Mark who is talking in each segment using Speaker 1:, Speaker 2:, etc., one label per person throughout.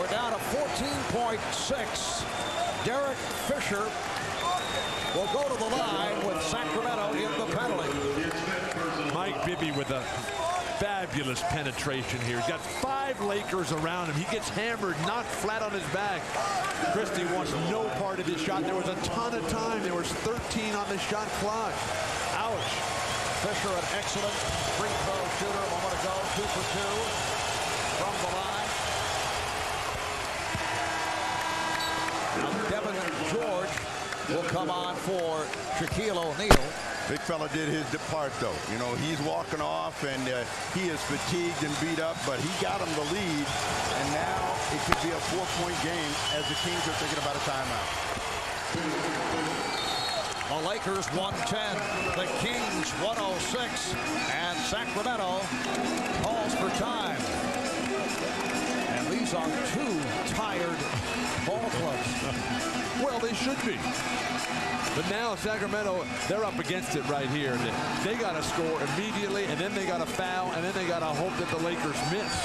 Speaker 1: We're down to 14.6. Derek Fisher will go to the line with Sacramento in the penalty.
Speaker 2: Mike Bibby with a fabulous penetration here. He's got 5 Lakers around him. He gets hammered, knocked flat on his back. Christie wants no part of this shot. There was a ton of time. There was 13 on the shot clock. Ouch.
Speaker 1: Fisher, an excellent free throw shooter a moment ago. 2 for 2 from the line. Now Devin George will come on for Shaquille O'Neal.
Speaker 3: Big fella did his part, though. You know, he's walking off, and he is fatigued and beat up, but he got him the lead, and now it could be a 4-point game as the Kings are thinking about a timeout.
Speaker 1: The Lakers 110, the Kings 106, and Sacramento calls for time. And these are 2 tired ball clubs.
Speaker 2: Well, they should be. But now Sacramento, they're up against it right here. They got to score immediately, and then they got to foul, and then they got to hope that the Lakers miss.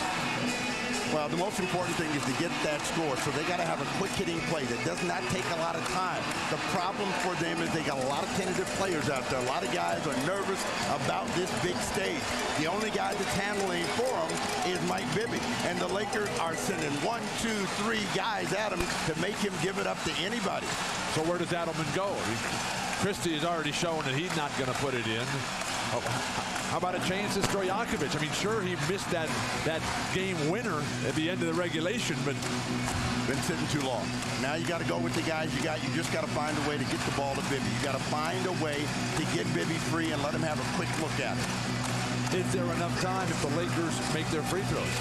Speaker 3: Well, the most important thing is to get that score, so they got to have a quick hitting play that does not take a lot of time. The problem for them is they got a lot of tentative players out there. A lot of guys are nervous about this big stage. The only guy that's handling for them is Mike Bibby, and the Lakers are sending 1, 2, 3 guys at him to make him give it up to anybody.
Speaker 2: So where does Adelman go? Christie has already shown that he's not going to put it in. How about a chance to Stojakovic? I mean, sure, he missed that game winner at the end of the regulation, but
Speaker 3: been sitting too long. Now you got to go with the guys you got. You just got to find a way to get the ball to Bibby. You got to find a way to get Bibby free and let him have a quick look at it.
Speaker 2: Is there enough time if the Lakers make their free throws?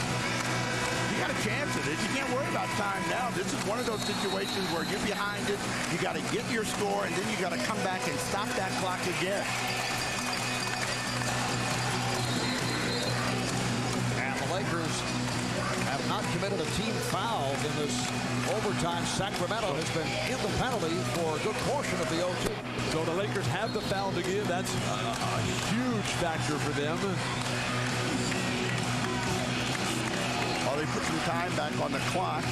Speaker 3: You got a chance at it. You can't worry about time now. This is one of those situations where you're behind it. You got to get your score, and then you got to come back and stop that clock again.
Speaker 1: Lakers have not committed a team foul in this overtime. Sacramento has been in the penalty for a good portion of the OT.
Speaker 2: So the Lakers have the foul to give. That's a huge factor for them.
Speaker 3: Well, they put some time back on the clock.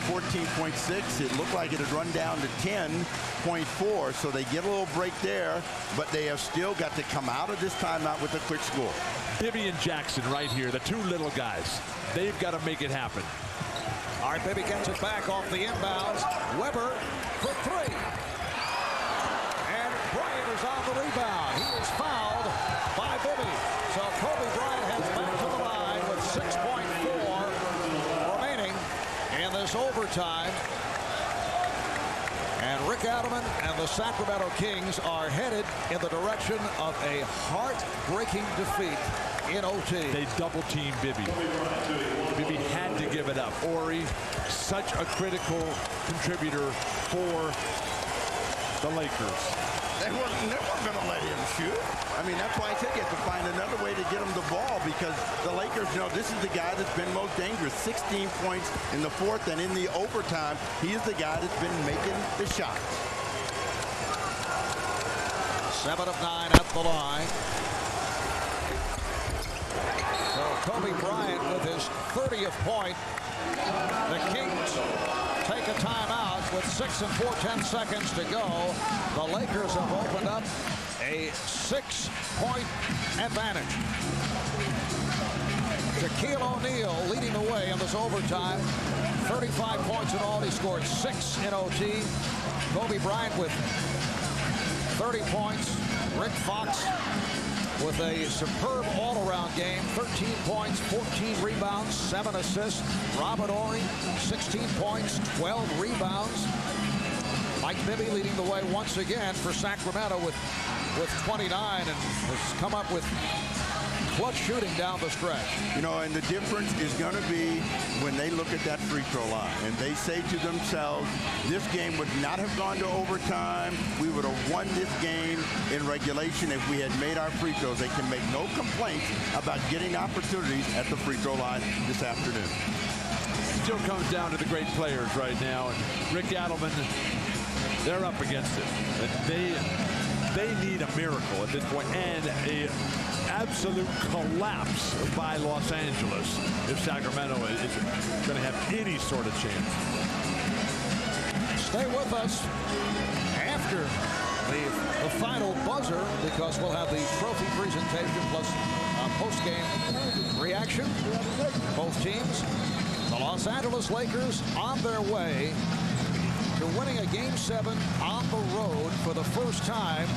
Speaker 3: 14.6. It looked like it had run down to 10.4, so they get a little break there, but they have still got to come out of this timeout with a quick score.
Speaker 2: Bibby and Jackson right here, the 2 little guys. They've got to make it happen.
Speaker 1: All right, Bibby gets it back off the inbounds. Weber for 3. And Bryant is on the rebound. He is fouled by Bibby. So Kobe Bryant heads back to the line with 6.4 remaining in this overtime. And Rick Adelman and the Sacramento Kings are headed in the direction of a heartbreaking defeat in OT.
Speaker 2: They double-team Bibby. Bibby had to give it up. Ori, such a critical contributor for the Lakers.
Speaker 3: They weren't going to let him shoot. I mean, that's why I said you have to find another way to get him the ball, because the Lakers know this is the guy that's been most dangerous. 16 points in the 4th, and in the overtime, he is the guy that's been making the shots.
Speaker 1: 7 of 9 at the line. So Kobe Bryant with his 30th point. The Kings take a timeout with 6 and 4/10 seconds to go. The Lakers have opened up a 6-point advantage. Shaquille O'Neal leading the way in this overtime. 35 points in all. He scored 6 in OT. Kobe Bryant with 30 points. Rick Fox with a superb all-around game. 13 points, 14 rebounds, 7 assists. Robert Horry, 16 points, 12 rebounds. Mike Bibby leading the way once again for Sacramento with 29, and has come up with clutch shooting down the stretch.
Speaker 3: You know, and the difference is going to be when they look at that free throw line and they say to themselves, this game would not have gone to overtime. We would have won this game in regulation if we had made our free throws. They can make no complaints about getting opportunities at the free throw line this afternoon.
Speaker 2: Still comes down to the great players right now, and Rick Adelman, they're up against it. they need a miracle at this point and a absolute collapse by Los Angeles if Sacramento is going to have any sort of chance.
Speaker 1: Stay with us after the final buzzer, because we'll have the trophy presentation plus post-game reaction. Both teams, the Los Angeles Lakers, on their way to winning a Game 7 on the road for the first time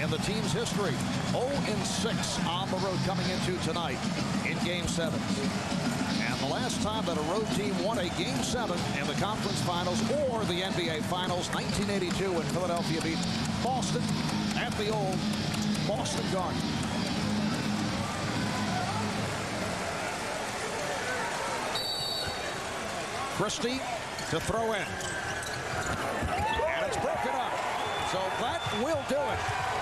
Speaker 1: in the team's history. 0-6 on the road coming into tonight in Game 7. And the last time that a road team won a Game 7 in the conference finals or the NBA Finals, 1982, when Philadelphia beat Boston at the old Boston Garden. Christie to throw in. And it's broken up. So that will do it.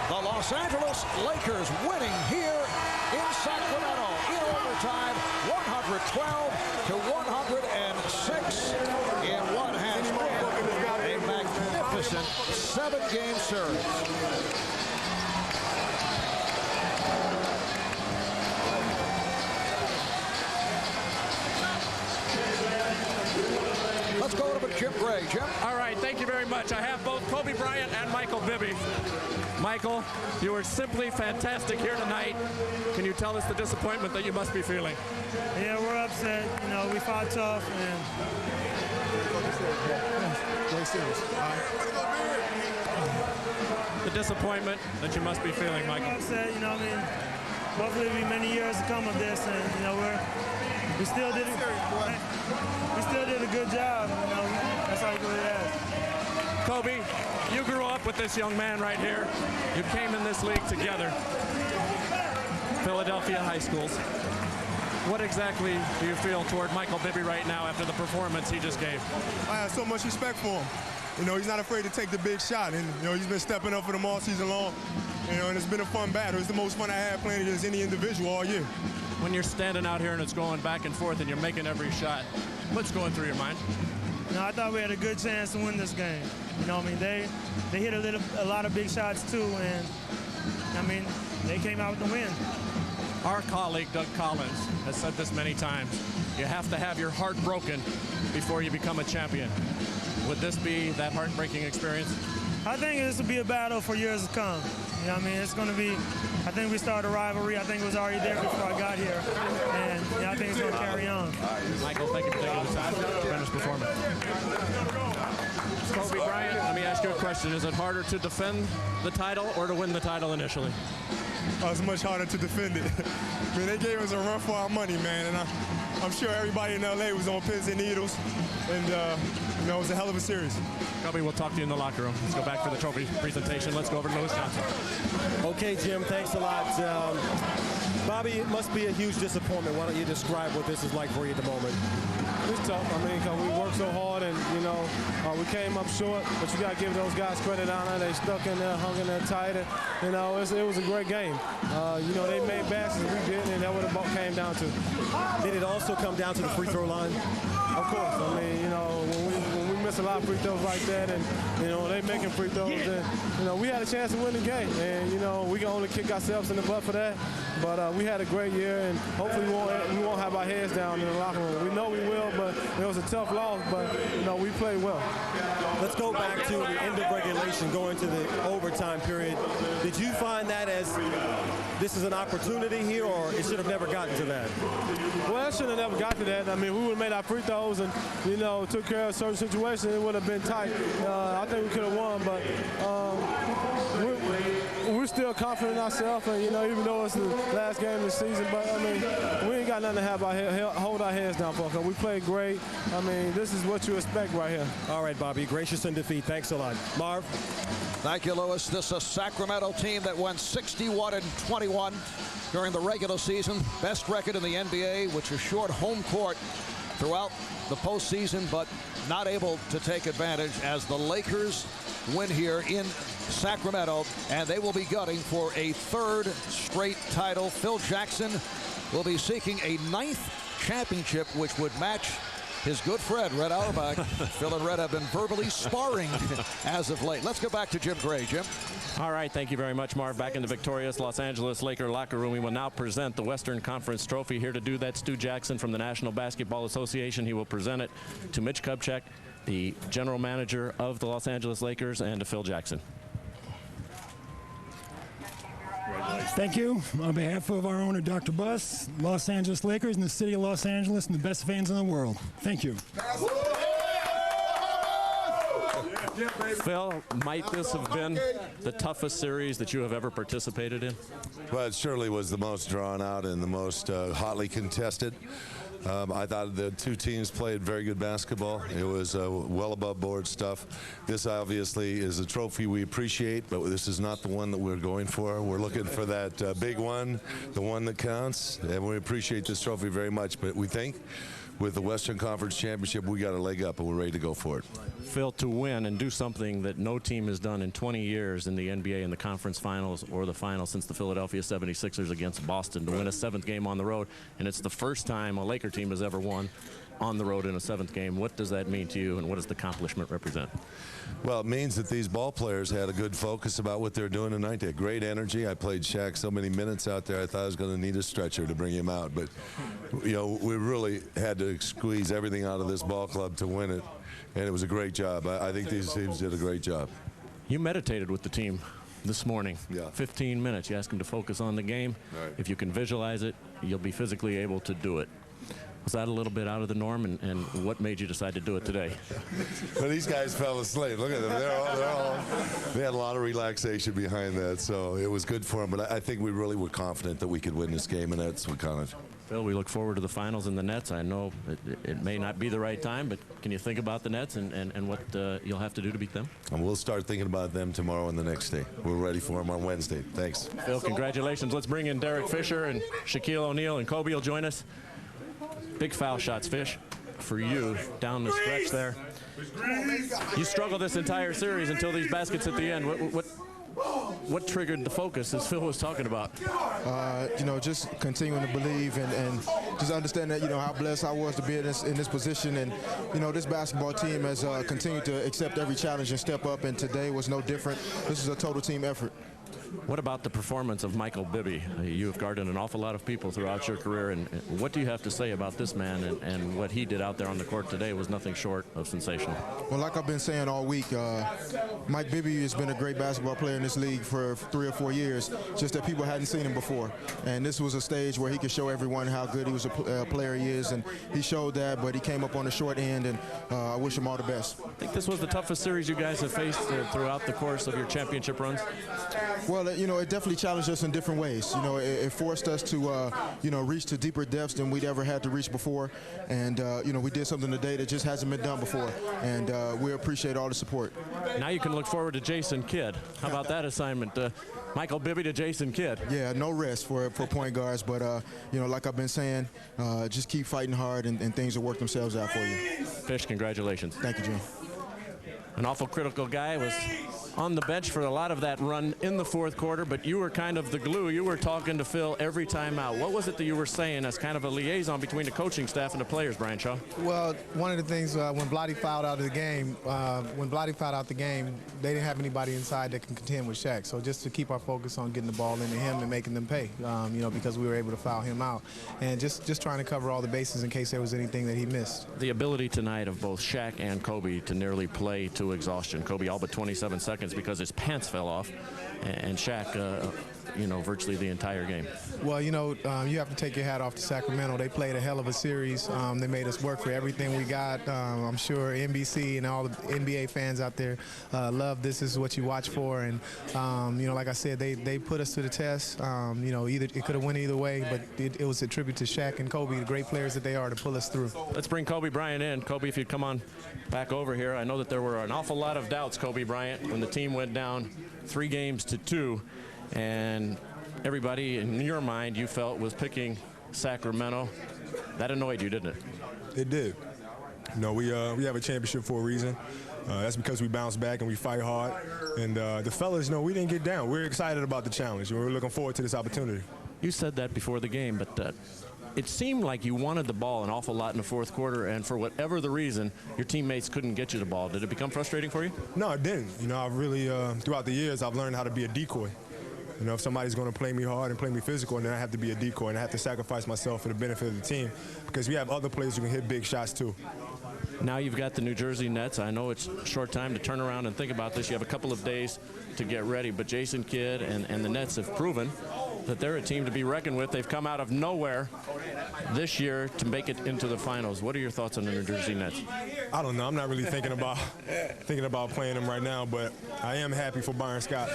Speaker 1: The Los Angeles Lakers winning here in Sacramento in overtime, 112-106 in what has been a magnificent 7-game series. Let's go over to Jim Gray. Jim?
Speaker 4: All right, thank you very much. I have both Kobe Bryant and Michael Bibby. Michael, you were simply fantastic here tonight. Can you tell us the disappointment that you must be feeling?
Speaker 5: Yeah, we're upset. You know, we fought tough and
Speaker 4: The disappointment that you must be feeling, Michael.
Speaker 5: we're upset, you know, I mean, hopefully it'll be many years to come of this, and you know, we still did a good job. You know, that's all you can really ask.
Speaker 4: Kobe, you grew up with this young man right here. You came in this league together. Philadelphia high schools. What exactly do you feel toward Michael Bibby right now after the performance he just gave?
Speaker 6: I have so much respect for him. You know, he's not afraid to take the big shot, and you know, he's been stepping up for them all season long. You know, and it's been a fun battle. It's the most fun I had playing against any individual all year.
Speaker 4: When you're standing out here and it's going back and forth and you're making every shot, what's going through your mind?
Speaker 5: You know, I thought we had a good chance to win this game. You know, I mean, they hit a lot of big shots too, and I mean, they came out with the win.
Speaker 4: Our colleague, Doug Collins, has said this many times. You have to have your heart broken before you become a champion. Would this be that heartbreaking experience?
Speaker 5: I think this will be a battle for years to come. You know what I mean? It's going to be, I think we started a rivalry. I think it was already there before I got here. And yeah, I think it's going to carry on.
Speaker 4: Michael, thank you for taking the time. Tremendous performance. Kobe Bryant, let me ask you a question. Is it harder to defend the title or to win the title initially?
Speaker 6: Oh, it's much harder to defend it. I mean, they gave us a run for our money, man, and I'm sure everybody in LA was on pins and needles, and you know, it was a hell of a series.
Speaker 4: Kobe, we'll talk to you in the locker room. Let's go back for the trophy presentation. Let's go over to Lewis Johnson.
Speaker 7: Okay, Jim, thanks a lot. Bobby, it must be a huge disappointment. Why don't you describe what this is like for you at the moment?
Speaker 8: It's tough. I mean, because we worked so hard and, you know, we came up short, but you got to give those guys credit down there. They stuck in there, hung in there tight. And, you know, it was a great game. You know, they made baskets, we didn't, and that's what the ball came down to.
Speaker 7: Did it also come down to the free throw line?
Speaker 8: Of course. I mean, you know, when we miss a lot of free throws like that and, you know, they making free throws, and, you know, we had a chance to win the game. And, you know, we can only kick ourselves in the butt for that. But we had a great year, and hopefully we won't have our heads down in the locker room. We know we will, but it was a tough loss, but, you know, we played well.
Speaker 7: Let's go back to the end of regulation, going to the overtime period. Did you find that as this is an opportunity here, or it should have never gotten to that?
Speaker 8: Well, it should have never got to that. I mean, we would have made our free throws and, you know, took care of certain situations. It would have been tight. I think we could have won, but we're still confident in ourselves, and, you know, even though it's the last game of the season, but, I mean, we ain't got nothing to have hold our heads down for, because we played great. I mean, this is what you expect right here.
Speaker 7: All right, Bobby, gracious in defeat. Thanks a lot. Marv?
Speaker 1: Thank you, Lewis. This is a Sacramento team that went 61-21 during the regular season. Best record in the NBA, which assured home court throughout the postseason, but not able to take advantage as the Lakers win here in Sacramento, and they will be gunning for a third straight title. Phil Jackson will be seeking a 9th championship, which would match his good friend, Red Auerbach. Phil and Red have been verbally sparring as of late. Let's go back to Jim Gray. Jim?
Speaker 4: All right, thank you very much, Marv. Back in the victorious Los Angeles Laker locker room, we will now present the Western Conference Trophy. Here to do that, Stu Jackson from the National Basketball Association. He will present it to Mitch Kupchak, the general manager of the Los Angeles Lakers, and to Phil Jackson.
Speaker 9: Thank you. On behalf of our owner, Dr. Buss, Los Angeles Lakers, and the city of Los Angeles, and the best fans in the world. Thank you.
Speaker 4: Phil, might this have been the toughest series that you have ever participated in?
Speaker 10: Well, it surely was the most drawn out and the most hotly contested. I thought the two teams played very good basketball. It was well above board stuff. This obviously is a trophy we appreciate, but this is not the one that we're going for. We're looking for that big one, the one that counts, and we appreciate this trophy very much. But we think with the Western Conference Championship, we got a leg up and we're ready to go for it.
Speaker 4: Phil, to win and do something that no team has done in 20 years in the NBA in the conference finals or the finals since the Philadelphia 76ers against Boston, to win a 7th game on the road, and it's the first time a Laker team has ever won on the road in a 7th game. What does that mean to you, and what does the accomplishment represent?
Speaker 10: Well, it means that these ball players had a good focus about what they're doing tonight. They had great energy. I played Shaq so many minutes out there, I thought I was going to need a stretcher to bring him out. But, you know, we really had to squeeze everything out of this ball club to win it, and it was a great job. I think these teams did a great job.
Speaker 4: You meditated with the team this morning.
Speaker 10: Yeah.
Speaker 4: 15 minutes. You asked them to focus on the game.
Speaker 10: Right.
Speaker 4: If you can visualize it, you'll be physically able to do it. Was that a little bit out of the norm, and what made you decide to do it today?
Speaker 10: Well, these guys fell asleep. Look at them. They had a lot of relaxation behind that, so it was good for them. But I think we really were confident that we could win this game, and that's what counted.
Speaker 4: Phil, we look forward to the finals and the Nets. I know it may not be the right time, but can you think about the Nets and what you'll have to do to beat them?
Speaker 10: And we'll start thinking about them tomorrow and the next day. We're ready for them on Wednesday. Thanks.
Speaker 4: Phil, congratulations. Let's bring in Derek Fisher, and Shaquille O'Neal and Kobe will join us. Big foul shots, Fish, for you down the stretch there. You struggled this entire series until these baskets at the end. What triggered the focus, as Phil was talking about?
Speaker 11: You know, just continuing to believe and just understand that, you know, how blessed I was to be in this position. And, you know, this basketball team has continued to accept every challenge and step up, and today was no different. This is a total team effort.
Speaker 4: What about the performance of Michael Bibby? You have guarded an awful lot of people throughout your career, and what do you have to say about this man and what he did out there on the court today was nothing short of sensational?
Speaker 11: Well, like I've been saying all week, Mike Bibby has been a great basketball player in this league for 3 or 4 years, just that people hadn't seen him before. And this was a stage where he could show everyone how good he was a player he is, and he showed that, but he came up on the short end, and I wish him all the best.
Speaker 4: I think this was the toughest series you guys have faced throughout the course of your championship runs.
Speaker 11: Well, you know, it definitely challenged us in different ways. You know, it forced us to, you know, reach to deeper depths than we'd ever had to reach before. And, you know, we did something today that just hasn't been done before. And we appreciate all the support.
Speaker 4: Now you can look forward to Jason Kidd. How about that assignment? Michael Bibby to Jason Kidd.
Speaker 11: Yeah, no rest for point guards. But, you know, like I've been saying, just keep fighting hard and things will work themselves out for you.
Speaker 4: Fish, congratulations.
Speaker 11: Thank you, Jim.
Speaker 4: An awful critical guy, was on the bench for a lot of that run in the fourth quarter, but you were kind of the glue. You were talking to Phil every time out. What was it that you were saying as kind of a liaison between the coaching staff and the players, Brian Shaw?
Speaker 12: Well, one of the things when Blotty fouled out of the game, they didn't have anybody inside that can contend with Shaq. So just to keep our focus on getting the ball into him and making them pay, you know, because we were able to foul him out. And just trying to cover all the bases in case there was anything that he missed.
Speaker 4: The ability tonight of both Shaq and Kobe to nearly play to exhaustion. Kobe all but 27 seconds because his pants fell off, and Shaq, you know, virtually the entire game.
Speaker 12: Well, you know, you have to take your hat off to Sacramento. They played a hell of a series. They made us work for everything we got. I'm sure NBC and all the NBA fans out there love this. This is what you watch for. And, you know, like I said, they put us to the test. You know, it could have went either way, but it was a tribute to Shaq and Kobe, the great players that they are, to pull us through.
Speaker 4: Let's bring Kobe Bryant in. Kobe, if you'd come on back over here. I know that there were an awful lot of doubts, Kobe Bryant, when the team went down 3-2, and everybody in your mind you felt was picking Sacramento. That annoyed you, didn't it?
Speaker 6: It did. You know, we have a championship for a reason. That's because we bounce back and we fight hard. And the fellas, you know, we didn't get down. We're excited about the challenge. We're looking forward to this opportunity.
Speaker 4: You said that before the game, but it seemed like you wanted the ball an awful lot in the fourth quarter, and for whatever the reason, your teammates couldn't get you the ball. Did it become frustrating for you?
Speaker 6: No, it didn't. You know, I've really, throughout the years, I've learned how to be a decoy. You know, if somebody's going to play me hard and play me physical, then I have to be a decoy, and I have to sacrifice myself for the benefit of the team, because we have other players who can hit big shots too.
Speaker 4: Now you've got the New Jersey Nets. I know it's a short time to turn around and think about this. You have a couple of days to get ready, but Jason Kidd and the Nets have proven that they're a team to be reckoned with. They've come out of nowhere this year to make it into the finals. What are your thoughts on the New Jersey Nets?
Speaker 6: I don't know. I'm not really thinking about playing them right now, but I am happy for Byron Scott.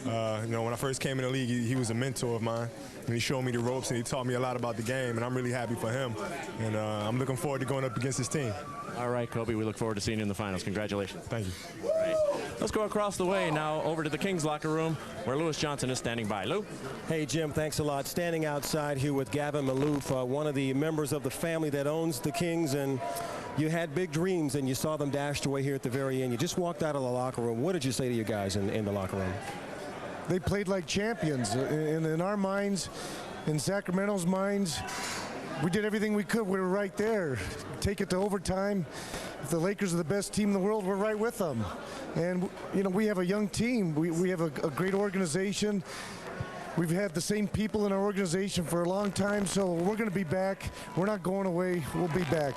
Speaker 6: You know, when I first came in the league, he was a mentor of mine, and he showed me the ropes, and he taught me a lot about the game, and I'm really happy for him. And I'm looking forward to going up against his team.
Speaker 4: All right, Kobe, we look forward to seeing you in the finals. Congratulations.
Speaker 6: Thank you.
Speaker 4: All right. Let's go across the way now over to the Kings locker room where Lewis Johnson is standing by. Lou?
Speaker 7: Hey, Jim, thanks a lot. Standing outside here with Gavin Maloof, one of the members of the family that owns the Kings, and you had big dreams and you saw them dashed away here at the very end. You just walked out of the locker room. What did you say to your guys in the locker room?
Speaker 13: They played like champions. In our minds, in Sacramento's minds, we did everything we could. We were right there. Take it to overtime. If the Lakers are the best team in the world, we're right with them. And, you know, we have a young team. We have a great organization. We've had the same people in our organization for a long time, so we're going to be back. We're not going away. We'll be back.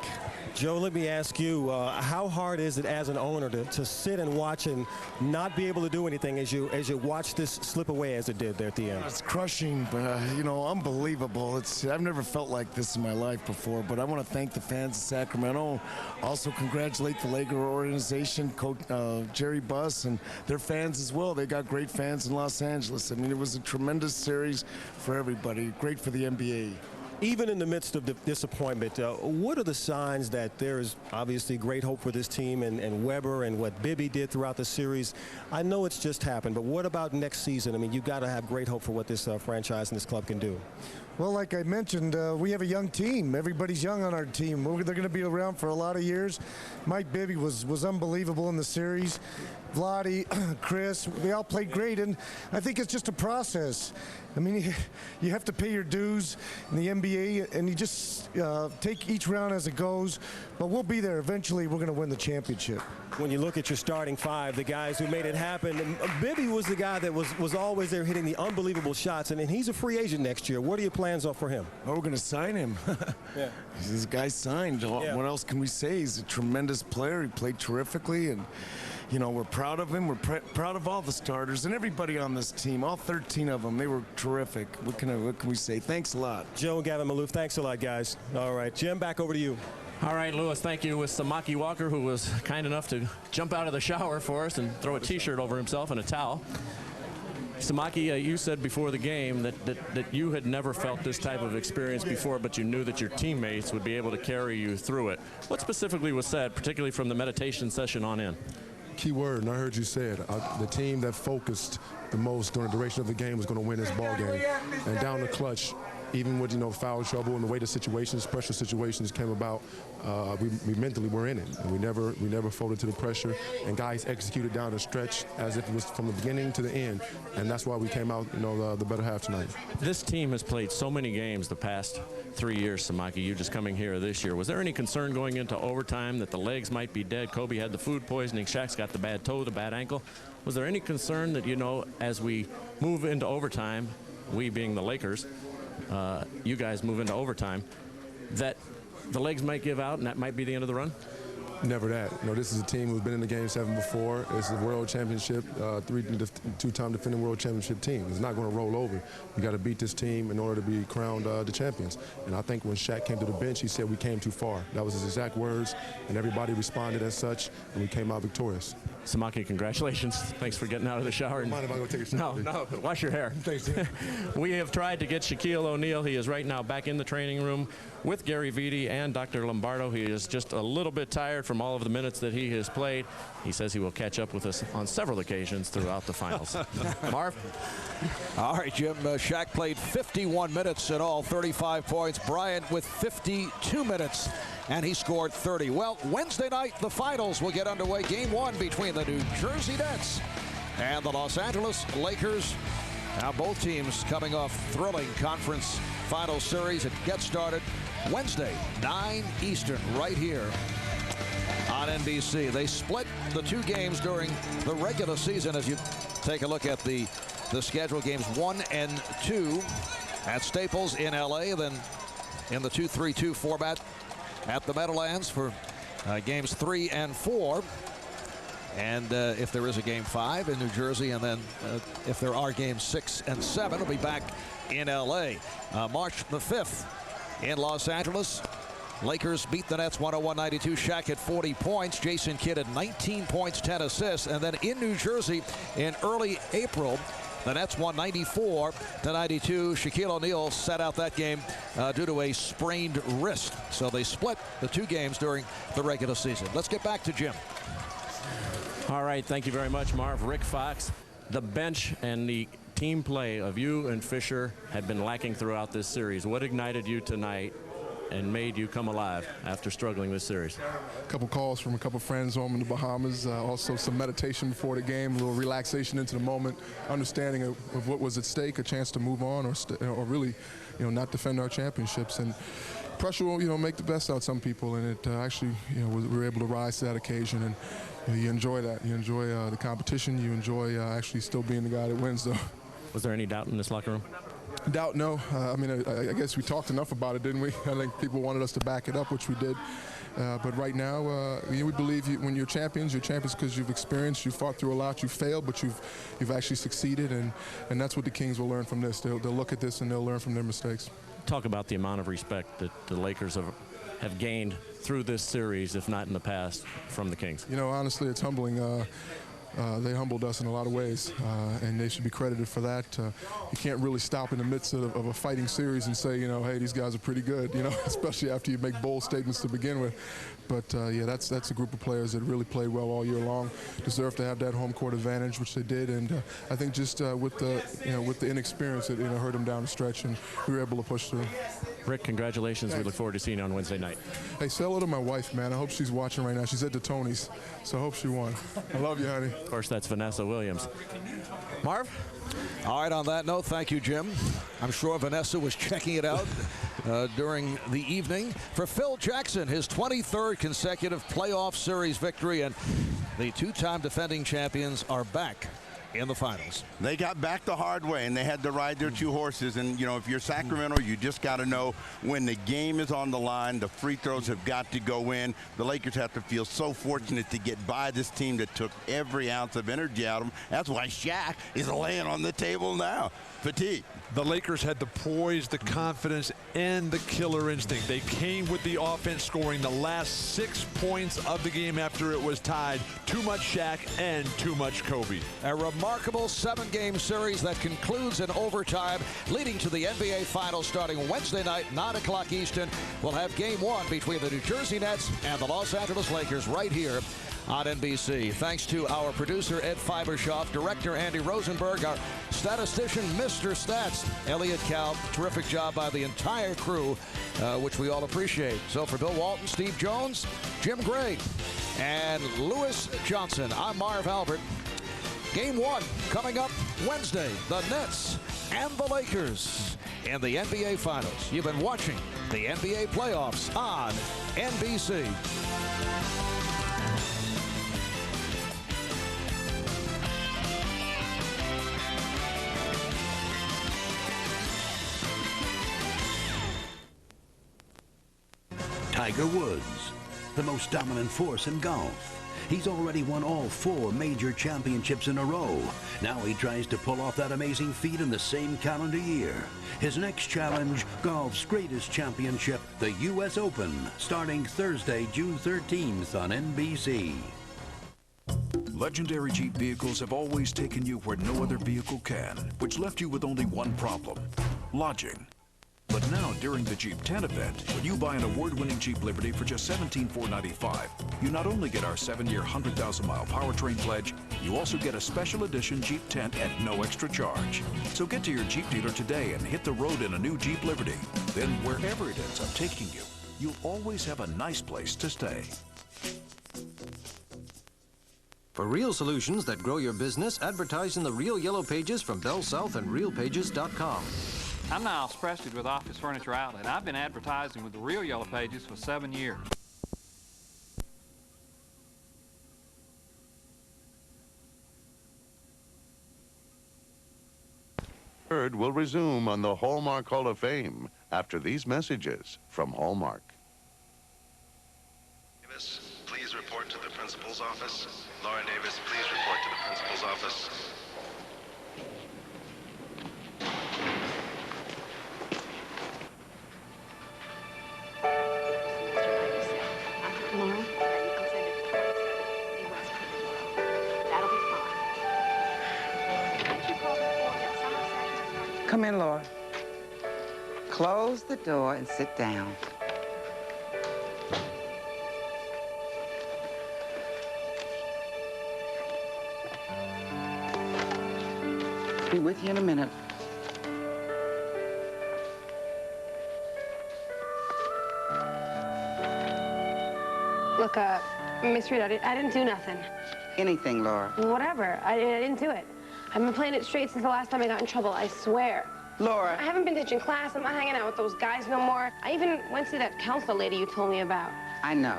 Speaker 7: Joe, let me ask you, how hard is it as an owner to sit and watch and not be able to do anything as you watch this slip away as it did there at the end?
Speaker 13: It's crushing, but, you know, unbelievable. I've never felt like this in my life before, but I want to thank the fans of Sacramento. Also congratulate the Laker organization, Coach Jerry Buss, and their fans as well. They got great fans in Los Angeles. I mean, it was a tremendous series for everybody. Great for the NBA.
Speaker 7: Even in the midst of the disappointment, what are the signs that there is obviously great hope for this team and Weber and what Bibby did throughout the series? I know it's just happened, but what about next season? I mean, you've got to have great hope for what this franchise and this club can do.
Speaker 13: Well, like I mentioned, we have a young team. Everybody's young on our team. They're going to be around for a lot of years. Mike Bibby was unbelievable in the series. Vlade, Chris, they all played great, and I think it's just a process. I mean, you have to pay your dues in the NBA, and you just take each round as it goes. But we'll be there. Eventually, we're going to win the championship.
Speaker 7: When you look at your starting five, the guys who made it happen, Bibby was the guy that was always there hitting the unbelievable shots, and he's a free agent next year. What are your plans for him?
Speaker 13: Oh, we're going to sign him. Yeah. This guy signed. Yeah. What else can we say? He's a tremendous player. He played terrifically, and you know, we're proud of him. We're proud of all the starters and everybody on this team, all 13 of them. They were terrific. What can we say? Thanks a lot.
Speaker 7: Joe and Gavin Maloof, thanks a lot, guys. All right, Jim, back over to you.
Speaker 4: All right, Lewis, thank you. With Samaki Walker, who was kind enough to jump out of the shower for us and throw a T-shirt over himself and a towel. Samaki, you said before the game that you had never felt this type of experience before, but you knew that your teammates would be able to carry you through it. What specifically was said, particularly from the meditation session on in?
Speaker 14: Key word, and I heard you say it, the team that focused the most during the duration of the game was going to win this ball game. And down the clutch, even with, you know, foul trouble and the way the situations, pressure situations came about, we mentally were in it. And we never folded to the pressure. And guys executed down the stretch as if it was from the beginning to the end. And that's why we came out, you know, the better half tonight.
Speaker 4: This team has played so many games the past 3 years, Samaki. You just coming here this year. Was there any concern going into overtime that the legs might be dead? Kobe had the food poisoning. Shaq's got the bad toe, the bad ankle. Was there any concern that, you know, as we move into overtime, we being the Lakers, you guys move into overtime, that the legs might give out and that might be the end of the run?
Speaker 14: Never that. You know, this is a team who's been in the Game 7 before. It's a world championship, two-time defending world championship team. It's not going to roll over. You got to beat this team in order to be crowned the champions. And I think when Shaq came to the bench, he said we came too far. That was his exact words, and everybody responded as such, and we came out victorious.
Speaker 4: Samaki, congratulations. Thanks for getting out of the shower.
Speaker 14: Mind if I go take a shower?
Speaker 4: No, wash your hair.
Speaker 14: Thanks.
Speaker 4: We have tried to get Shaquille O'Neal. He is right now back in the training room with Gary Vitti and Dr. Lombardo. He is just a little bit tired from all of the minutes that he has played. He says he will catch up with us on several occasions throughout the finals. Marv?
Speaker 1: All right, Jim. Shaq played 51 minutes in all, 35 points. Bryant with 52 minutes, and he scored 30. Well, Wednesday night, the finals will get underway. Game 1 between the New Jersey Nets and the Los Angeles Lakers. Now both teams coming off thrilling conference final series. It gets started Wednesday, 9 Eastern, right here on NBC. They split the 2 games during the regular season. As you take a look at the schedule, games 1 and 2 at Staples in LA, then in the 2-3-2 format at the Meadowlands for games 3 and 4. And if there is a game 5 in New Jersey, and then if there are games 6 and 7, it'll be back in LA. March the 5th in Los Angeles. Lakers beat the Nets 101-92. Shaq had 40 points. Jason Kidd had 19 points, 10 assists. And then in New Jersey in early April, the Nets won 94-92. Shaquille O'Neal sat out that game due to a sprained wrist. So they split the 2 games during the regular season. Let's get back to Jim.
Speaker 4: All right, thank you very much, Marv. Rick Fox, the bench and the team play of you and Fisher had been lacking throughout this series. What ignited you tonight and made you come alive after struggling this series?
Speaker 14: A couple calls from a couple friends home in the Bahamas. Also some meditation before the game, a little relaxation into the moment, understanding of what was at stake, a chance to move on or really, not defend our championships. And pressure will, make the best out of some people, and it actually, we were able to rise to that occasion. And you enjoy that. You enjoy the competition. You enjoy actually still being the guy that wins, though.
Speaker 4: Was there any doubt in this locker room?
Speaker 14: Doubt, no. I guess we talked enough about it, didn't we? I think people wanted us to back it up, which we did. But right now, we believe when you're champions because you've experienced, you fought through a lot, you failed, but you've actually succeeded, and that's what the Kings will learn from this. They'll look at this and they'll learn from their mistakes.
Speaker 4: Talk about the amount of respect that the Lakers have gained through this series, if not in the past, from the Kings.
Speaker 14: Honestly, it's humbling. They humbled us in a lot of ways, and they should be credited for that. You can't really stop in the midst of a fighting series and say, hey, these guys are pretty good, especially after you make bold statements to begin with. But, yeah, that's a group of players that really played well all year long, deserve to have that home court advantage, which they did. And I think just with the inexperience, it hurt them down the stretch, and we were able to push through.
Speaker 4: Rick, congratulations. Thanks. We look forward to seeing you on Wednesday night.
Speaker 14: Hey, say hello to my wife, man. I hope she's watching right now. She's at the Tonys, so I hope she won. I love you, honey.
Speaker 4: Of course, that's Vanessa Williams. Marv?
Speaker 1: All right, on that note, thank you, Jim. I'm sure Vanessa was checking it out during the evening. For Phil Jackson, his 23rd consecutive playoff series victory, and the 2-time defending champions are back in the finals.
Speaker 3: They got back the hard way, and they had to ride their 2 horses. And, if you're Sacramento, you just got to know when the game is on the line, the free throws have got to go in. The Lakers have to feel so fortunate to get by this team that took every ounce of energy out of them. That's why Shaq is laying on the table now. Fatigue.
Speaker 2: The Lakers had the poise, the confidence, and the killer instinct. They came with the offense, scoring the last 6 points of the game after it was tied. Too much Shaq and too much Kobe.
Speaker 1: A remarkable 7-game series that concludes in overtime, leading to the NBA Finals starting Wednesday night, 9 o'clock Eastern. We'll have Game 1 between the New Jersey Nets and the Los Angeles Lakers right here on NBC. Thanks to our producer, Ed Fibershoff, director, Andy Rosenberg, our statistician, Mr. Stats, Elliot Cow. Terrific job by the entire crew, which we all appreciate. So for Bill Walton, Steve Jones, Jim Gray, and Lewis Johnson, I'm Marv Albert. Game 1 coming up Wednesday. The Nets and the Lakers in the NBA Finals. You've been watching the NBA playoffs on NBC.
Speaker 15: Tiger Woods, the most dominant force in golf. He's already won all 4 major championships in a row. Now he tries to pull off that amazing feat in the same calendar year. His next challenge, golf's greatest championship, the U.S. Open, starting Thursday, June 13th on NBC.
Speaker 16: Legendary Jeep vehicles have always taken you where no other vehicle can, which left you with only one problem: lodging. But now, during the Jeep 10 event, when you buy an award-winning Jeep Liberty for just $17,495, you not only get our 7-year, 100,000-mile powertrain pledge, you also get a special edition Jeep 10 at no extra charge. So get to your Jeep dealer today and hit the road in a new Jeep Liberty. Then, wherever it ends up taking you, you'll always have a nice place to stay.
Speaker 17: For real solutions that grow your business, advertise in the Real Yellow Pages from Bell South and RealPages.com.
Speaker 18: I'm Niles Prestage with Office Furniture Outlet. I've been advertising with the real Yellow Pages for 7 years.
Speaker 19: Will resume on the Hallmark Hall of Fame after these messages from Hallmark.
Speaker 20: Davis, please report to the principal's office. Lauren Davis, please report to the principal's office.
Speaker 21: Lauren? That'll be fine.
Speaker 22: Come in, Laura. Close the door and sit down. Be with you in a minute.
Speaker 21: Look, Miss Reed, I didn't do nothing.
Speaker 22: Anything, Laura.
Speaker 21: Whatever. I didn't do it. I've been playing it straight since the last time I got in trouble, I swear.
Speaker 22: Laura.
Speaker 21: I haven't been ditching class. I'm not hanging out with those guys no more. I even went to see that counselor lady you told me about.
Speaker 22: I know.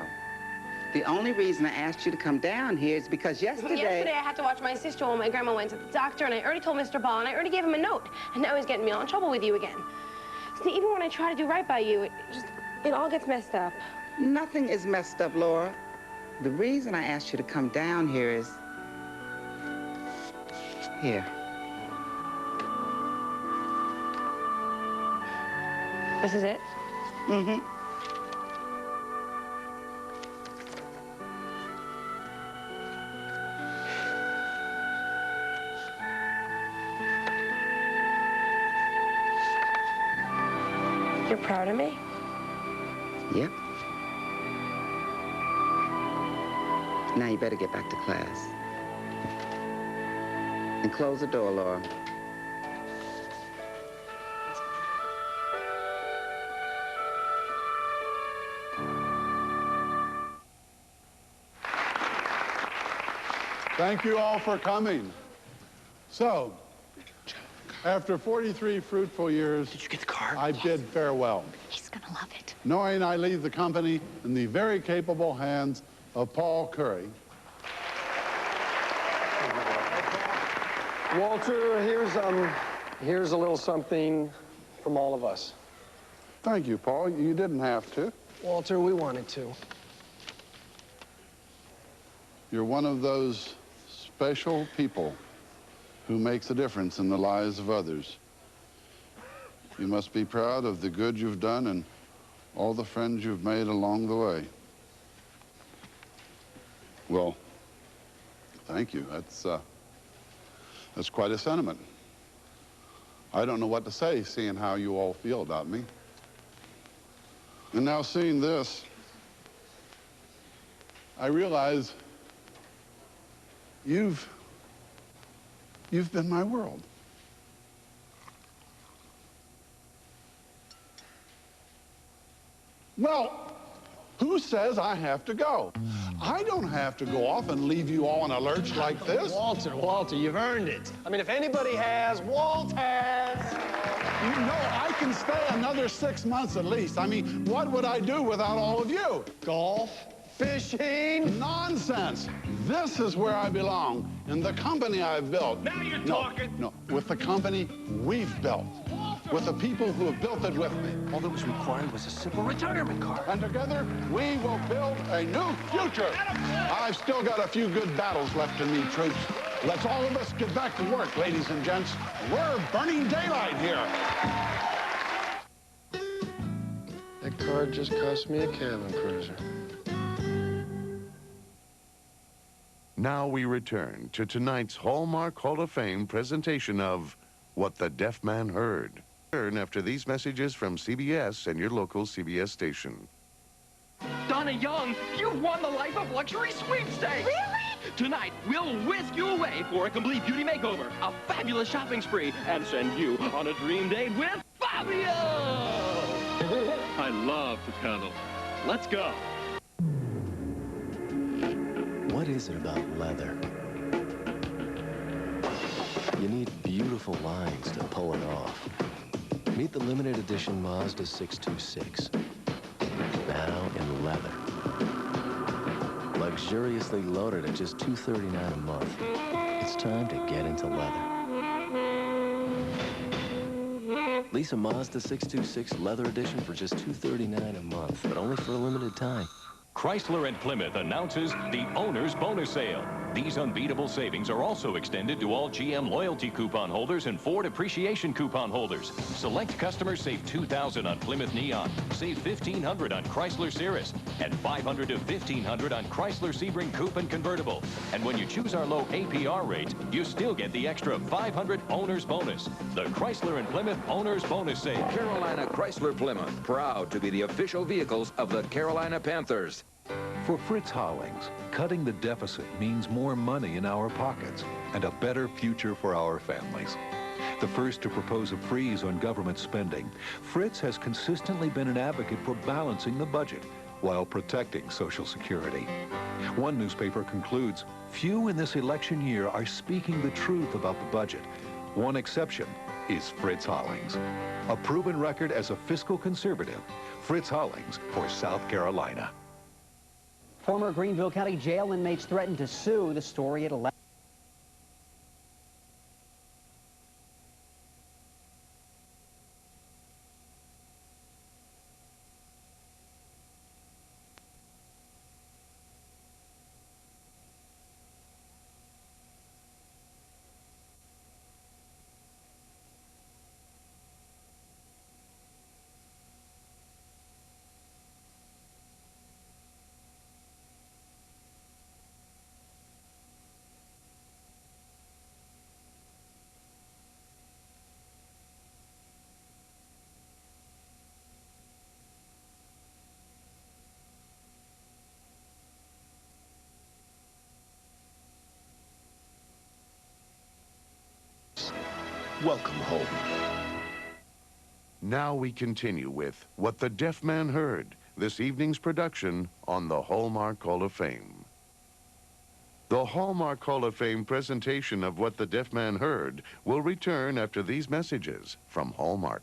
Speaker 22: The only reason I asked you to come down here is because yesterday
Speaker 21: I had to watch my sister while my grandma went to the doctor, and I already told Mr. Ball, and I already gave him a note. And now he's getting me all in trouble with you again. See, even when I try to do right by you, it all gets messed up.
Speaker 22: Nothing is messed up, Laura. The reason I asked you to come down here is... Here.
Speaker 21: This is it?
Speaker 22: Mm-hmm.
Speaker 21: You're proud of me?
Speaker 22: Yep. Now you better get back to class. And close the door, Laura.
Speaker 23: Thank you all for coming. So, after 43 fruitful years, did you get the card? I bid farewell.
Speaker 21: He's gonna love it.
Speaker 23: Knowing I leave the company in the very capable hands of Paul Curry.
Speaker 24: Walter, here's a little something from all of us.
Speaker 23: Thank you, Paul. You didn't have to.
Speaker 24: Walter, we wanted to.
Speaker 23: You're one of those special people who makes a difference in the lives of others. You must be proud of the good you've done and all the friends you've made along the way. Well, thank you. That's quite a sentiment. I don't know what to say, seeing how you all feel about me. And now seeing this, I realize you've been my world. Well, who says I have to go? I don't have to go off and leave you all in a lurch like this.
Speaker 24: Walter, you've earned it. I mean, if anybody has, Walt has.
Speaker 23: You know, I can stay another 6 months at least. I mean, what would I do without all of you?
Speaker 24: Golf, fishing.
Speaker 23: Nonsense. This is where I belong, in the company I've built.
Speaker 24: Now you're talking.
Speaker 23: No, with the company we've built. With the people who have built it with me.
Speaker 24: All that was required was a simple retirement card.
Speaker 23: And together, we will build a new future. I've still got a few good battles left in me, troops. Let's all of us get back to work, ladies and gents. We're burning daylight here.
Speaker 24: That card just cost me a cabin cruiser.
Speaker 19: Now we return to tonight's Hallmark Hall of Fame presentation of What the Deaf Man Heard. After these messages from CBS and your local CBS station.
Speaker 25: Donna Young, you've won the Life of Luxury sweepstakes! Really? Tonight, we'll whisk you away for a complete beauty makeover, a fabulous shopping spree, and send you on a dream date with Fabio! I love to cuddle. Let's go.
Speaker 26: What is it about leather? You need beautiful lines to pull it off. Meet the limited edition Mazda 626. Now in leather. Luxuriously loaded at just $239 a month. It's time to get into leather. Lease a Mazda 626 leather edition for just $239 a month, but only for a limited time.
Speaker 5: Chrysler and Plymouth announces the Owner's Bonus Sale. These unbeatable savings are also extended to all GM loyalty coupon holders and Ford appreciation coupon holders. Select customers save $2,000 on Plymouth Neon, save $1,500 on Chrysler Cirrus, and $500 to $1,500 on Chrysler Sebring Coupe and Convertible. And when you choose our low APR rates, you still get the extra $500 Owner's Bonus. The Chrysler and Plymouth Owner's Bonus Sale.
Speaker 8: Carolina Chrysler Plymouth, proud to be the official vehicles of the Carolina Panthers.
Speaker 9: For Fritz Hollings, cutting the deficit means more money in our pockets and a better future for our families. The first to propose a freeze on government spending, Fritz has consistently been an advocate for balancing the budget while protecting Social Security. One newspaper concludes, few in this election year are speaking the truth about the budget. One exception is Fritz Hollings. A proven record as a fiscal conservative, Fritz Hollings for South Carolina.
Speaker 10: Former Greenville County Jail inmates threatened to sue. The story at 11.
Speaker 19: Welcome home. Now we continue with What the Deaf Man Heard, this evening's production on the Hallmark Hall of Fame. The Hallmark Hall of Fame presentation of What the Deaf Man Heard will return after these messages from Hallmark.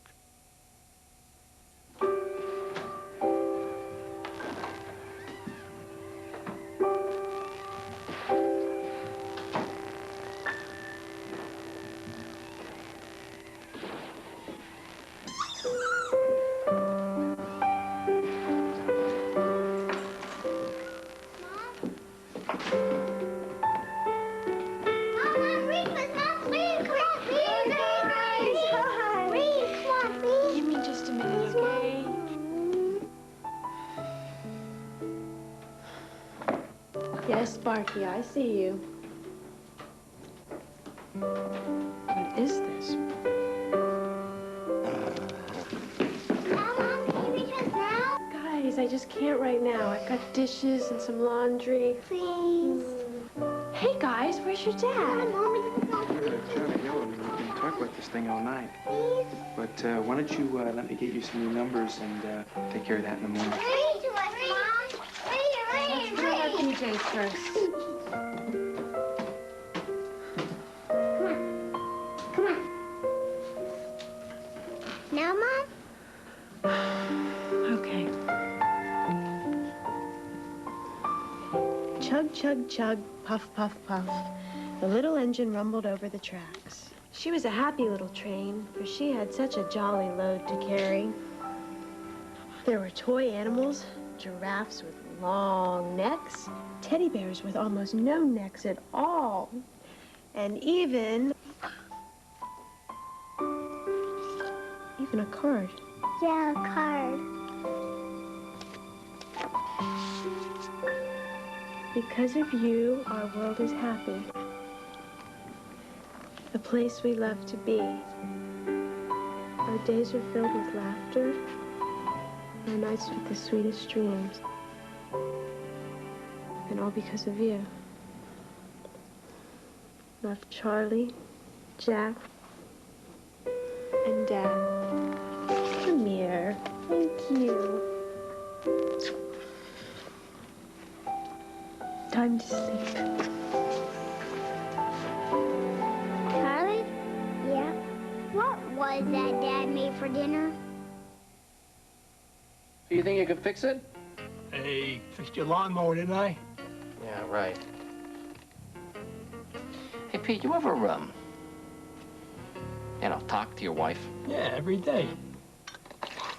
Speaker 21: Yes, Sparky, I see you. What is this? Guys, I just can't right now. I've got dishes and some laundry. Please. Hey, guys, where's your dad?
Speaker 11: We can talk about this thing all night. But why don't you let me get you some new numbers and take care of that in the morning.
Speaker 21: Let's put on our PJs first.
Speaker 12: Come on. Now, Mom?
Speaker 21: Okay. Chug, chug, chug, puff, puff, puff. The little engine rumbled over the tracks. She was a happy little train, for she had such a jolly load to carry. There were toy animals, giraffes with long necks, teddy bears with almost no necks at all, and even a card.
Speaker 12: Yeah, a card.
Speaker 21: Because of you, our world is happy. The place we love to be. Our days are filled with laughter, our nights with the sweetest dreams. And all because of you. Love, Charlie, Jack, and Dad. Come here. Thank you. Time to sleep.
Speaker 12: Charlie? Yeah? What was was that Dad made for dinner?
Speaker 3: You think you could fix it?
Speaker 4: Hey, fixed your lawnmower, didn't I?
Speaker 3: Yeah, right. Hey, Pete, you ever, talk to your wife?
Speaker 4: Yeah, every day.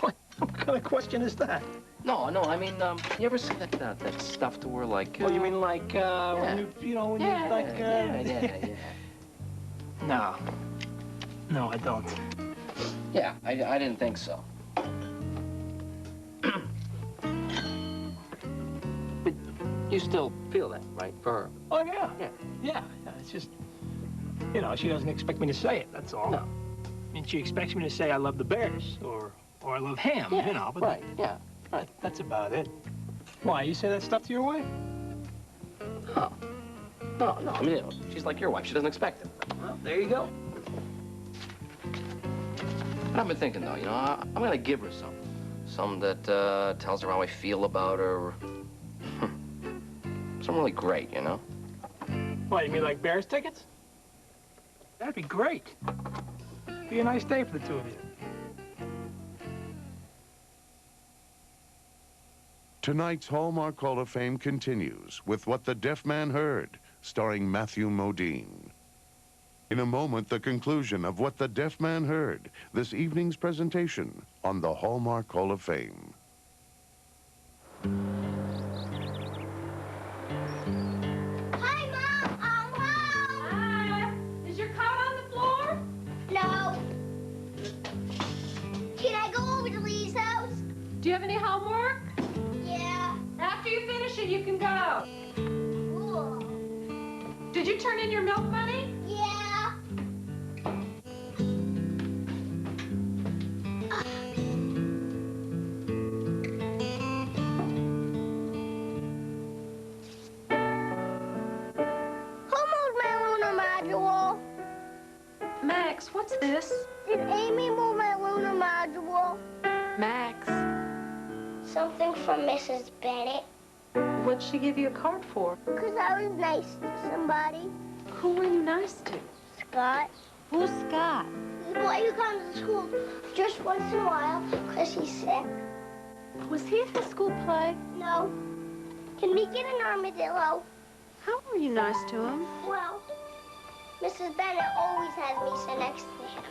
Speaker 4: What kind of question is that?
Speaker 3: No, I mean, you ever say that stuff to her, like...
Speaker 4: Oh, you mean like, when you like...
Speaker 3: Yeah.
Speaker 4: No, I don't.
Speaker 3: Yeah, I didn't think so. But you still feel that, right, for her?
Speaker 4: Oh, yeah. Yeah, it's just, she doesn't expect me to say it, that's all.
Speaker 3: No.
Speaker 4: I mean, she expects me to say I love the Bears, or I love ham, but...
Speaker 3: Right, yeah. Right.
Speaker 4: That's about it. Why, you say that stuff to your wife?
Speaker 3: Oh. No, I mean, she's like your wife. She doesn't expect it.
Speaker 4: Well, there you go.
Speaker 3: But I've been thinking, though, I'm going to give her some. Some that tells her how I feel about her. Something really great,
Speaker 4: What, you mean like Bears tickets? That'd be great. Be a nice day for the two of you.
Speaker 19: Tonight's Hallmark Hall of Fame continues with What the Deaf Man Heard, starring Matthew Modine. In a moment, the conclusion of What the Deaf Man Heard, this evening's presentation on the Hallmark Hall of Fame.
Speaker 12: Hi, Mom. I'm home.
Speaker 21: Hi. Is your coat on the floor?
Speaker 12: No. Can I go over to Lee's house?
Speaker 21: Do you have any homework?
Speaker 12: Yeah.
Speaker 21: After you finish it, you can go.
Speaker 12: Cool.
Speaker 21: Did you turn in your milk money?
Speaker 12: Yeah. Who moved my lunar module?
Speaker 21: Max, what's this?
Speaker 12: Did Amy move my lunar module?
Speaker 21: Max,
Speaker 12: Something from Mrs. Bennett.
Speaker 21: what'd she give you a card for?
Speaker 12: Because I was nice to somebody.
Speaker 21: Who were you nice to?
Speaker 12: Scott.
Speaker 21: Who's Scott?
Speaker 12: The boy who comes to school just once in a while because he's sick.
Speaker 21: Was he at the school play?
Speaker 12: No. Can we get an armadillo?
Speaker 21: How were you nice to him?
Speaker 12: Well, Mrs. Bennett always has me sit next to him.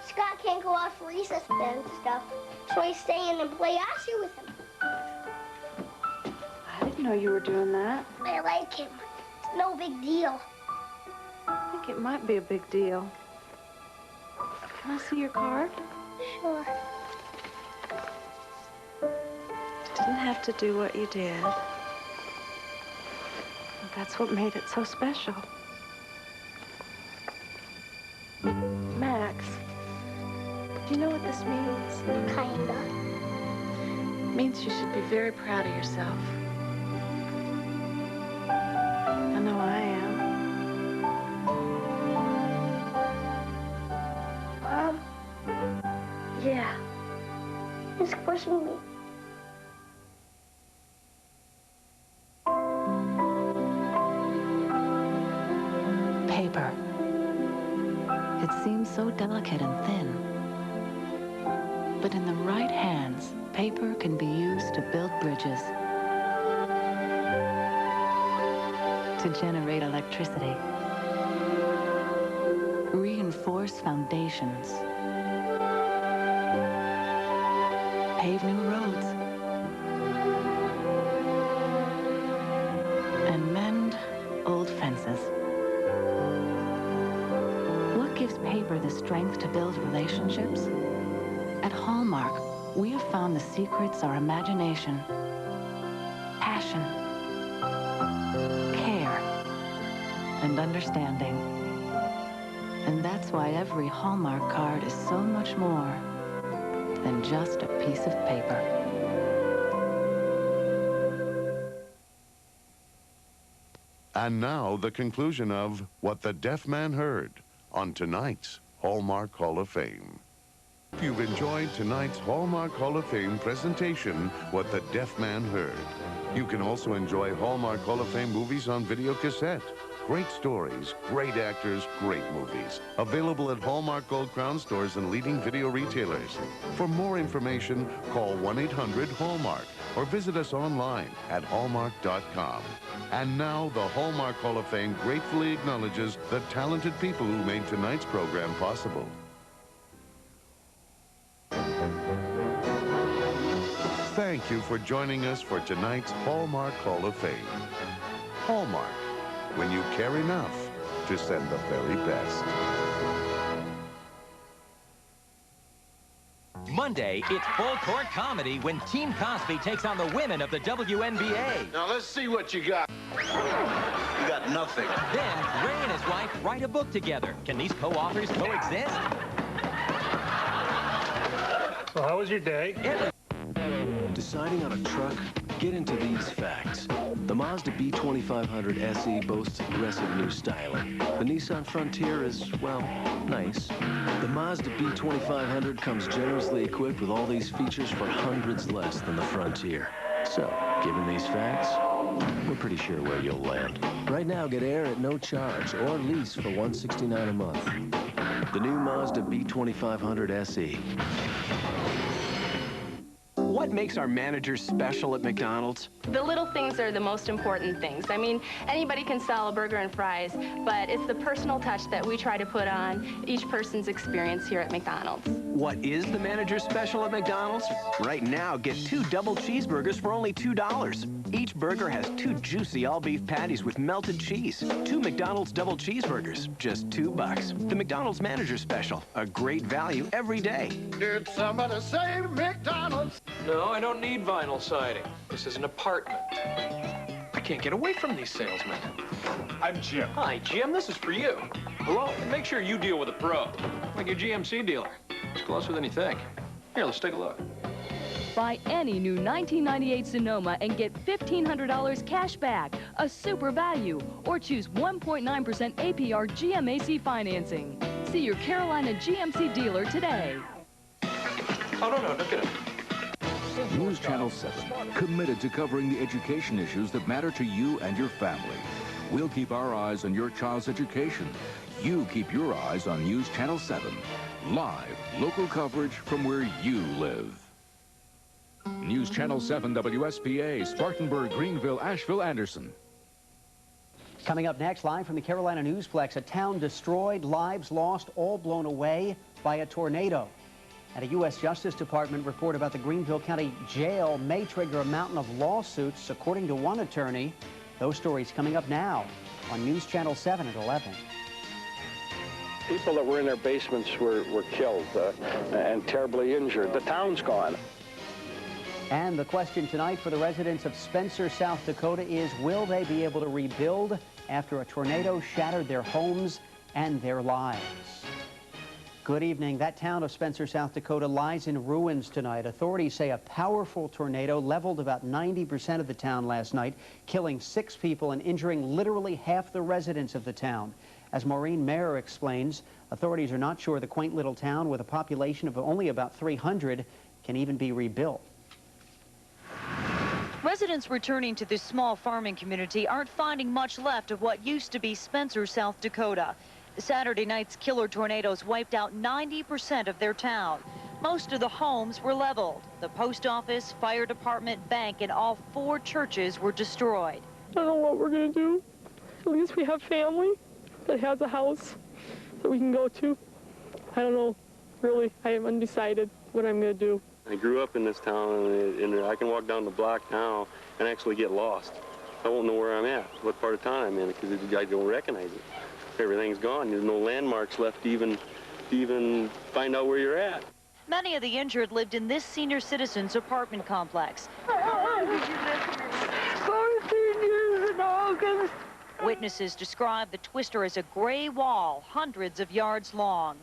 Speaker 12: Scott can't go out for recess and stuff, so I stay in and play Yahtzee with him.
Speaker 21: I didn't know you were doing that.
Speaker 12: I like him. It's no big deal.
Speaker 21: I think it might be a big deal. Can I see your card?
Speaker 12: Sure.
Speaker 21: Didn't have to do what you did. That's what made it so special. Max, do you know what this means?
Speaker 12: Kinda.
Speaker 21: It means you should be very proud of yourself. I know I am.
Speaker 12: Mom?
Speaker 21: Yeah.
Speaker 12: He's pushing me.
Speaker 6: Paper. It seems so delicate and thin. But in the right hands, paper can be used to build bridges, to generate electricity, reinforce foundations, pave new roads, and mend old fences. What gives paper the strength to build relationships? At Hallmark, we have found the secrets are imagination, passion, care, and understanding. And that's why every Hallmark card is so much more than just a piece of paper.
Speaker 19: And now the conclusion of What the Deaf Man Heard on tonight's Hallmark Hall of Fame. If you've enjoyed tonight's Hallmark Hall of Fame presentation, What the Deaf Man Heard. You can also enjoy Hallmark Hall of Fame movies on video cassette, Great stories, great actors, great movies. Available at Hallmark Gold Crown stores and leading video retailers. For more information, call 1-800-HALLMARK or visit us online at hallmark.com. And now, the Hallmark Hall of Fame gratefully acknowledges the talented people who made tonight's program possible. Thank you for joining us for tonight's Hallmark Hall of Fame. Hallmark, when you care enough to send the very best.
Speaker 1: Monday, it's full court comedy when Team Cosby takes on the women of the WNBA.
Speaker 2: Now let's see what you got. You got nothing.
Speaker 1: Then Ray and his wife write a book together. Can these co-authors coexist?
Speaker 4: So how was your day?
Speaker 26: Deciding on a truck? Get into these facts. The Mazda B2500 SE boasts aggressive new styling. The Nissan Frontier is, well, nice. The Mazda B2500 comes generously equipped with all these features for hundreds less than the Frontier. So, given these facts, we're pretty sure where you'll land. Right now, get air at no charge or lease for $169 a month. The new Mazda B2500 SE.
Speaker 7: What makes our managers special at McDonald's?
Speaker 13: The little things are the most important things. I mean, anybody can sell a burger and fries, but it's the personal touch that we try to put on each person's experience here at McDonald's.
Speaker 7: What is the manager special at McDonald's? Right now, get 2 double cheeseburgers for only $2. Each burger has 2 juicy all-beef patties with melted cheese. 2 McDonald's double cheeseburgers, just $2. The McDonald's manager special, a great value every day.
Speaker 2: Did somebody say McDonald's?
Speaker 14: No, I don't need vinyl siding. This is an apartment. I can't get away from these salesmen. I'm Jim. Hi, Jim. This is for you. Hello. And make sure you deal with a pro, like your GMC dealer. It's closer than you think. Here, let's take a look.
Speaker 15: Buy any new 1998 Sonoma and get $1,500 cash back, a super value, or choose 1.9% APR GMAC financing. See your Carolina GMC dealer today.
Speaker 14: Oh, no, don't get it.
Speaker 27: News Channel 7, committed to covering the education issues that matter to you and your family. We'll keep our eyes on your child's education. You keep your eyes on News Channel 7. Live, local coverage from where you live. News Channel 7 WSPA, Spartanburg, Greenville, Asheville, Anderson.
Speaker 10: Coming up next, live from the Carolina Newsplex, a town destroyed, lives lost, all blown away by a tornado. And a U.S. Justice Department report about the Greenville County Jail may trigger a mountain of lawsuits, according to one attorney. Those stories coming up now on News Channel 7 at 11.
Speaker 24: People that were in their basements were killed and terribly injured. The town's gone.
Speaker 10: And the question tonight for the residents of Spencer, South Dakota is, will they be able to rebuild after a tornado shattered their homes and their lives? Good evening. That town of Spencer, South Dakota lies in ruins tonight. Authorities say a powerful tornado leveled about 90% of the town last night, killing 6 people and injuring literally half the residents of the town. As Maureen Mayer explains, authorities are not sure the quaint little town with a population of only about 300 can even be rebuilt.
Speaker 28: Residents returning to this small farming community aren't finding much left of what used to be Spencer, South Dakota. Saturday night's killer tornadoes wiped out 90% of their town. Most of the homes were leveled. The post office, fire department, bank, and all 4 churches were destroyed.
Speaker 29: I don't know what we're going to do. At least we have family that has a house that we can go to. I don't know. Really, I am undecided what I'm going to do.
Speaker 30: I grew up in this town, and I can walk down the block now and actually get lost. I won't know where I'm at, what part of town I'm in, because I don't recognize it. Everything's gone. There's no landmarks left to even find out where you're at.
Speaker 28: Many of the injured lived in this senior citizens apartment complex.
Speaker 29: 14 years in August.
Speaker 28: Witnesses describe the twister as a gray wall, hundreds of yards long.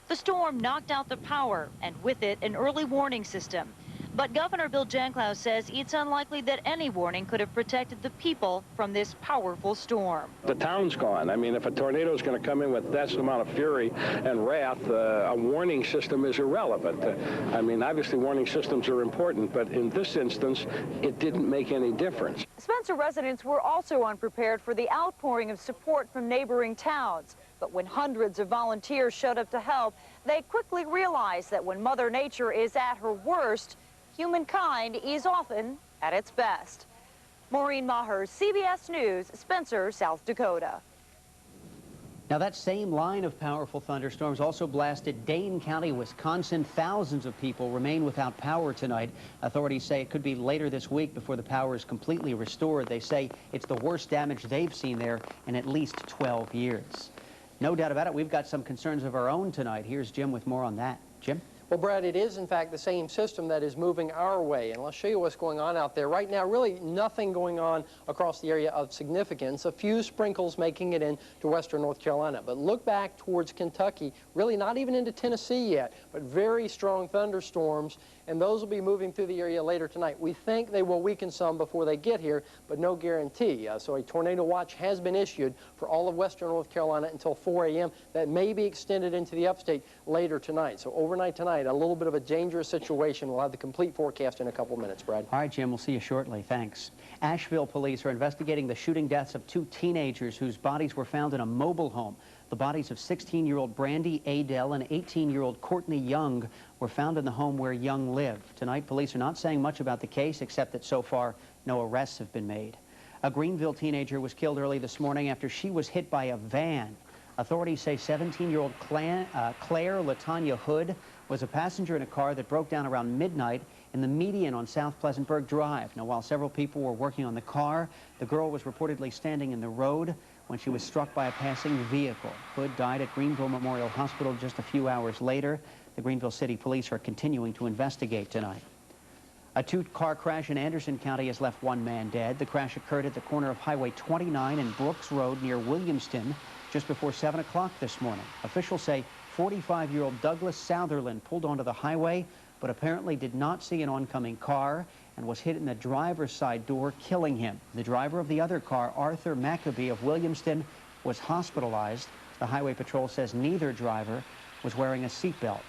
Speaker 28: The storm knocked out the power, and with it, an early warning system. But Governor Bill Janklow says it's unlikely that any warning could have protected the people from this powerful storm.
Speaker 24: The town's gone. I mean, if a tornado is going to come in with that amount of fury and wrath, a warning system is irrelevant. I mean, obviously warning systems are important, but in this instance, it didn't make any difference.
Speaker 28: Spencer residents were also unprepared for the outpouring of support from neighboring towns. But when hundreds of volunteers showed up to help, they quickly realized that when Mother Nature is at her worst, humankind is often at its best. Maureen Maher, CBS News, Spencer, South Dakota.
Speaker 10: Now, that same line of powerful thunderstorms also blasted Dane County, Wisconsin. Thousands of people remain without power tonight. Authorities say it could be later this week before the power is completely restored. They say it's the worst damage they've seen there in at least 12 years. No doubt about it, we've got some concerns of our own tonight. Here's Jim with more on that. Jim?
Speaker 5: Well, Brad, it is, in fact, the same system that is moving our way. And I'll show you what's going on out there. Right now, really nothing going on across the area of significance. A few sprinkles making it into western North Carolina. But look back towards Kentucky, really not even into Tennessee yet, but very strong thunderstorms. And those will be moving through the area later tonight. We think they will weaken some before they get here, but no guarantee. So a tornado watch has been issued for all of western North Carolina until 4 a.m. That may be extended into the upstate later tonight. So overnight tonight, a little bit of a dangerous situation. We'll have the complete forecast in a couple minutes, Brad.
Speaker 10: All right, Jim, we'll see you shortly. Thanks. Asheville police are investigating the shooting deaths of 2 teenagers whose bodies were found in a mobile home. The bodies of 16-year-old Brandy Adele and 18-year-old Courtney Young were found in the home where Young lived. Tonight, police are not saying much about the case, except that so far, no arrests have been made. A Greenville teenager was killed early this morning after she was hit by a van. Authorities say 17-year-old Claire Latanya Hood was a passenger in a car that broke down around midnight in the median on South Pleasantburg Drive. Now, while several people were working on the car, the girl was reportedly standing in the road when she was struck by a passing vehicle. Hood died at Greenville Memorial Hospital just a few hours later. The Greenville City Police are continuing to investigate tonight. A 2-car crash in Anderson County has left 1 man dead. The crash occurred at the corner of Highway 29 and Brooks Road near Williamston just before 7 o'clock this morning. Officials say 45-year-old Douglas Southerland pulled onto the highway, but apparently did not see an oncoming car and was hit in the driver's side door, killing him. The driver of the other car, Arthur Maccabee of Williamston, was hospitalized. The Highway Patrol says neither driver was wearing a seatbelt.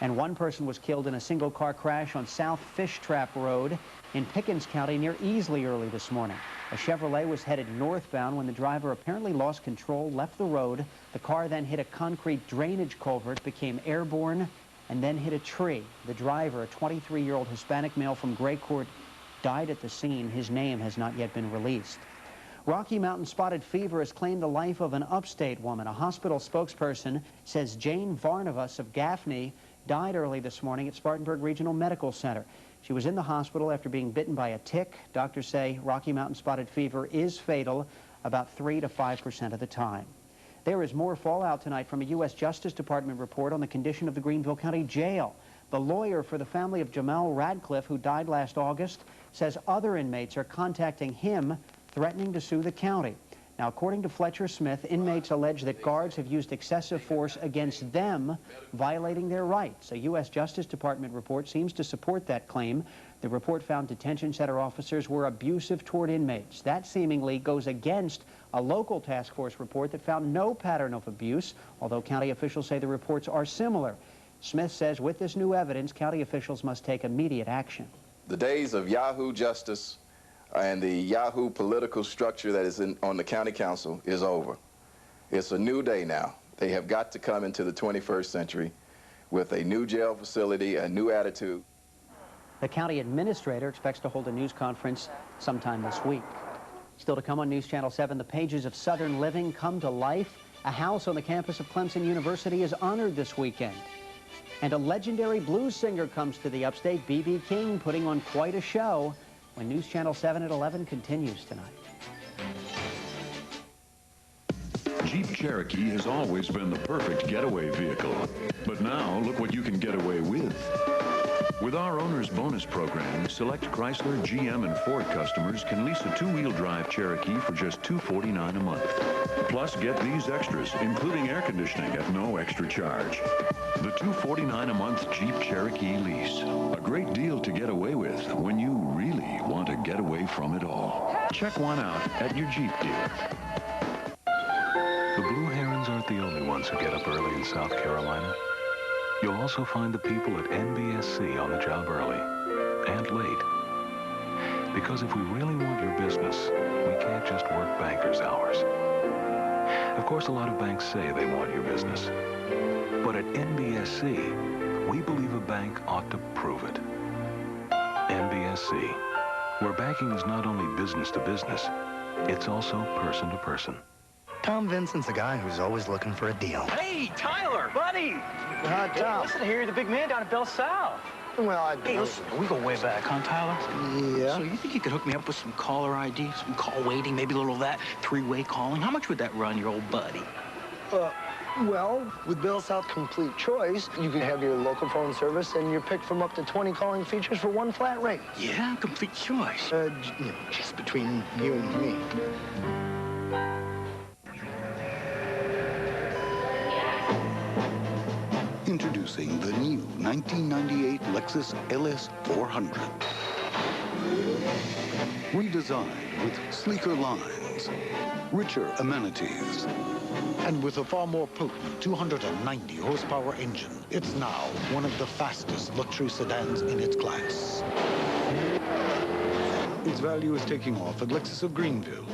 Speaker 10: And 1 person was killed in a single-car crash on South Fish Trap Road in Pickens County near Easley early this morning. A Chevrolet was headed northbound when the driver apparently lost control, left the road. The car then hit a concrete drainage culvert, became airborne, and then hit a tree. The driver, a 23-year-old Hispanic male from Gray Court, died at the scene. His name has not yet been released. Rocky Mountain spotted fever has claimed the life of an upstate woman. A hospital spokesperson says Jane Varnavas of Gaffney died early this morning at Spartanburg Regional Medical Center. She was in the hospital after being bitten by a tick. Doctors say Rocky Mountain spotted fever is fatal about 3 to 5% of the time. There is more fallout tonight from a U.S. Justice Department report on the condition of the Greenville County Jail. The lawyer for the family of Jamal Radcliffe, who died last August, says other inmates are contacting him, threatening to sue the county. Now, according to Fletcher Smith, inmates allege that guards have used excessive force against them, violating their rights. A U.S. Justice Department report seems to support that claim. The report found detention center officers were abusive toward inmates. That seemingly goes against a local task force report that found no pattern of abuse, although county officials say the reports are similar. Smith says with this new evidence, county officials must take immediate action.
Speaker 8: The days of Yahoo justice and the Yahoo political structure that is on the county council is over. It's a new day now. They have got to come into the 21st century with a new jail facility, a new attitude.
Speaker 10: The county administrator expects to hold a news conference sometime this week. Still to come on News Channel 7, the pages of Southern living come to life. A house on the campus of Clemson University is honored this weekend. And a legendary blues singer comes to the upstate, B.B. King, putting on quite a show when News Channel 7 at 11 continues tonight.
Speaker 9: Jeep Cherokee has always been the perfect getaway vehicle. But now, look what you can get away with. With our owner's bonus program, select Chrysler, GM, and Ford customers can lease a 2-wheel drive Cherokee for just $249 a month. Plus, get these extras, including air conditioning at no extra charge. The $249 a month Jeep Cherokee lease. A great deal to get away with when you really want to get away from it all. Check one out at your Jeep dealer.
Speaker 26: The Blue Herons aren't the only ones who get up early in South Carolina. You'll also find the people at NBSC on the job early and late.
Speaker 9: Because if we really want your business, we can't just work bankers' hours. Of course, a lot of banks say they want your business. But at NBSC, we believe a bank ought to prove it. NBSC, where banking is not only business to business, it's also person to person.
Speaker 3: Tom Vincent's a guy who's always looking for a deal.
Speaker 11: Hey, Tyler, buddy.
Speaker 3: Hi, Tom.
Speaker 11: Listen, I hear you're the big man down at Bell South.
Speaker 3: Well,
Speaker 11: Hey, listen, we go way back, huh, Tyler?
Speaker 3: Yeah.
Speaker 11: So you think you could hook me up with some caller ID, some call waiting, maybe a little of that three-way calling? How much would that run your old buddy?
Speaker 3: Well, with Bell South Complete Choice, you can have your local phone service and you're picked from up to 20 calling features for one flat rate.
Speaker 11: Yeah, Complete Choice.
Speaker 3: Just between you and me.
Speaker 16: Introducing the new 1998 Lexus LS 400. Redesigned with sleeker lines, richer amenities, and with a far more potent 290 horsepower engine, it's now one of the fastest luxury sedans in its class. Its value is taking off at Lexus of Greenville.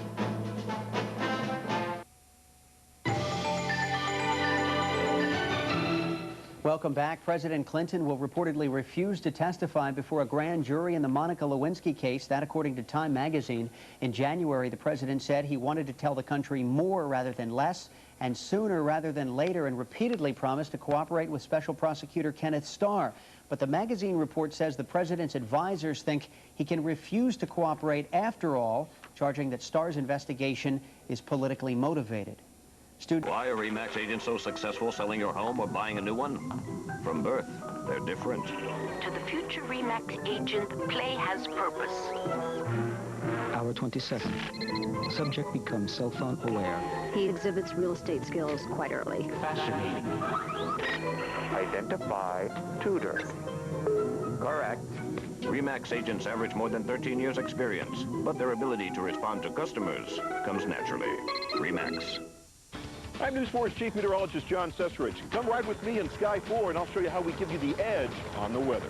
Speaker 10: Welcome back. President Clinton will reportedly refuse to testify before a grand jury in the Monica Lewinsky case. That, according to Time magazine. In January, the president said he wanted to tell the country more rather than less and sooner rather than later, and repeatedly promised to cooperate with Special Prosecutor Kenneth Starr. But the magazine report says the president's advisors think he can refuse to cooperate after all, charging that Starr's investigation is politically motivated.
Speaker 17: Why are RE/MAX agents so successful selling your home or buying a new one? From birth, they're different.
Speaker 18: To the future RE/MAX agent, play has purpose.
Speaker 20: Hour 27. Subject becomes cell phone aware.
Speaker 21: He exhibits real estate skills quite early.
Speaker 20: Fascinating.
Speaker 17: Identify Tudor. Correct. RE/MAX agents average more than 13 years experience, but their ability to respond to customers comes naturally. RE/MAX.
Speaker 22: I'm News 4's Chief Meteorologist John Cesarich. Come ride with me in Sky 4 and I'll show you how we give you the edge on the weather.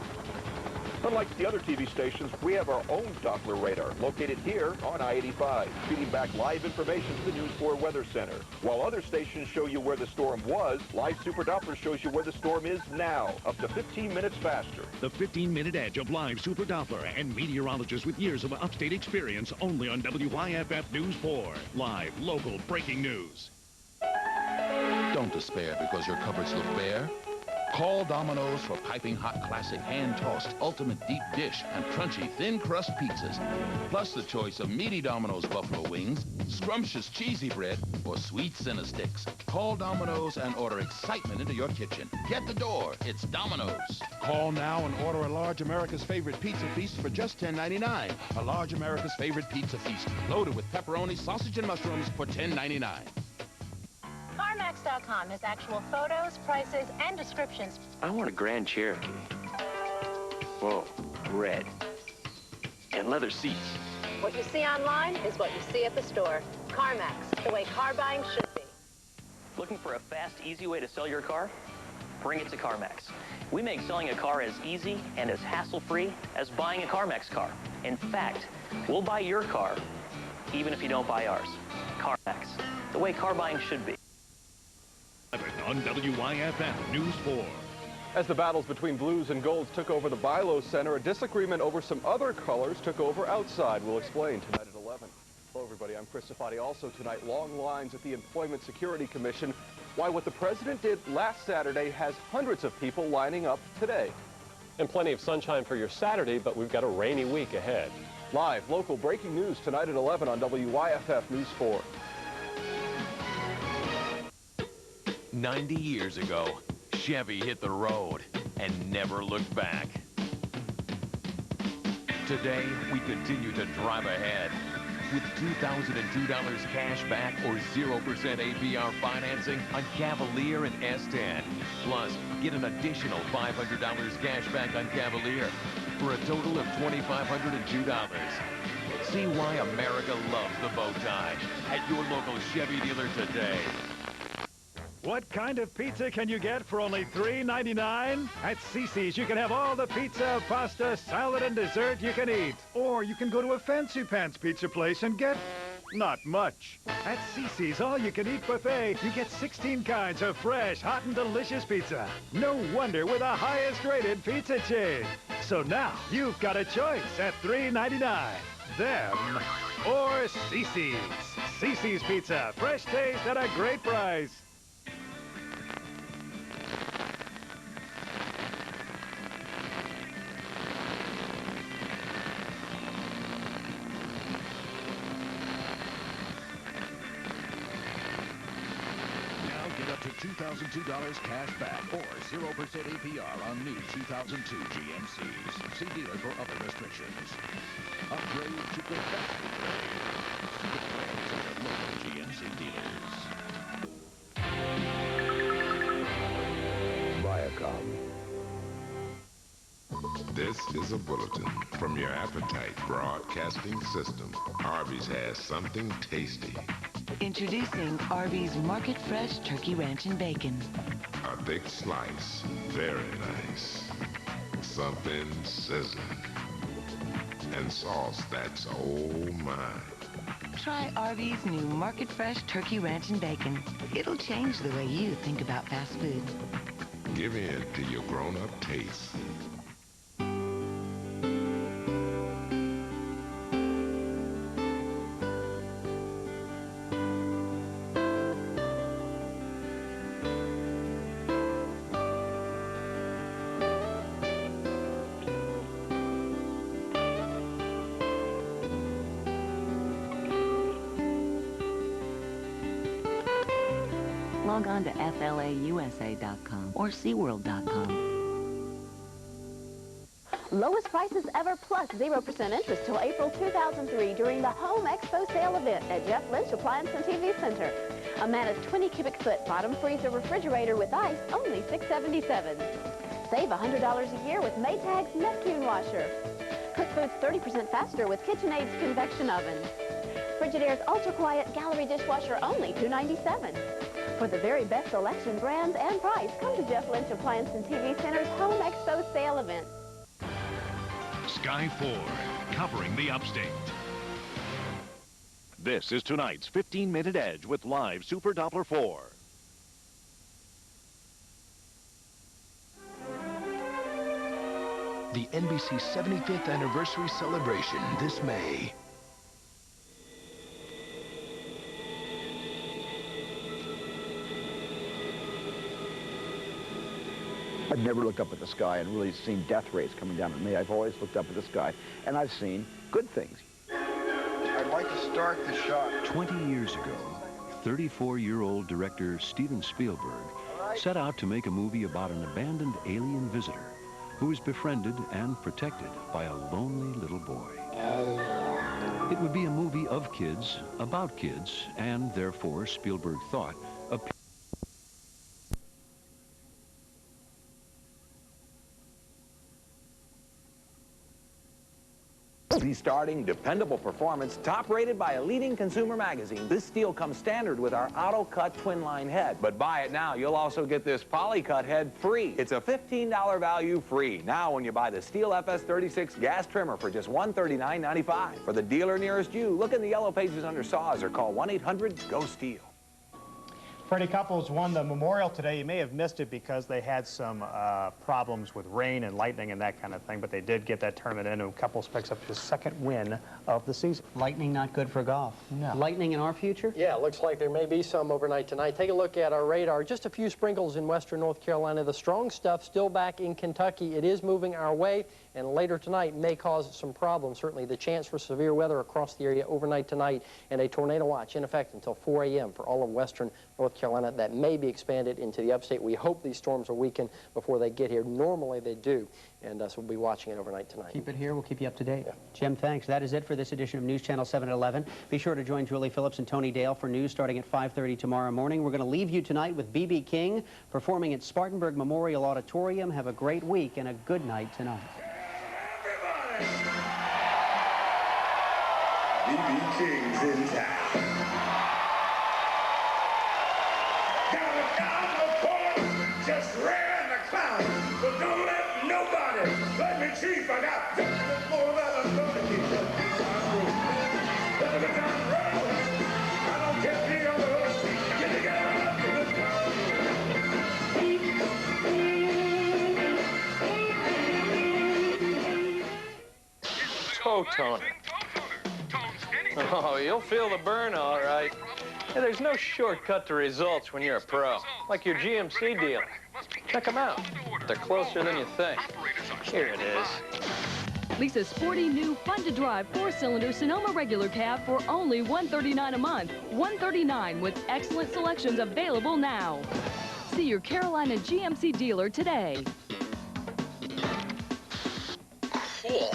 Speaker 22: Unlike the other TV stations, we have our own Doppler radar located here on I-85, feeding back live information to the News 4 Weather Center. While other stations show you where the storm was, Live Super Doppler shows you where the storm is now, up to 15 minutes faster.
Speaker 23: The 15-minute edge of Live Super Doppler and meteorologists with years of upstate experience only on WYFF News 4. Live, local, breaking news.
Speaker 25: Don't despair because your cupboards look bare. Call Domino's for piping hot classic hand-tossed ultimate deep dish and crunchy thin crust pizzas. Plus the choice of meaty Domino's buffalo wings, scrumptious cheesy bread, or sweet Cinnasticks. Call Domino's and order excitement into your kitchen. Get the door. It's Domino's.
Speaker 31: Call now and order a large America's Favorite Pizza Feast for just $10.99. A large America's Favorite Pizza Feast loaded with pepperoni, sausage, and mushrooms for $10.99.
Speaker 32: CarMax.com has actual photos, prices, and descriptions.
Speaker 30: I want a Grand Cherokee. Whoa, red. And leather seats.
Speaker 32: What you see online is what you see at the store. CarMax, the way car buying should be.
Speaker 33: Looking for a fast, easy way to sell your car? Bring it to CarMax. We make selling a car as easy and as hassle-free as buying a CarMax car. In fact, we'll buy your car even if you don't buy ours. CarMax, the way car buying should be.
Speaker 23: On WYFF News 4.
Speaker 22: As the battles between blues and golds took over the Bilo Center, a disagreement over some other colors took over outside. We'll explain tonight at 11. Hello, everybody. I'm Chris Safati. Also tonight, long lines at the Employment Security Commission. Why what the president did last Saturday has hundreds of people lining up today.
Speaker 34: And plenty of sunshine for your Saturday, but we've got a rainy week ahead.
Speaker 22: Live, local breaking news tonight at 11 on WYFF News 4.
Speaker 35: 90 years ago, Chevy hit the road and never looked back. Today, we continue to drive ahead with $2,002 cash back or 0% APR financing on Cavalier and S10. Plus, get an additional $500 cash back on Cavalier for a total of $2,502. See why America loves the bow tie at your local Chevy dealer today.
Speaker 1: What kind of pizza can you get for only $3.99? At Cici's, you can have all the pizza, pasta, salad, and dessert you can eat. Or you can go to a fancy pants pizza place and get not much. At Cici's all-you-can-eat buffet, you get 16 kinds of fresh, hot, and delicious pizza. No wonder we're the highest-rated pizza chain. So now, you've got a choice at $3.99. Them or Cici's. Cici's Pizza. Fresh taste at a great price.
Speaker 23: Up to $2,002 cash back or 0% APR on new 2002 GMCs. See dealer for other restrictions. Upgrade to professional grade. See the plans at your local GMC dealers.
Speaker 2: Viacom. This is a bulletin from your Appetite Broadcasting System. Arby's has something tasty.
Speaker 4: Introducing Arby's Market Fresh Turkey Ranch and Bacon.
Speaker 2: A thick slice, very nice. Something sizzling. And sauce that's oh my.
Speaker 4: Try Arby's new Market Fresh Turkey Ranch and Bacon. It'll change the way you think about fast food.
Speaker 2: Give in to your grown-up taste.
Speaker 4: Log on to FLAUSA.com or SeaWorld.com.
Speaker 21: Lowest prices ever plus 0% interest till April 2003 during the Home Expo sale event at Jeff Lynch Appliance and TV Center. A Manus 20 cubic foot bottom freezer refrigerator with ice, only $677. Save $100 a year with Maytag's Neptune washer. Cook foods 30% faster with KitchenAid's convection oven. Frigidaire's ultra quiet gallery dishwasher, only $297. For the very best selection, brands, and price, come to Jeff Lynch Appliance and TV Center's Home Expo sale event.
Speaker 23: Sky 4, covering the upstate. This is tonight's 15-minute Edge with live Super Doppler 4.
Speaker 5: The NBC 75th anniversary celebration this May.
Speaker 6: I've never looked up at the sky and really seen death rays coming down at me. I've always looked up at the sky, and I've seen good things.
Speaker 3: I'd like to start the shot.
Speaker 9: 20 years ago, 34-year-old director Steven Spielberg set out to make a movie about an abandoned alien visitor who is befriended and protected by a lonely little boy. It would be a movie of kids, about kids, and therefore, Spielberg thought,
Speaker 7: The starting, dependable performance, top rated by a leading consumer magazine. This steel comes standard with our auto-cut twin line head. But buy it now, you'll also get this poly-cut head free. It's a $15 value free. Now when you buy the Steel FS36 gas trimmer for just $139.95. For the dealer nearest you, look in the yellow pages under saws or call 1-800-GO-STEEL.
Speaker 12: Freddie Couples won the Memorial today. You may have missed it because they had some problems with rain and lightning and that kind of thing, but they did get that tournament in, and Couples picks up his second win of the season.
Speaker 10: Lightning not good for golf. No. Lightning in our future?
Speaker 13: Yeah, looks like there may be some overnight tonight. Take a look at our radar. Just a few sprinkles in western North Carolina. The strong stuff still back in Kentucky. It is moving our way, and later tonight may cause some problems. Certainly the chance for severe weather across the area overnight tonight, and a tornado watch in effect until 4 a.m. for all of western North Carolina. That may be expanded into the upstate. We hope these storms will weaken before they get here. Normally they do, and so we'll be watching it overnight tonight.
Speaker 10: Keep it here. We'll keep you up to date. Yeah. Jim, thanks. That is it for this edition of News Channel 7 at 11. Be sure to join Julie Phillips and Tony Dale for news starting at 5:30 tomorrow morning. We're going to leave you tonight with B.B. King performing at Spartanburg Memorial Auditorium. Have a great week and a good night tonight.
Speaker 14: B.B. King's in town.
Speaker 8: toe toner. Oh, you'll feel the burn all right. Hey, there's no shortcut to results when you're a pro, like your GMC dealer. Check them out. They're closer than you think. Here it is.
Speaker 11: Lisa's sporty, new, fun-to-drive 4-cylinder Sonoma regular cab for only $139 a month. $139 with excellent selections available now. See your Carolina GMC dealer today.
Speaker 8: Cool.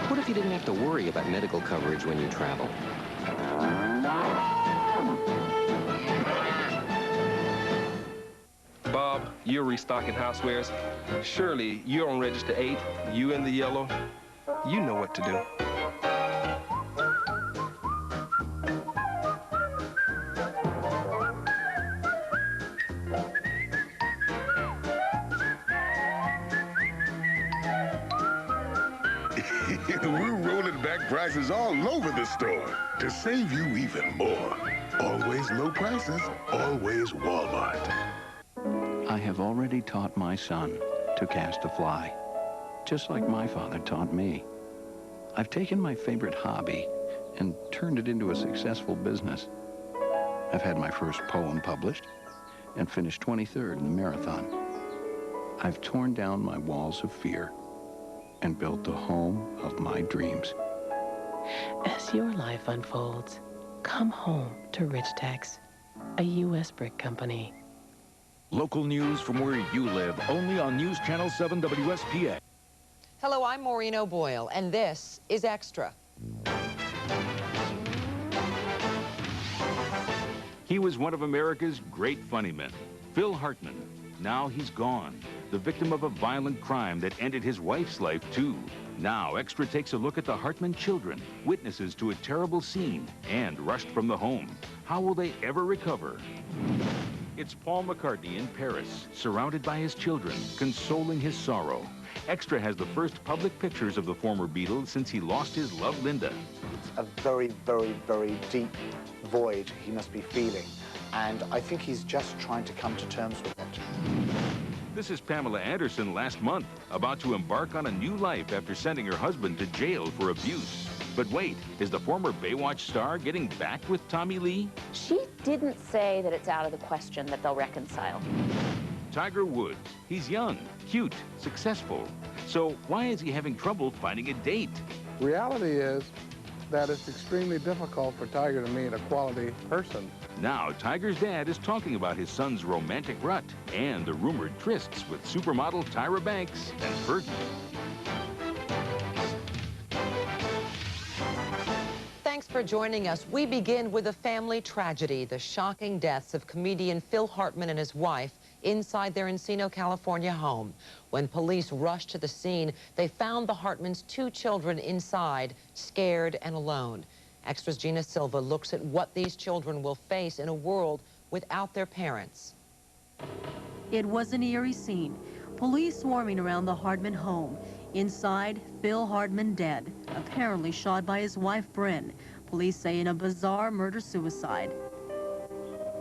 Speaker 14: What if you didn't have to worry about medical coverage when you travel?
Speaker 15: Bob, you're restocking housewares. Surely you're on register 8, you in the yellow. You know what to do.
Speaker 16: We're rolling back prices all over the store to save you even more. Always low prices, always Walmart.
Speaker 5: I have already taught my son to cast a fly, just like my father taught me. I've taken my favorite hobby and turned it into a successful business. I've had my first poem published and finished 23rd in the marathon. I've torn down my walls of fear and built the home of my dreams.
Speaker 17: As your life unfolds, come home to Ridgetex, a U.S. brick company.
Speaker 18: Local news from where you live, only on News Channel 7 WSPA.
Speaker 19: Hello, I'm Maureen O'Boyle, and this is Extra.
Speaker 20: He was one of America's great funny men, Phil Hartman. Now he's gone, the victim of a violent crime that ended his wife's life, too. Now, Extra takes a look at the Hartman children, witnesses to a terrible scene, and rushed from the home. How will they ever recover? It's Paul McCartney in Paris, surrounded by his children, consoling his sorrow. Extra has the first public pictures of the former Beatle since he lost his love, Linda.
Speaker 24: It's a very, very, very deep void he must be feeling, and I think he's just trying to come to terms with it.
Speaker 20: This is Pamela Anderson last month, about to embark on a new life after sending her husband to jail for abuse. But wait, is the former Baywatch star getting back with Tommy Lee?
Speaker 25: She didn't say that it's out of the question that they'll reconcile.
Speaker 20: Tiger Woods. He's young, cute, successful. So why is he having trouble finding a date?
Speaker 26: Reality is that it's extremely difficult for Tiger to meet a quality person.
Speaker 20: Now, Tiger's dad is talking about his son's romantic rut and the rumored trysts with supermodel Tyra Banks and Fergie.
Speaker 19: Thanks for joining us. We begin with a family tragedy, the shocking deaths of comedian Phil Hartman and his wife inside their Encino, California home. When police rushed to the scene, they found the Hartmans' 2 children inside, scared and alone. Extra's Gina Silva looks at what these children will face in a world without their parents.
Speaker 27: It was an eerie scene. Police swarming around the Hartman home. Inside, Phil Hartman dead, apparently shot by his wife, Bryn. Police say in a bizarre murder-suicide.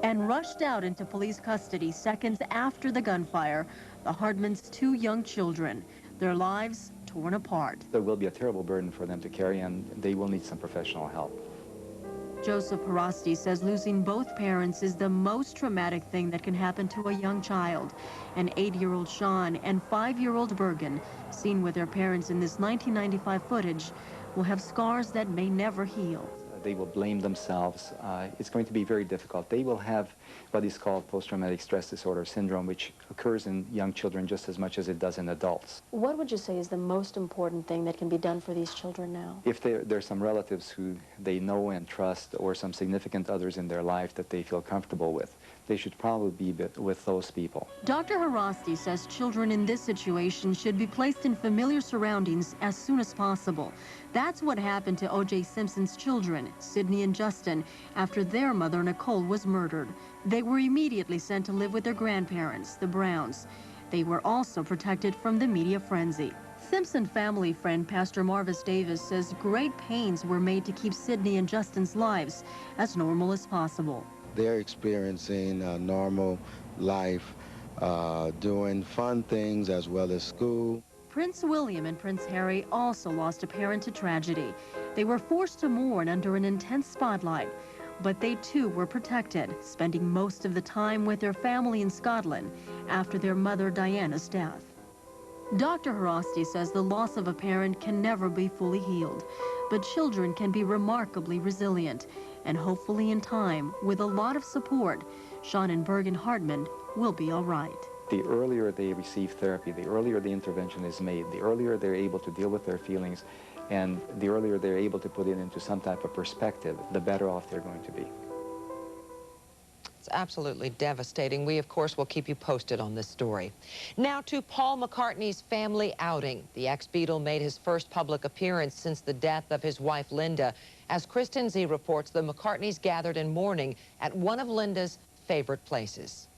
Speaker 27: And rushed out into police custody seconds after the gunfire, the Hartmans' 2 young children, their lives torn apart.
Speaker 28: There will be a terrible burden for them to carry, and they will need some professional help.
Speaker 27: Joseph Parasti says losing both parents is the most traumatic thing that can happen to a young child. And 8-year-old Sean and 5-year-old Bergen, seen with their parents in this 1995 footage, will have scars that may never heal.
Speaker 28: They will blame themselves. It's going to be very difficult. They will have what is called post-traumatic stress disorder syndrome, which occurs in young children just as much as it does in adults.
Speaker 21: What would you say is the most important thing that can be done for these children now?
Speaker 28: If there's some relatives who they know and trust, or some significant others in their life that they feel comfortable with, they should probably be with those people.
Speaker 27: Dr. Harasti says children in this situation should be placed in familiar surroundings as soon as possible. That's what happened to O.J. Simpson's children, Sydney and Justin, after their mother, Nicole, was murdered. They were immediately sent to live with their grandparents, the Browns. They were also protected from the media frenzy. Simpson family friend Pastor Marvis Davis says great pains were made to keep Sydney and Justin's lives as normal as possible.
Speaker 1: They're experiencing a normal life, doing fun things as well as school.
Speaker 27: Prince William and Prince Harry also lost a parent to tragedy. They were forced to mourn under an intense spotlight, but they too were protected, spending most of the time with their family in Scotland after their mother Diana's death. Dr. Harasti says the loss of a parent can never be fully healed, but children can be remarkably resilient, and hopefully in time, with a lot of support, Sean and Bergen Hartman will be all right.
Speaker 28: The earlier they receive therapy, the earlier the intervention is made, the earlier they're able to deal with their feelings, and the earlier they're able to put it into some type of perspective, the better off they're going to be.
Speaker 19: It's absolutely devastating. We, of course, will keep you posted on this story. Now to Paul McCartney's family outing. The ex-Beatle made his first public appearance since the death of his wife, Linda. As Kristen Z reports, the McCartneys gathered in mourning at one of Linda's favorite places.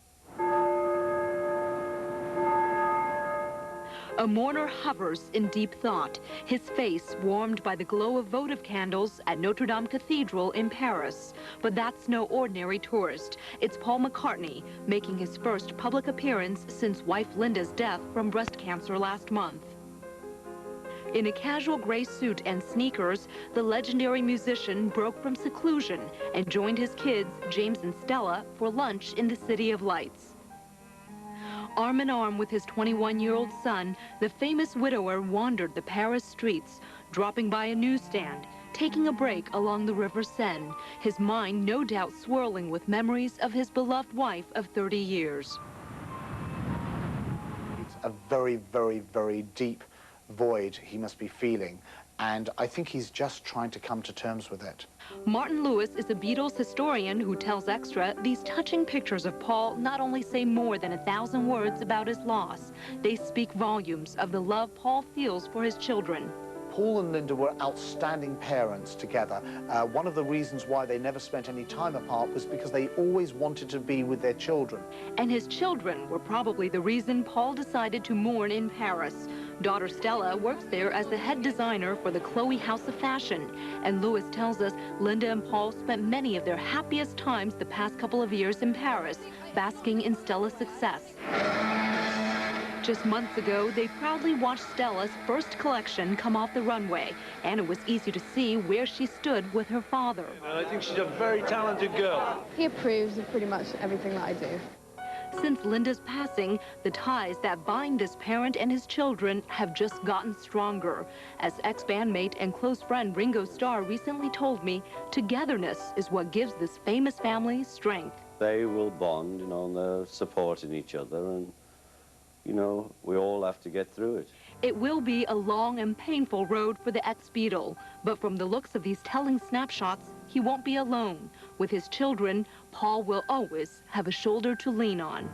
Speaker 2: A mourner hovers in deep thought, his face warmed by the glow of votive candles at Notre Dame Cathedral in Paris. But that's no ordinary tourist. It's Paul McCartney, making his first public appearance since wife Linda's death from breast cancer last month. In a casual gray suit and sneakers, the legendary musician broke from seclusion and joined his kids, James and Stella, for lunch in the City of Lights. Arm in arm with his 21-year-old son, the famous widower wandered the Paris streets, dropping by a newsstand, taking a break along the River Seine, his mind no doubt swirling with memories of his beloved wife of 30 years.
Speaker 24: It's a very, very, very deep void he must be feeling, and I think he's just trying to come to terms with it.
Speaker 2: Martin Lewis is a Beatles historian who tells Extra these touching pictures of Paul not only say more than 1,000 words about his loss, they speak volumes of the love Paul feels for his children.
Speaker 24: Paul and Linda were outstanding parents together. One of the reasons why they never spent any time apart was because they always wanted to be with their children.
Speaker 2: And his children were probably the reason Paul decided to mourn in Paris. Daughter Stella works there as the head designer for the Chloe House of Fashion. And Lewis tells us Linda and Paul spent many of their happiest times the past couple of years in Paris, basking in Stella's success. Just months ago, they proudly watched Stella's first collection come off the runway, and it was easy to see where she stood with her father.
Speaker 3: I think she's a very talented girl.
Speaker 4: He approves of pretty much everything that I do.
Speaker 2: Since Linda's passing, the ties that bind this parent and his children have just gotten stronger. As ex-bandmate and close friend Ringo Starr recently told me, togetherness is what gives this famous family strength.
Speaker 6: They will bond, you know, and they're supporting each other, and you know, we all have to get through it.
Speaker 2: It will be a long and painful road for the ex-Beatle, but from the looks of these telling snapshots, he won't be alone. With his children, Paul will always have a shoulder to lean on.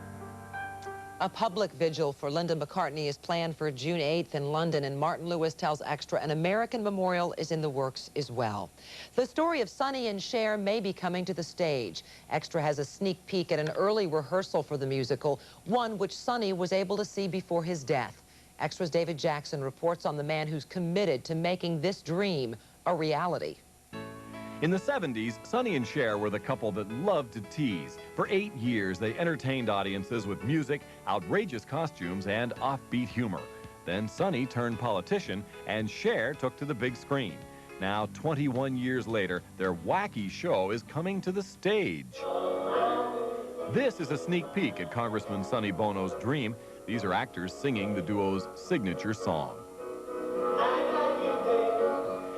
Speaker 19: A public vigil for Linda McCartney is planned for June 8th in London, and Martin Lewis tells Extra an American memorial is in the works as well. The story of Sonny and Cher may be coming to the stage. Extra has a sneak peek at an early rehearsal for the musical, one which Sonny was able to see before his death. Extra's David Jackson reports on the man who's committed to making this dream a reality.
Speaker 9: In the 70s, Sonny and Cher were the couple that loved to tease. For 8 years, they entertained audiences with music, outrageous costumes, and offbeat humor. Then Sonny turned politician, and Cher took to the big screen. Now, 21 years later, their wacky show is coming to the stage. This is a sneak peek at Congressman Sonny Bono's dream. These are actors singing the duo's signature song.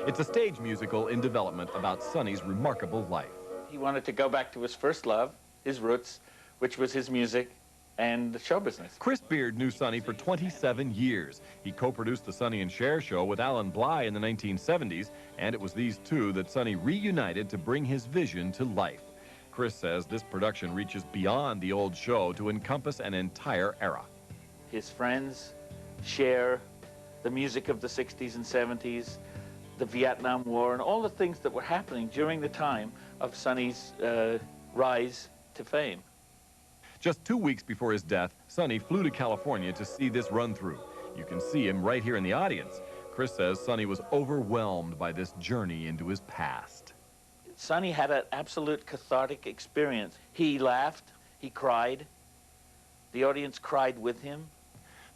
Speaker 9: It's a stage musical in development about Sonny's remarkable life.
Speaker 22: He wanted to go back to his first love, his roots, which was his music and the show business.
Speaker 9: Chris Beard knew Sonny for 27 years. He co-produced the Sonny and Cher show with Alan Bly in the 1970s, and it was these two that Sonny reunited to bring his vision to life. Chris says this production reaches beyond the old show to encompass an entire era.
Speaker 22: His friends share the music of the 60s and 70s, the Vietnam War, and all the things that were happening during the time of Sonny's rise to fame.
Speaker 9: Just 2 weeks before his death, Sonny flew to California to see this run-through. You can see him right here in the audience. Chris says Sonny was overwhelmed by this journey into his past.
Speaker 22: Sonny had an absolute cathartic experience. He laughed, he cried, the audience cried with him.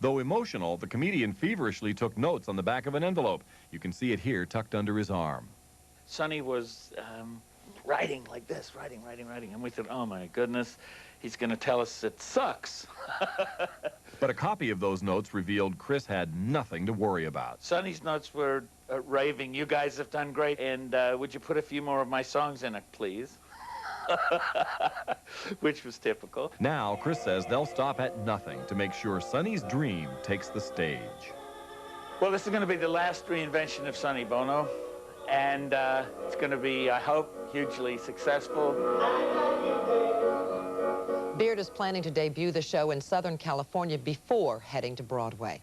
Speaker 9: Though emotional, the comedian feverishly took notes on the back of an envelope. You can see it here tucked under his arm.
Speaker 22: Sonny was writing like this, writing, and we thought, oh my goodness, he's going to tell us it sucks.
Speaker 9: But a copy of those notes revealed Chris had nothing to worry about.
Speaker 22: Sonny's notes were raving, you guys have done great, and would you put a few more of my songs in it, please? Which was typical.
Speaker 9: Now, Chris says they'll stop at nothing to make sure Sonny's dream takes the stage.
Speaker 22: Well, this is going to be the last reinvention of Sonny Bono, and it's going to be, I hope, hugely successful.
Speaker 19: Beard is planning to debut the show in Southern California before heading to Broadway.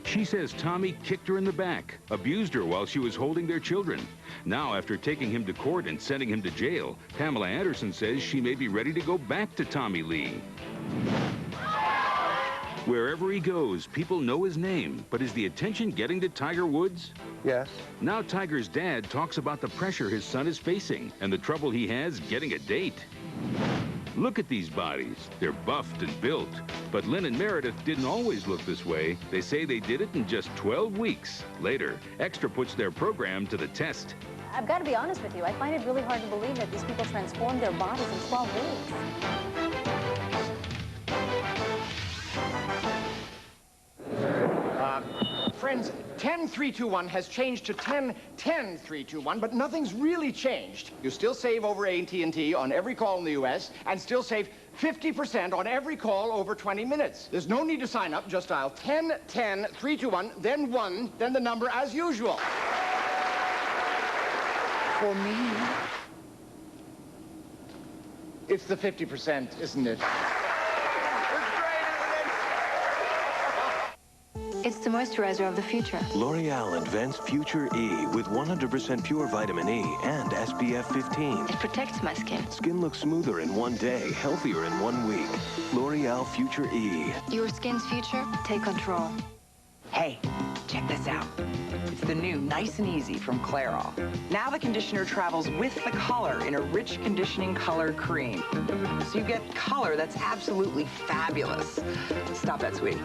Speaker 20: She says Tommy kicked her in the back, abused her while she was holding their children. Now, after taking him to court and sending him to jail, Pamela Anderson says she may be ready to go back to Tommy Lee. Wherever he goes, people know his name, but is the attention getting to Tiger Woods?
Speaker 26: Yes.
Speaker 20: Now Tiger's dad talks about the pressure his son is facing and the trouble he has getting a date. Look at these bodies. They're buffed and built. But Lynn and Meredith didn't always look this way. They say they did it in just 12 weeks. Later, Extra puts their program to the test.
Speaker 21: I've got to be honest with you. I find it really hard to believe that these people transformed their bodies in 12 weeks.
Speaker 7: Friends, 10-3-2-1 has changed to 10-10-3-2-1, but nothing's really changed. You still save over AT&T on every call in the U.S. and still save 50% on every call over 20 minutes. There's no need to sign up. Just dial 10-10-3-2-1, then 1, then the number as usual. For me, it's the 50%, isn't it?
Speaker 8: It's the moisturizer of the future.
Speaker 10: L'Oreal Advanced Future E with 100% pure vitamin E and SPF 15.
Speaker 8: It protects my skin.
Speaker 10: Skin looks smoother in 1 day, healthier in 1 week. L'Oreal Future E.
Speaker 8: Your skin's future, take control.
Speaker 11: Hey, check this out. It's the new Nice and Easy from Clairol. Now the conditioner travels with the color in a rich conditioning color cream. So you get color that's absolutely fabulous. Stop that, sweetie.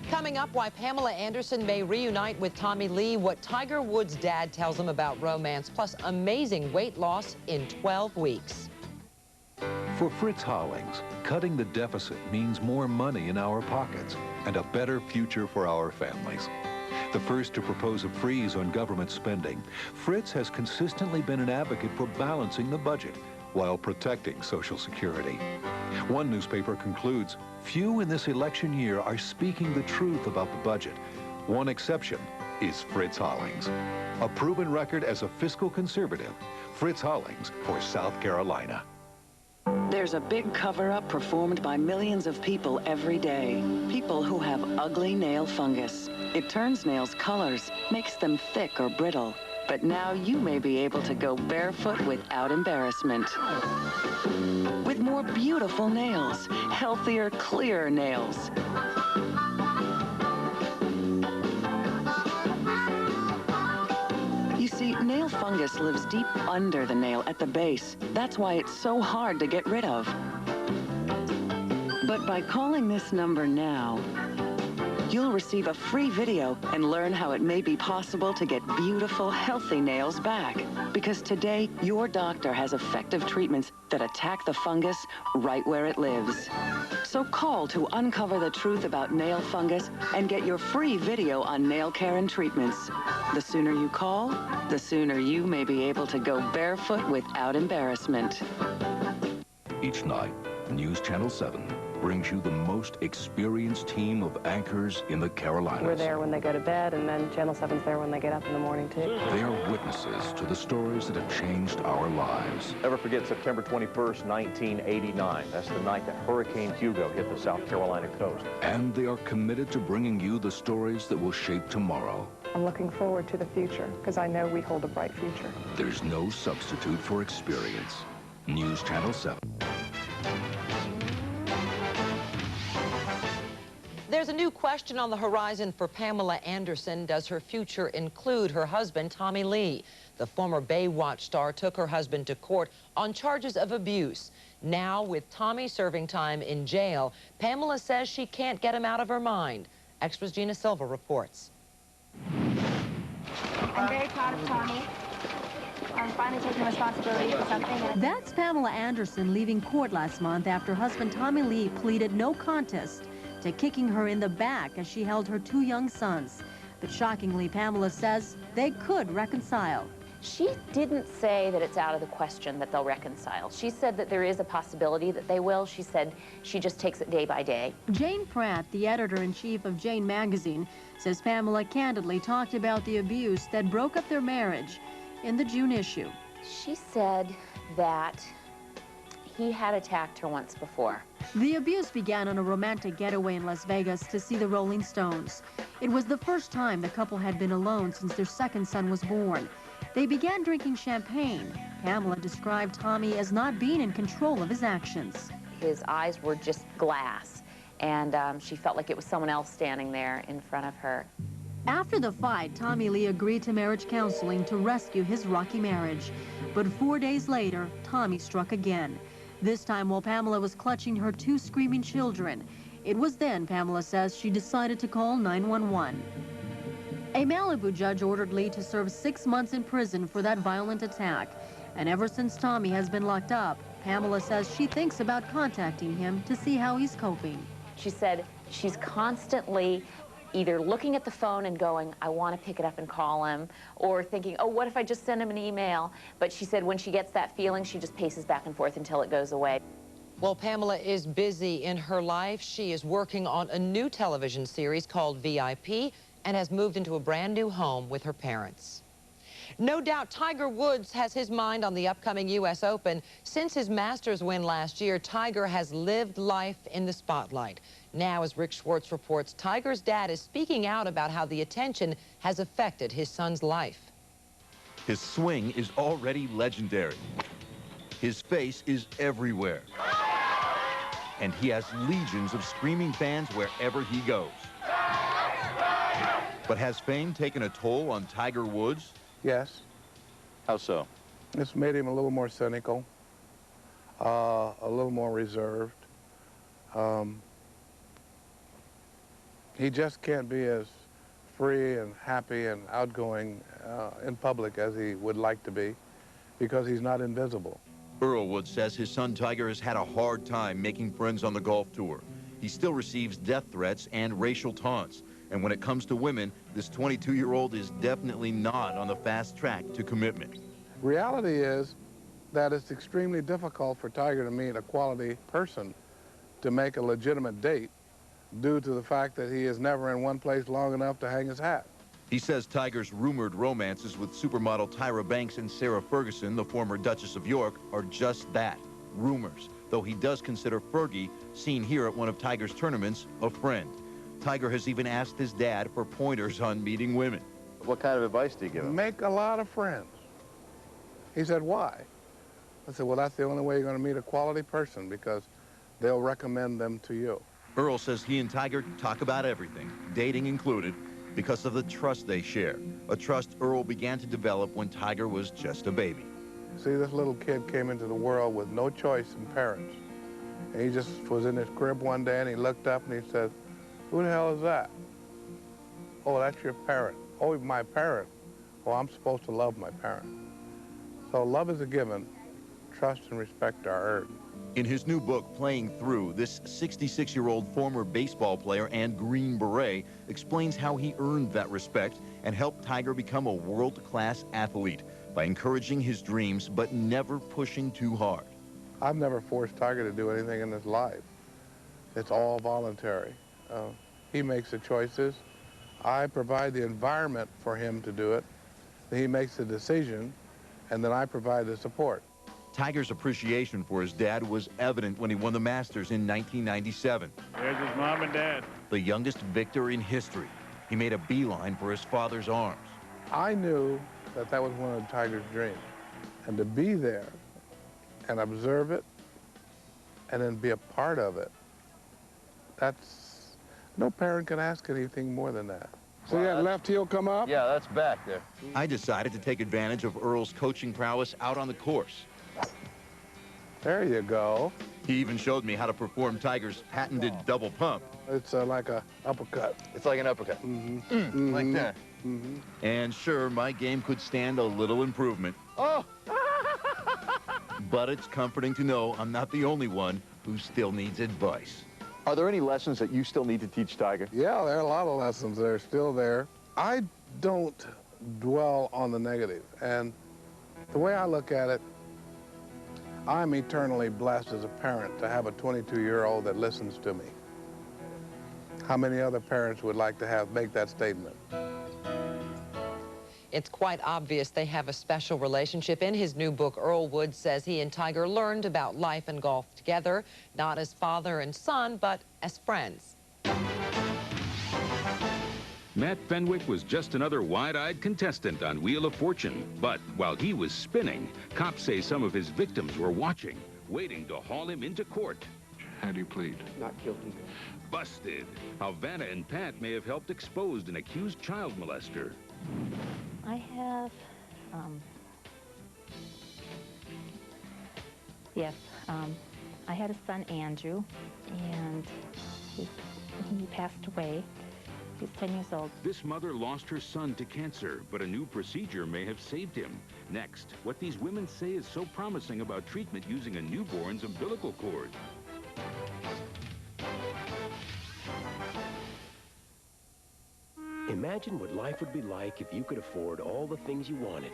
Speaker 19: Coming up, why Pamela Anderson may reunite with Tommy Lee, what Tiger Woods' dad tells him about romance, plus amazing weight loss in 12 weeks.
Speaker 12: For Fritz Hollings, cutting the deficit means more money in our pockets and a better future for our families. The first to propose a freeze on government spending, Fritz has consistently been an advocate for balancing the budget while protecting Social Security. One newspaper concludes, few in this election year are speaking the truth about the budget. One exception is Fritz Hollings. A proven record as a fiscal conservative, Fritz Hollings for South Carolina.
Speaker 13: There's a big cover-up performed by millions of people every day. People who have ugly nail fungus. It turns nails colors, makes them thick or brittle. But now you may be able to go barefoot without embarrassment. With more beautiful nails, healthier, clearer nails. You see, nail fungus lives deep under the nail at the base. That's why it's so hard to get rid of. But by calling this number now, you'll receive a free video and learn how it may be possible to get beautiful, healthy nails back. Because today, your doctor has effective treatments that attack the fungus right where it lives. So call to uncover the truth about nail fungus and get your free video on nail care and treatments. The sooner you call, the sooner you may be able to go barefoot without embarrassment.
Speaker 14: Each night,
Speaker 10: News Channel 7 brings you the most experienced team of anchors in the Carolinas.
Speaker 5: We're there when they go to bed, and then Channel 7's there when they get up in the morning, too.
Speaker 10: They are witnesses to the stories that have changed our lives.
Speaker 14: Never forget September 21st, 1989. That's the night that Hurricane Hugo hit the South Carolina coast.
Speaker 10: And they are committed to bringing you the stories that will shape tomorrow.
Speaker 5: I'm looking forward to the future, because I know we hold a bright future.
Speaker 10: There's no substitute for experience. News Channel 7.
Speaker 19: There's a new question on the horizon for Pamela Anderson. Does her future include her husband, Tommy Lee? The former Baywatch star took her husband to court on charges of abuse. Now, with Tommy serving time in jail, Pamela says she can't get him out of her mind. Extra's Gina Silva reports.
Speaker 15: I'm very proud of Tommy. I'm finally taking responsibility for something.
Speaker 27: That's Pamela Anderson leaving court last month after husband Tommy Lee pleaded no contest to kicking her in the back as she held her 2 young sons. But shockingly, Pamela says they could reconcile.
Speaker 16: She didn't say that it's out of the question that they'll reconcile. She said that there is a possibility that they will. She said she just takes it day by day.
Speaker 27: Jane Pratt, the editor-in-chief of Jane magazine, says Pamela candidly talked about the abuse that broke up their marriage in the June issue.
Speaker 16: She said that he had attacked her once before.
Speaker 27: The abuse began on a romantic getaway in Las Vegas to see the Rolling Stones. It was the first time the couple had been alone since their second son was born. They began drinking champagne. Pamela described Tommy as not being in control of his actions.
Speaker 16: His eyes were just glass, and she felt like it was someone else standing there in front of her.
Speaker 27: After the fight, Tommy Lee agreed to marriage counseling to rescue his rocky marriage. But 4 days later, Tommy struck again. This time while Pamela was clutching her 2 screaming children. It was then, Pamela says, she decided to call 911. A Malibu judge ordered Lee to serve 6 months in prison for that violent attack. And ever since Tommy has been locked up, Pamela says she thinks about contacting him to see how he's coping.
Speaker 16: She said she's constantly either looking at the phone and going, I want to pick it up and call him, or thinking, oh, what if I just send him an email? But she said when she gets that feeling, she just paces back and forth until it goes away.
Speaker 19: While Pamela is busy in her life, she is working on a new television series called VIP and has moved into a brand new home with her parents. No doubt Tiger Woods has his mind on the upcoming U.S. Open. Since his Masters win last year, Tiger has lived life in the spotlight. Now, as Rick Schwartz reports, Tiger's dad is speaking out about how the attention has affected his son's life.
Speaker 9: His swing is already legendary. His face is everywhere. And he has legions of screaming fans wherever he goes. But has fame taken a toll on Tiger Woods?
Speaker 26: Yes.
Speaker 14: How so?
Speaker 26: It's made him a little more cynical, a little more reserved. He just can't be as free and happy and outgoing in public as he would like to be because he's not invisible.
Speaker 9: Earl Woods says his son Tiger has had a hard time making friends on the golf tour. He still receives death threats and racial taunts. And when it comes to women, this 22-year-old is definitely not on the fast track to commitment.
Speaker 26: Reality is that it's extremely difficult for Tiger to meet a quality person to make a legitimate date due to the fact that he is never in one place long enough to hang his hat.
Speaker 9: He says Tiger's rumored romances with supermodel Tyra Banks and Sarah Ferguson, the former Duchess of York, are just that, rumors, though he does consider Fergie, seen here at one of Tiger's tournaments, a friend. Tiger has even asked his dad for pointers on meeting women.
Speaker 14: What kind of advice do you give him?
Speaker 26: Make a lot of friends. He said, why? I said, well, that's the only way you're going to meet a quality person because they'll recommend them to you.
Speaker 9: Earl says he and Tiger talk about everything, dating included, because of the trust they share. A trust Earl began to develop when Tiger was just a baby.
Speaker 26: See, this little kid came into the world with no choice in parents. And he just was in his crib one day and he looked up and he said, who the hell is that? Oh, that's your parent. Oh, my parent. Oh, I'm supposed to love my parent. So love is a given. Trust and respect are earned.
Speaker 9: In his new book, Playing Through, this 66-year-old former baseball player and Green Beret explains how he earned that respect and helped Tiger become a world-class athlete by encouraging his dreams but never pushing too hard.
Speaker 26: I've never forced Tiger to do anything in his life. It's all voluntary. He makes the choices. I provide the environment for him to do it. He makes the decision, and then I provide the support.
Speaker 1: Tiger's appreciation for his dad was evident when he won the Masters in 1997.
Speaker 3: There's his mom and dad.
Speaker 1: The youngest victor in history. He made a beeline for his father's arms.
Speaker 26: I knew that that was one of Tiger's dreams. And to be there and observe it and then be a part of it, no parent can ask anything more than that. See that left heel come up?
Speaker 1: Yeah, that's back there. I decided to take advantage of Earl's coaching prowess out on the course.
Speaker 26: There you go.
Speaker 1: He even showed me how to perform Tiger's patented double pump.
Speaker 26: It's like an uppercut.
Speaker 1: It's like an uppercut. Like that. And sure, my game could stand a little improvement.
Speaker 3: Oh!
Speaker 1: But it's comforting to know I'm not the only one who still needs advice.
Speaker 14: Are there any lessons that you still need to teach Tiger?
Speaker 26: Yeah, there are a lot of lessons that are still there. I don't dwell on the negative. And the way I look at it, I'm eternally blessed as a parent to have a 22-year-old that listens to me. How many other parents would like to make that statement?
Speaker 19: It's quite obvious they have a special relationship. In his new book, Earl Woods says he and Tiger learned about life and golf together, not as father and son, but as friends.
Speaker 20: Matt Fenwick was just another wide-eyed contestant on Wheel of Fortune. But while he was spinning, cops say some of his victims were watching, waiting to haul him into court.
Speaker 14: How do you plead?
Speaker 17: Not guilty.
Speaker 20: Busted. How Vanna and Pat may have helped expose an accused child molester.
Speaker 18: I have, yes, I had a son, Andrew, and he passed away. He's 10 years old.
Speaker 20: This mother lost her son to cancer, but a new procedure may have saved him. Next, what these women say is so promising about treatment using a newborn's umbilical cord.
Speaker 23: Imagine what life would be like if you could afford all the things you wanted.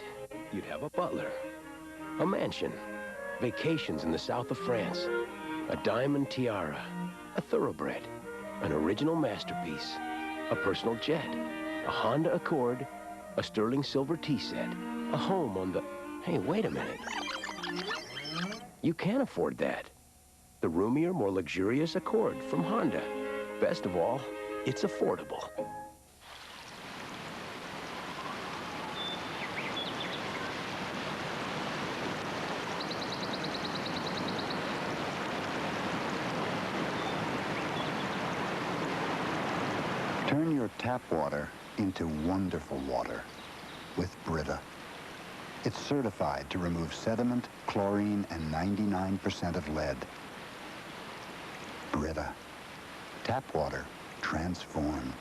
Speaker 23: You'd have a butler, a mansion, vacations in the south of France, a diamond tiara, a thoroughbred, an original masterpiece, a personal jet, a Honda Accord, a sterling silver tea set, a home on the... Hey, wait a minute. You can afford that. The roomier, more luxurious Accord from Honda. Best of all, it's affordable.
Speaker 24: Turn your tap water into wonderful water with Brita. It's certified to remove sediment, chlorine, and 99% of lead. Brita. Tap water transformed.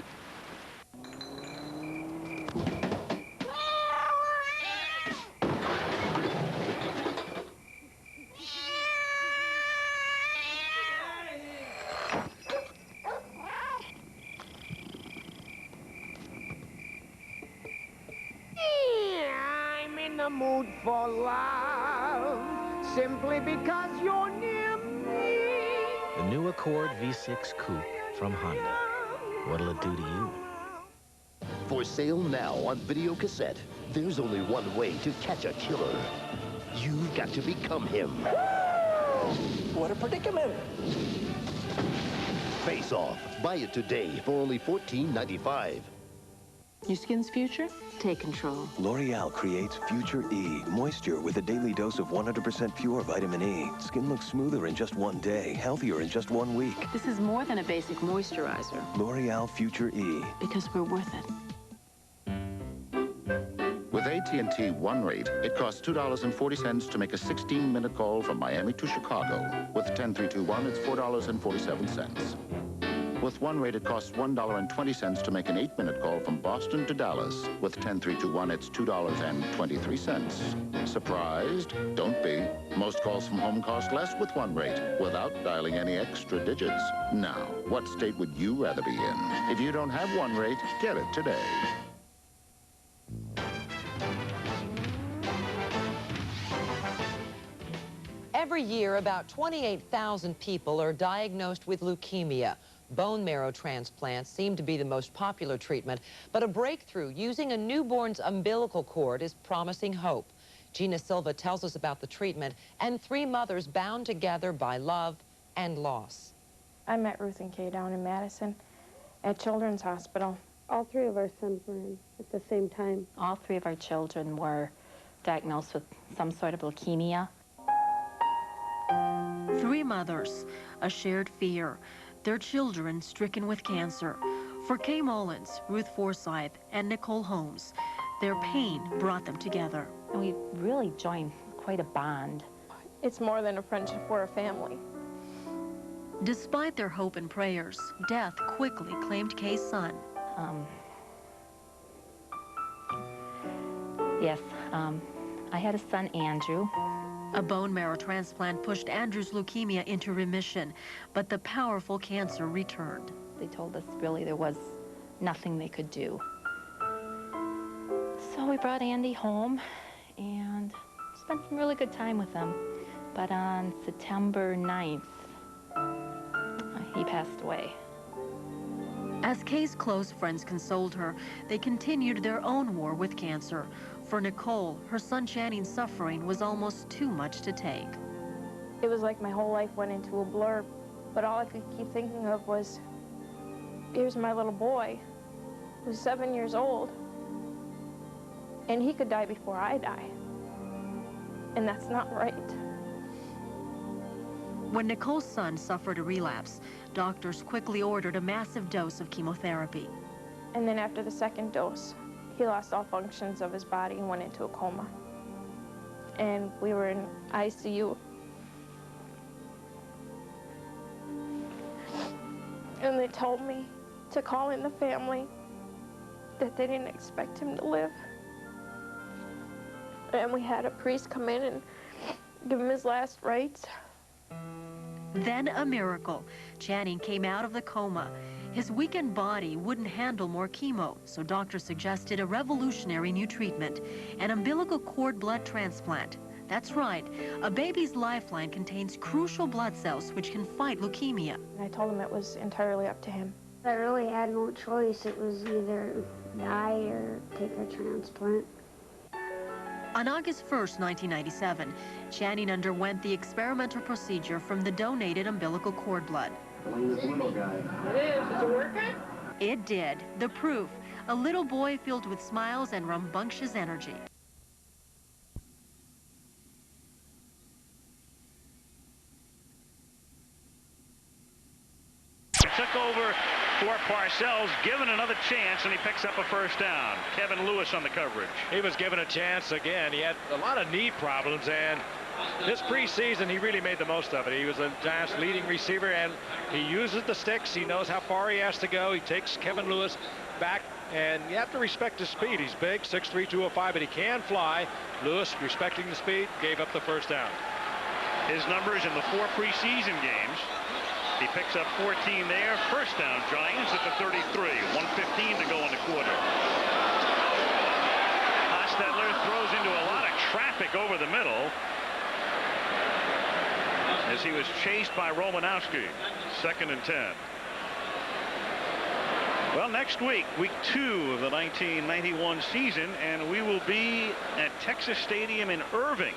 Speaker 25: Mood for love simply because you're near me.
Speaker 28: The new Accord V6 Coupe from Honda. What'll it do to you?
Speaker 29: For sale now on video cassette. There's only one way to catch a killer. You've got to become him.
Speaker 25: What a predicament.
Speaker 29: Face Off. Buy it today for only $14.95.
Speaker 8: Your skin's future? Take control.
Speaker 10: L'Oreal creates Future E, moisture with a daily dose of 100% pure vitamin E. Skin looks smoother in just one day, healthier in just 1 week.
Speaker 8: This is more than a basic moisturizer.
Speaker 10: L'Oreal Future E.
Speaker 8: Because we're worth it.
Speaker 30: With AT&T One Rate, it costs $2.40 to make a 16-minute call from Miami to Chicago. With 10321, it's $4.47. With One Rate, it costs $1.20 to make an 8-minute call from Boston to Dallas. With 10321, it's $2.23. Surprised? Don't be. Most calls from home cost less with One Rate, without dialing any extra digits. Now, what state would you rather be in? If you don't have One Rate, get it today.
Speaker 19: Every year, about 28,000 people are diagnosed with leukemia. Bone marrow transplants seem to be the most popular treatment, but a breakthrough using a newborn's umbilical cord is promising hope. Gina Silva tells us about the treatment and 3 mothers bound together by love and loss.
Speaker 2: I met Ruth and Kay down in Madison at Children's Hospital.
Speaker 3: All 3 of our sons were in at the same time.
Speaker 18: All 3 of our children were diagnosed with some sort of leukemia.
Speaker 27: 3 mothers, a shared fear. Their children stricken with cancer. For Kay Mullins, Ruth Forsyth, and Nicole Holmes, their pain brought them together.
Speaker 18: And we really joined quite a bond.
Speaker 2: It's more than a friendship, we're a family.
Speaker 27: Despite their hope and prayers, death quickly claimed Kay's son.
Speaker 18: I had a son, Andrew.
Speaker 27: A bone marrow transplant pushed Andrew's leukemia into remission, but the powerful cancer returned.
Speaker 18: They told us really there was nothing they could do. So we brought Andy home and spent some really good time with him. But on September 9th, he passed away.
Speaker 27: As Kay's close friends consoled her, they continued their own war with cancer. For Nicole, her son Channing's suffering was almost too much to take.
Speaker 2: It was like my whole life went into a blur, but all I could keep thinking of was, here's my little boy, who's 7 years old, and he could die before I die. And that's not right.
Speaker 27: When Nicole's son suffered a relapse, doctors quickly ordered a massive dose of chemotherapy.
Speaker 2: And then after the 2nd dose, he lost all functions of his body and went into a coma. And we were in ICU. And they told me to call in the family, that they didn't expect him to live. And we had a priest come in and give him his last rites.
Speaker 27: Then a miracle. Channing came out of the coma. His weakened body wouldn't handle more chemo, so doctors suggested a revolutionary new treatment, an umbilical cord blood transplant. That's right, a baby's lifeline contains crucial blood cells which can fight leukemia.
Speaker 2: I told him it was entirely up to him.
Speaker 3: I really had no choice. It was either die or take a transplant.
Speaker 27: On August 1st, 1997, Channing underwent the experimental procedure from the donated umbilical cord blood.
Speaker 2: It is. Is it working?
Speaker 27: It did. The proof, a little boy filled with smiles and rambunctious energy.
Speaker 4: Took over for Parcells, given another chance, and he picks up a first down. Kevin Lewis on the coverage.
Speaker 6: He was given a chance again. He had a lot of knee problems, and this preseason he really made the most of it. He was a Giants leading receiver, and he uses the sticks. He knows how far he has to go. He takes Kevin Lewis back, and you have to respect his speed. He's big, 6'3", 205, but he can fly. Lewis, respecting the speed, gave up the first down.
Speaker 4: His numbers in the 4 preseason games. He picks up 14 there. First down, Giants at the 33. 1:15 to go in the quarter. Hostetler throws into a lot of traffic over the middle as he was chased by Romanowski. 2nd and 10. Well, next week, week 2 of the 1991 season, and we will be at Texas Stadium in Irving.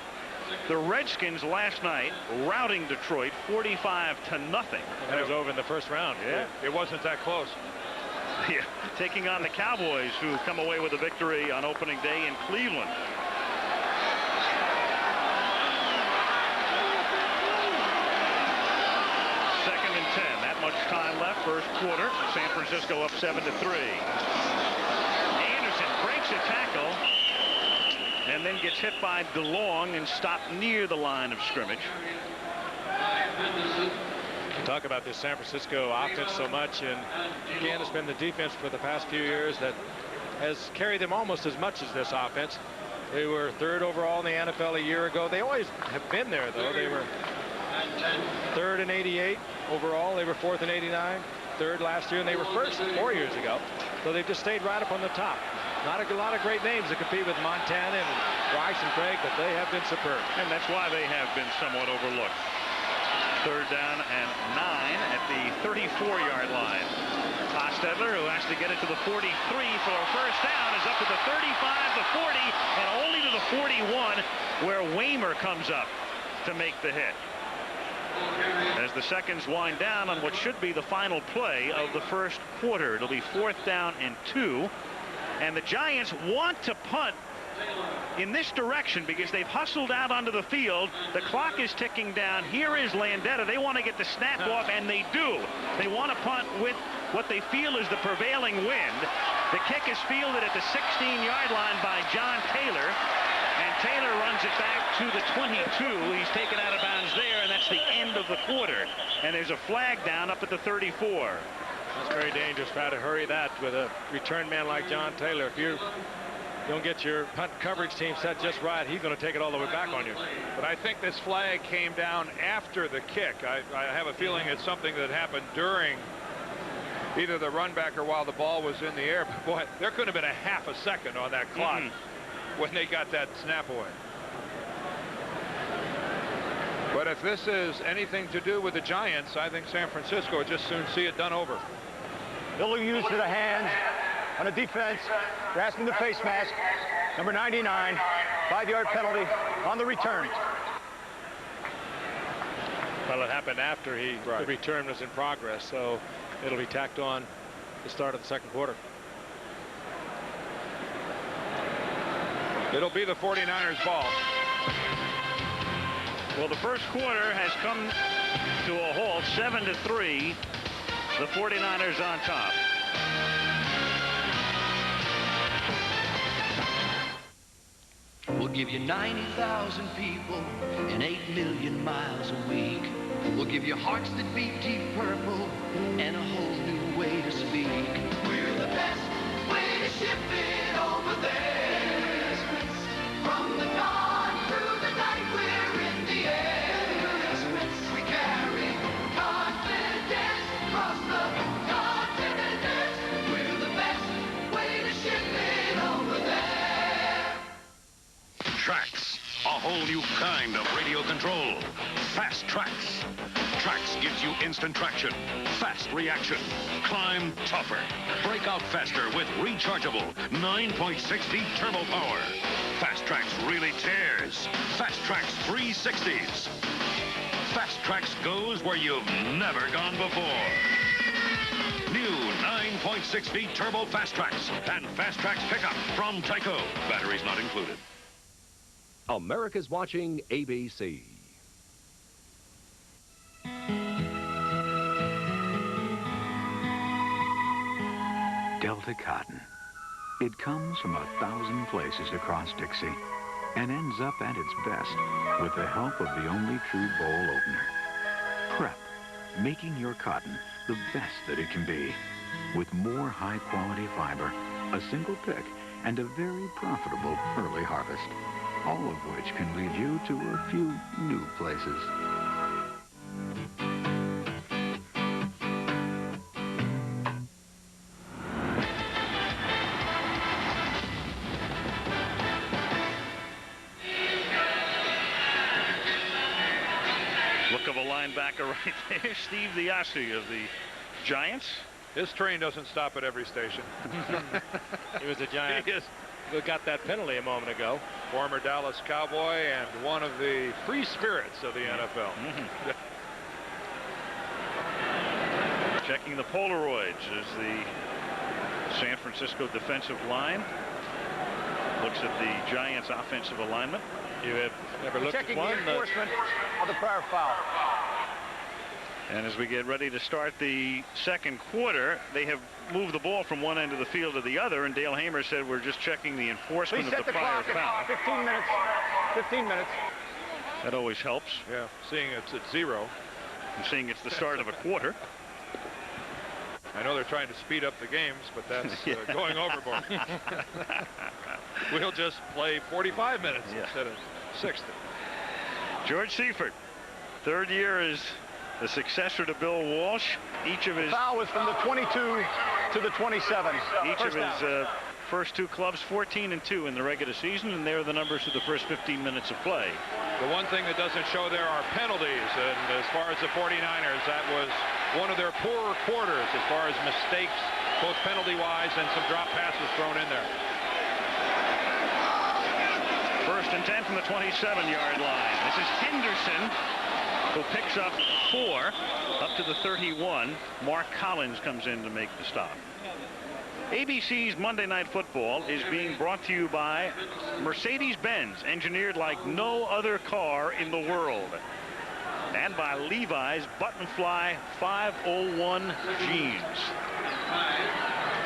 Speaker 4: The Redskins last night routing Detroit 45-0.
Speaker 6: That was over in the first round.
Speaker 4: Yeah.
Speaker 6: It wasn't that close.
Speaker 4: Yeah, taking on the Cowboys, who come away with a victory on opening day in Cleveland. Second and 10. That much time left. First quarter. San Francisco up 7-3. Anderson breaks a tackle and then gets hit by DeLong and stopped near the line of scrimmage.
Speaker 6: Talk about this San Francisco offense so much, and again, it's been the defense for the past few years that has carried them almost as much as this offense. They were 3rd overall in the NFL a year ago. They always have been there, though. They were 3rd in '88 overall. They were 4th in '89, 3rd last year, and they were 1st 4 years ago. So they've just stayed right up on the top. Not a lot of great names that compete with Montana and Rice and Craig, but they have been superb.
Speaker 4: And that's why they have been somewhat overlooked. 3rd down and 9 at the 34-yard line. Hostetler, who has to get it to the 43 for a first down, is up to the 35, the 40, and only to the 41, where Waymer comes up to make the hit. As the seconds wind down on what should be the final play of the first quarter. It'll be 4th down and 2. And the Giants want to punt in this direction because they've hustled out onto the field. The clock is ticking down. Here is Landeta. They want to get the snap off, and they do. They want to punt with what they feel is the prevailing wind. The kick is fielded at the 16-yard line by John Taylor. And Taylor runs it back to the 22. He's taken out of bounds there, and that's the end of the quarter. And there's a flag down up at the 34.
Speaker 6: That's very dangerous. Try to hurry that with a return man like John Taylor. If you don't get your punt coverage team set just right, he's going to take it all the way back on you.
Speaker 5: But I think this flag came down after the kick. I have a feeling it's something that happened during either the run back or while the ball was in the air. But boy, there could have been a half a second on that clock when they got that snap away. But if this is anything to do with the Giants, I think San Francisco would just soon see it done over.
Speaker 25: Illegal use of the hands on a defense, grasping the face mask, number 99, 5-yard penalty on the return.
Speaker 6: Well, it happened after the return was in progress, so it'll be tacked on the start of the second quarter.
Speaker 5: It'll be the 49ers ball.
Speaker 4: Well, the first quarter has come to a halt, 7-3. The 49ers on top.
Speaker 7: We'll give you 90,000 people and 8 million miles a week. We'll give you hearts that beat deep purple and a whole new way to speak. We're the best way to ship it over there. From the dawn through the night, we're in the air. We carry confidence across the continent. We're the best way to ship it over there.
Speaker 11: Trax, a whole new kind of radio control. Fast Trax. Trax gives you instant traction, fast reaction, climb tougher, break out faster with rechargeable 9.6 feet turbo power. Fast Trax really tears. Fast Trax 360s. Fast Trax goes where you've never gone before. New 9.6 feet turbo Fast Trax and Fast Trax pickup from Tyco. Batteries not included.
Speaker 12: America's watching ABC.
Speaker 13: Delta Cotton. It comes from 1,000 places across Dixie and ends up at its best with the help of the only true bowl opener. Prep, making your cotton the best that it can be, with more high-quality fiber, a single pick, and a very profitable early harvest, all of which can lead you to a few new places.
Speaker 4: Look of a linebacker right there, Steve Diassi of the Giants.
Speaker 5: His train doesn't stop at every station.
Speaker 6: He was a Giant.
Speaker 5: He is.
Speaker 6: Who got that penalty a moment ago.
Speaker 5: Former Dallas Cowboy and one of the free spirits of the NFL.
Speaker 4: Checking the Polaroids is the San Francisco defensive line. Looks at the Giants offensive alignment.
Speaker 6: You have never looked
Speaker 25: Checking
Speaker 6: at one.
Speaker 25: the enforcement of the prior foul.
Speaker 4: And as we get ready to start the second quarter, they have moved the ball from one end of the field to the other, and Dale Hamer said we're just checking the enforcement of the prior foul.
Speaker 25: 15 minutes. 15 minutes.
Speaker 4: That always helps.
Speaker 5: Yeah, seeing it's at 0.
Speaker 4: And seeing it's the start of a quarter.
Speaker 5: I know they're trying to speed up the games, but that's going overboard. We'll just play 45 minutes instead of 60.
Speaker 4: George Seifert, third year is the successor to Bill Walsh. Each of his
Speaker 25: foul was from the 22 to the 27.
Speaker 4: Each of his First two clubs 14-2 in the regular season, and there are the numbers for the first 15 minutes of play.
Speaker 5: The one thing that doesn't show there are penalties, and as far as the 49ers, that was one of their poorer quarters as far as mistakes, both penalty-wise and some drop passes thrown in there.
Speaker 4: First and 10 from the 27-yard line. This is Henderson, who picks up 4 up to the 31. Mark Collins comes in to make the stop. ABC's Monday Night Football is being brought to you by Mercedes-Benz, engineered like no other car in the world, and by Levi's Buttonfly 501 jeans.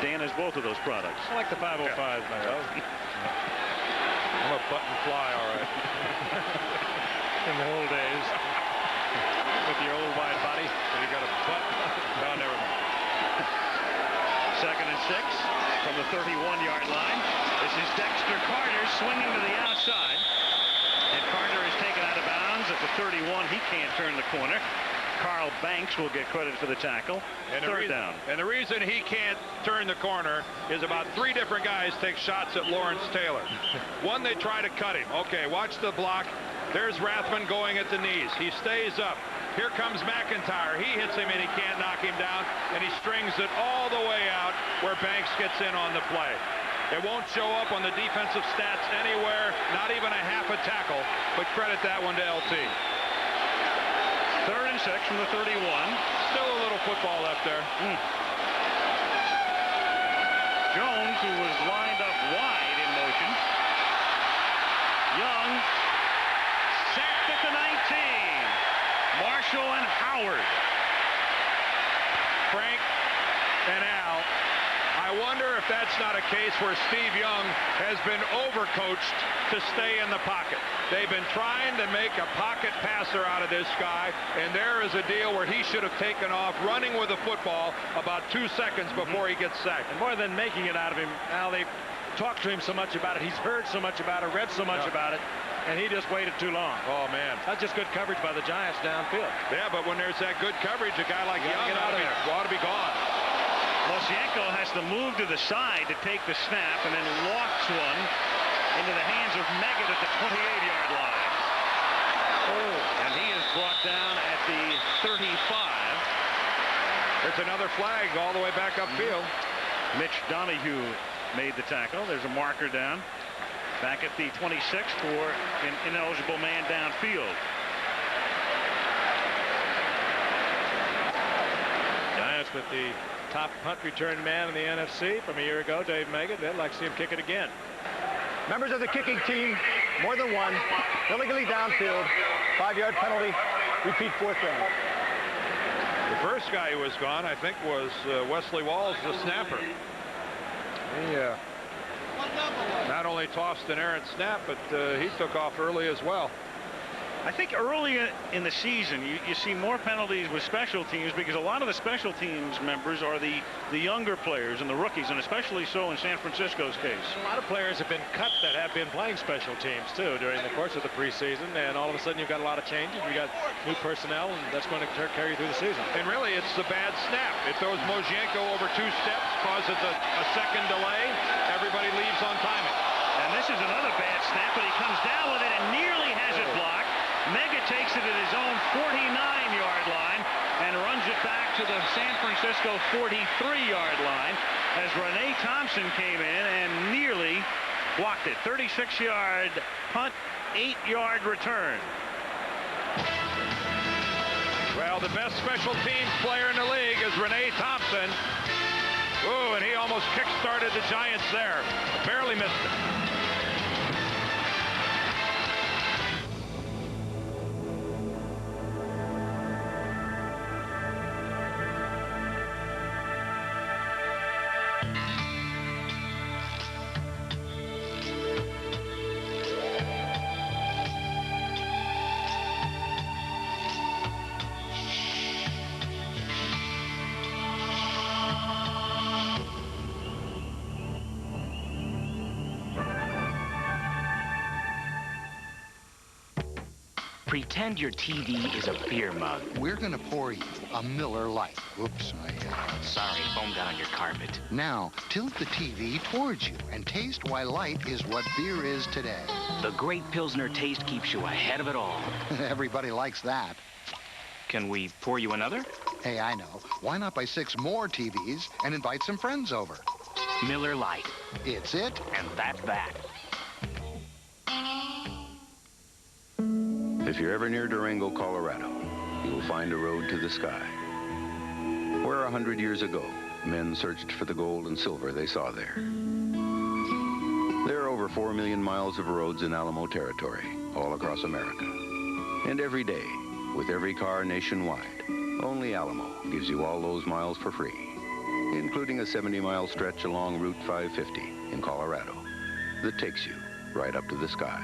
Speaker 4: Dan has both of those products.
Speaker 6: I like the 505s, myself.
Speaker 5: I'm a button fly, all right.
Speaker 6: In the old days. With your old wide body.
Speaker 5: You got a butt. No, never mind.
Speaker 4: Second and 6 from the 31-yard line. This is Dexter Carter swinging to the outside. And Carter is taken out of bounds at the 31. He can't turn the corner. Carl Banks will get credit for the tackle.
Speaker 5: And
Speaker 4: Third down.
Speaker 5: And the reason he can't turn the corner is about 3 different guys take shots at Lawrence Taylor. One, they try to cut him. Okay, watch the block. There's Rathman going at the knees. He stays up. Here comes McIntyre. He hits him and he can't knock him down, and he strings it all the way out where Banks gets in on the play. It won't show up on the defensive stats anywhere, not even a half a tackle, but credit that one to LT.
Speaker 4: Third and 6 from the 31.
Speaker 5: Still a little football left there.
Speaker 4: Jones, who was lined up wide in motion. Young sacked at the 19. Marshall and Howard.
Speaker 5: Frank and Al, I wonder if that's not a case where Steve Young has been overcoached to stay in the pocket. They've been trying to make a pocket passer out of this guy, and there is a deal where he should have taken off running with the football about 2 seconds before he gets sacked.
Speaker 6: And more than making it out of him, Al, they've talked to him so much about it. He's heard so much about it, read so much about it. And he just waited too long.
Speaker 5: Oh, man.
Speaker 6: That's just good coverage by the Giants downfield.
Speaker 5: Yeah, but when there's that good coverage, a guy like Young ought to be gone.
Speaker 4: Mosienko has to move to the side to take the snap and then lofts one into the hands of Meggett at the 28-yard line. And he is brought down at the 35.
Speaker 5: There's another flag all the way back upfield.
Speaker 4: Mitch Donahue made the tackle. There's a marker down. Back at the 26 for an ineligible man downfield.
Speaker 6: Giants with the top punt return man in the NFC from a year ago, Dave Meggett. They'd like to see him kick it again.
Speaker 25: Members of the kicking team, more than one, illegally downfield, 5-yard penalty, repeat 4th down.
Speaker 5: The first guy who was gone, I think, was Wesley Walls, the snapper. He not only tossed an errant snap, but he took off early as well.
Speaker 4: I think early in the season, you see more penalties with special teams because a lot of the special teams members are the younger players and the rookies, and especially so in San Francisco's case.
Speaker 6: A lot of players have been cut that have been playing special teams, too, during the course of the preseason, and all of a sudden you've got a lot of changes. You've got new personnel, and that's going to carry through the season.
Speaker 5: And really, it's the bad snap. It throws Mosienko over 2 steps, causes a second delay. Everybody leaves on timing.
Speaker 4: And this is another bad snap, but he comes down with it and nearly has it blocked. Meggett takes it at his own 49-yard line and runs it back to the San Francisco 43-yard line as Renee Thompson came in and nearly blocked it. 36-yard punt, 8-yard return.
Speaker 5: Well, the best special teams player in the league is Renee Thompson. Ooh, and he almost kick-started the Giants there. Barely missed it.
Speaker 1: Pretend your TV is a beer mug.
Speaker 9: We're gonna pour you a Miller Lite. Whoops,
Speaker 1: Sorry, foam got on your carpet.
Speaker 9: Now, tilt the TV towards you and taste why light is what beer is today.
Speaker 1: The great Pilsner taste keeps you ahead of it all.
Speaker 9: Everybody likes that.
Speaker 1: Can we pour you another?
Speaker 9: Hey, I know. Why not buy 6 more TVs and invite some friends over?
Speaker 1: Miller Lite.
Speaker 9: It's it.
Speaker 1: And that's that.
Speaker 14: If you're ever near Durango, Colorado, you will find a road to the sky. Where 100 years ago, men searched for the gold and silver they saw there. There are over 4 million miles of roads in Alamo territory, all across America. And every day, with every car nationwide, only Alamo gives you all those miles for free, including a 70-mile stretch along Route 550 in Colorado that takes you right up to the sky.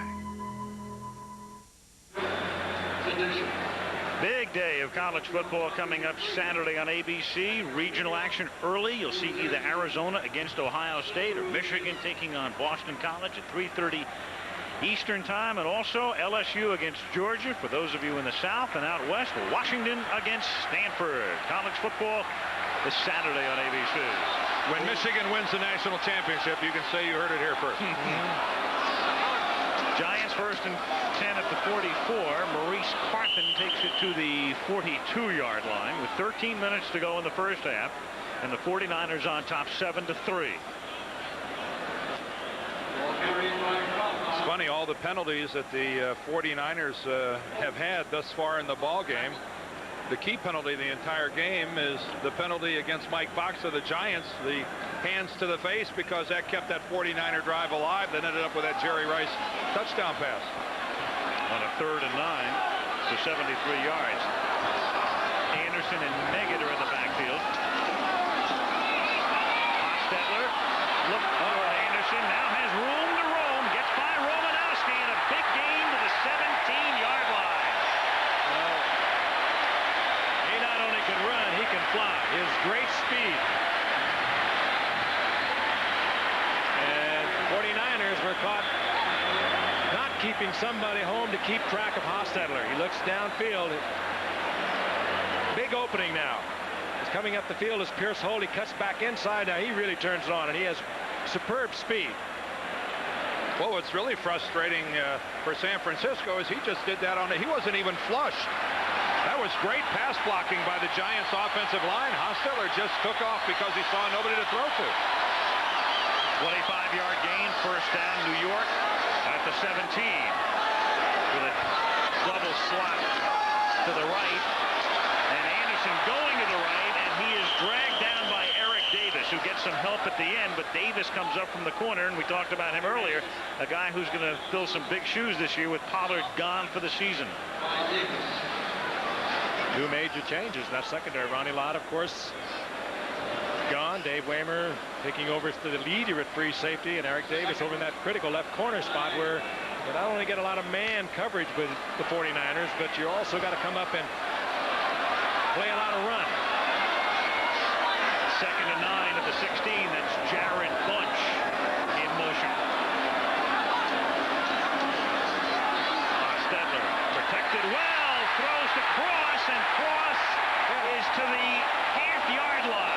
Speaker 4: Big day of college football coming up Saturday on ABC. Regional action early. You'll see either Arizona against Ohio State or Michigan taking on Boston College at 3:30 Eastern time, and also LSU against Georgia for those of you in the South, and out west, Washington against Stanford. College football this Saturday on ABC.
Speaker 5: When Michigan wins the national championship, you can say you heard it here first.
Speaker 4: Giants first and 10 at the 44. Maurice Carthen takes it to the 42-yard line with 13 minutes to go in the first half, and the 49ers on top 7-3.
Speaker 5: It's funny, all the penalties that the 49ers have had thus far in the ball game. The key penalty of the entire game is the penalty against Mike Fox of the Giants, the hands to the face, because that kept that 49er drive alive. That ended up with that Jerry Rice touchdown pass.
Speaker 4: On a 3rd and 9 to 73 yards. Anderson and Meggett are in the backfield. Hostetler looked for Anderson, now has room to roam, gets by Romanowski, and a big gain to the 17-yard line.
Speaker 6: Well, he not only can run, he can fly. His great speed. And 49ers were caught not keeping somebody home to keep track of Hostetler. He looks downfield. Big opening now. He's coming up the field as Pierce Holt. He cuts back inside. Now he really turns it on, and he has superb speed.
Speaker 5: Well, what's really frustrating for San Francisco is he just did that on it. He wasn't even flushed. That was great pass blocking by the Giants offensive line. Hostetler just took off because he saw nobody to throw to.
Speaker 4: 25-yard gain, first down, New York at the 17 with a double slot to the right, and Anderson going to the right, and he is dragged down by Eric Davis, who gets some help at the end, but Davis comes up from the corner, and we talked about him earlier, a guy who's going to fill some big shoes this year with Pollard gone for the season.
Speaker 6: Two major changes in that secondary. Ronnie Lott, of course, gone. Dave Waymer taking over to the lead here at free safety, and Eric Davis over in that critical left corner spot where you not only get a lot of man coverage with the 49ers, but you also got to come up and play a lot of run.
Speaker 4: 2nd and 9 at the 16. That's Jared Bunch in motion. Hostetler protected well, throws to Cross, and Cross is to the half-yard line.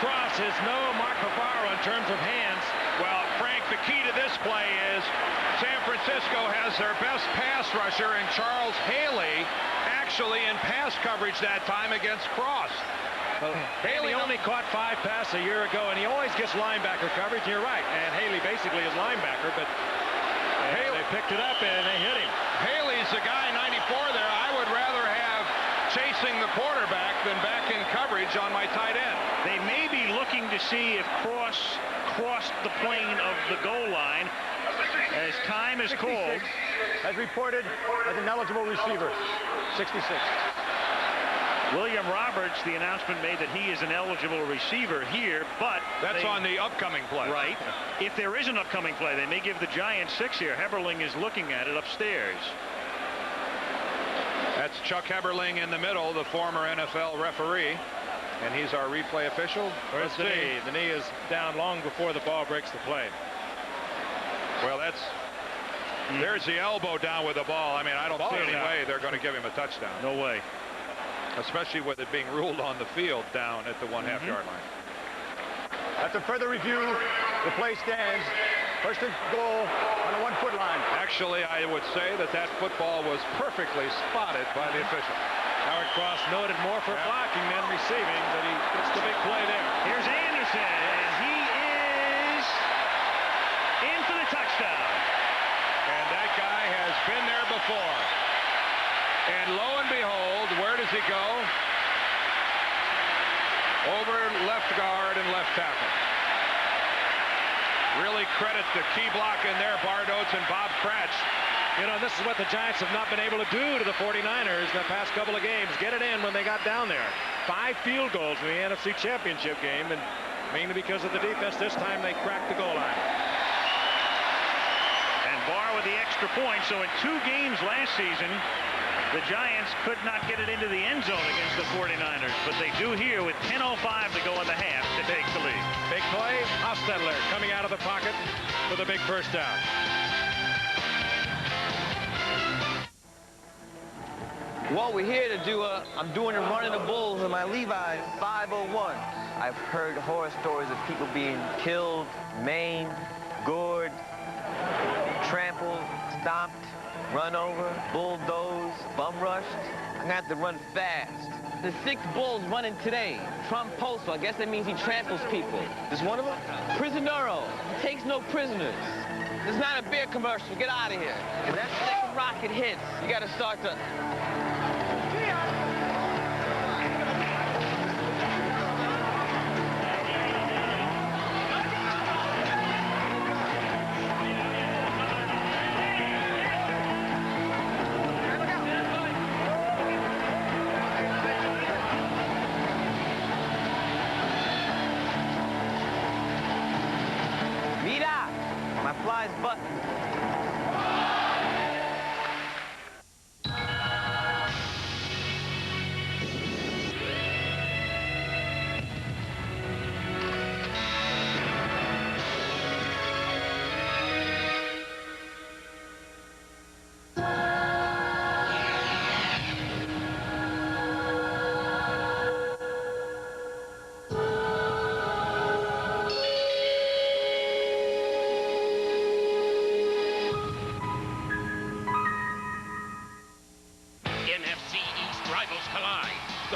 Speaker 6: Cross is no Mark Bavaro in terms of hands.
Speaker 5: Well, Frank, the key to this play is San Francisco has their best pass rusher in Charles Haley actually in pass coverage that time against Cross.
Speaker 6: Haley only caught 5 passes a year ago, and he always gets linebacker coverage. You're right, and Haley basically is linebacker, but they picked it up and they hit him.
Speaker 5: Haley's the guy 94 there. I would rather have chasing the quarterback than back in coverage on my tight end.
Speaker 4: They may be looking to see if Cross crossed the plane of the goal line as time is called.
Speaker 25: As reported as an eligible receiver. 66.
Speaker 4: William Roberts, the announcement made that he is an eligible receiver here, but
Speaker 5: that's on the upcoming play.
Speaker 4: Right. If there is an upcoming play, they may give the Giants 6 here. Heberling is looking at it upstairs.
Speaker 5: That's Chuck Heberling in the middle, the former NFL referee. And he's our replay official.
Speaker 6: Where's the knee? The knee is down long before the ball breaks the plate.
Speaker 5: Well, there's the elbow down with the ball. I mean, I don't see any way they're going to give him a touchdown.
Speaker 6: No way.
Speaker 5: Especially with it being ruled on the field down at the 1/2 yard line.
Speaker 25: After further review, the play stands. First and goal on the 1-foot line.
Speaker 5: Actually, I would say that football was perfectly spotted by the official.
Speaker 6: Howard Cross noted more for blocking than receiving, but he gets the big play there.
Speaker 4: Here's Anderson, and he is in for the touchdown.
Speaker 5: And that guy has been there before. And lo and behold, where does he go? Over left guard and left tackle. Really credit the key block in there, Bart Oates and Bob Cratch.
Speaker 6: You know, this is what the Giants have not been able to do to the 49ers in the past couple of games. Get it in when they got down there. 5 field goals in the NFC Championship game, and mainly because of the defense. This time they cracked the goal line.
Speaker 4: And Barr with the extra point. So in 2 games last season, the Giants could not get it into the end zone against the 49ers, but they do here with 10:05 to go in the half to take the lead.
Speaker 6: Big play, Hostetler coming out of the pocket with a big first down.
Speaker 15: Well, we're here to do I'm doing a run in the bulls with my Levi 501. I've heard horror stories of people being killed, maimed, gored, trampled, stomped, run over, bulldozed, bum rushed. I'm gonna have to run fast. The 6 bulls running today. Trumposo, I guess that means he tramples people. Is one of them? Prisionero, he takes no prisoners. This is not a beer commercial, get out of here. If that second rocket hits, you gotta start to... Flies button.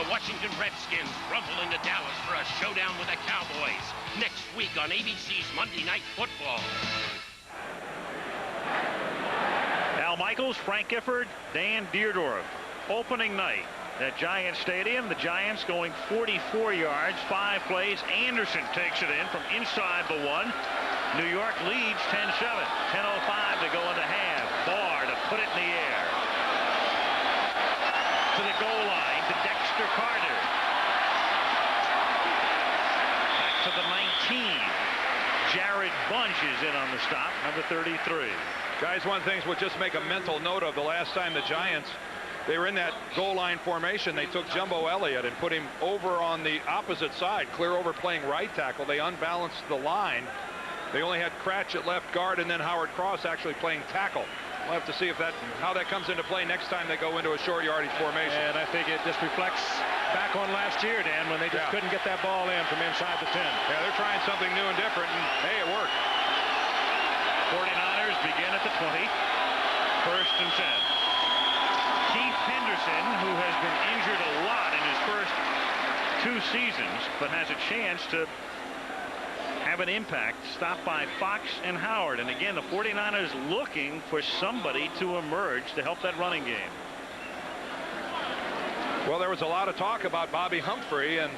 Speaker 16: Washington Redskins rumble into Dallas for a showdown with the Cowboys next week on ABC's Monday Night Football.
Speaker 4: Al Michaels, Frank Gifford, Dan Dierdorf. Opening night at Giant Stadium. The Giants going 44 yards, 5 plays. Anderson takes it in from inside the 1. New York leads 10-7. 10:05 to go in the half. Barr to put it in the air. To the goal line to Dexter Carter. Back to the 19. Jared Bunch is in on the stop, number 33.
Speaker 5: Guys, one thing we'll just make a mental note of. The last time the Giants, they were in that goal line formation, they took Jumbo Elliott and put him over on the opposite side, clear over playing right tackle. They unbalanced the line. They only had Cratch at left guard and then Howard Cross actually playing tackle. We'll have to see if how that comes into play next time they go into a short yardage formation.
Speaker 6: And I think it just reflects back on last year, Dan, when they just couldn't get that ball in from inside the 10.
Speaker 5: Yeah, they're trying something new and different, and hey, it worked.
Speaker 4: 49ers begin at the 20. 1st and 10. Keith Henderson, who has been injured a lot in his first 2 seasons, but has a chance to have an impact, stopped by Fox and Howard. And again, the 49ers looking for somebody to emerge to help that running game.
Speaker 5: Well, there was a lot of talk about Bobby Humphrey and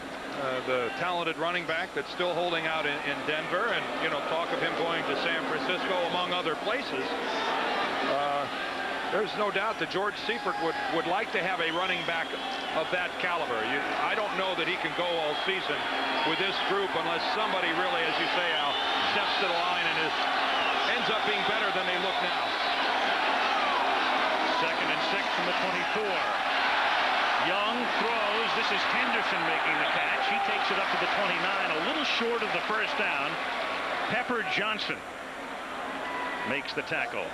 Speaker 5: the talented running back that's still holding out in Denver, and talk of him going to San Francisco among other places. There's no doubt that George Seifert would like to have a running back of that caliber. I don't know that he can go all season with this group unless somebody really, as you say, Al, steps to the line and ends up being better than they look now.
Speaker 4: 2nd and 6 from the 24. Young throws. This is Henderson making the catch. He takes it up to the 29, a little short of the first down. Pepper Johnson makes the tackle.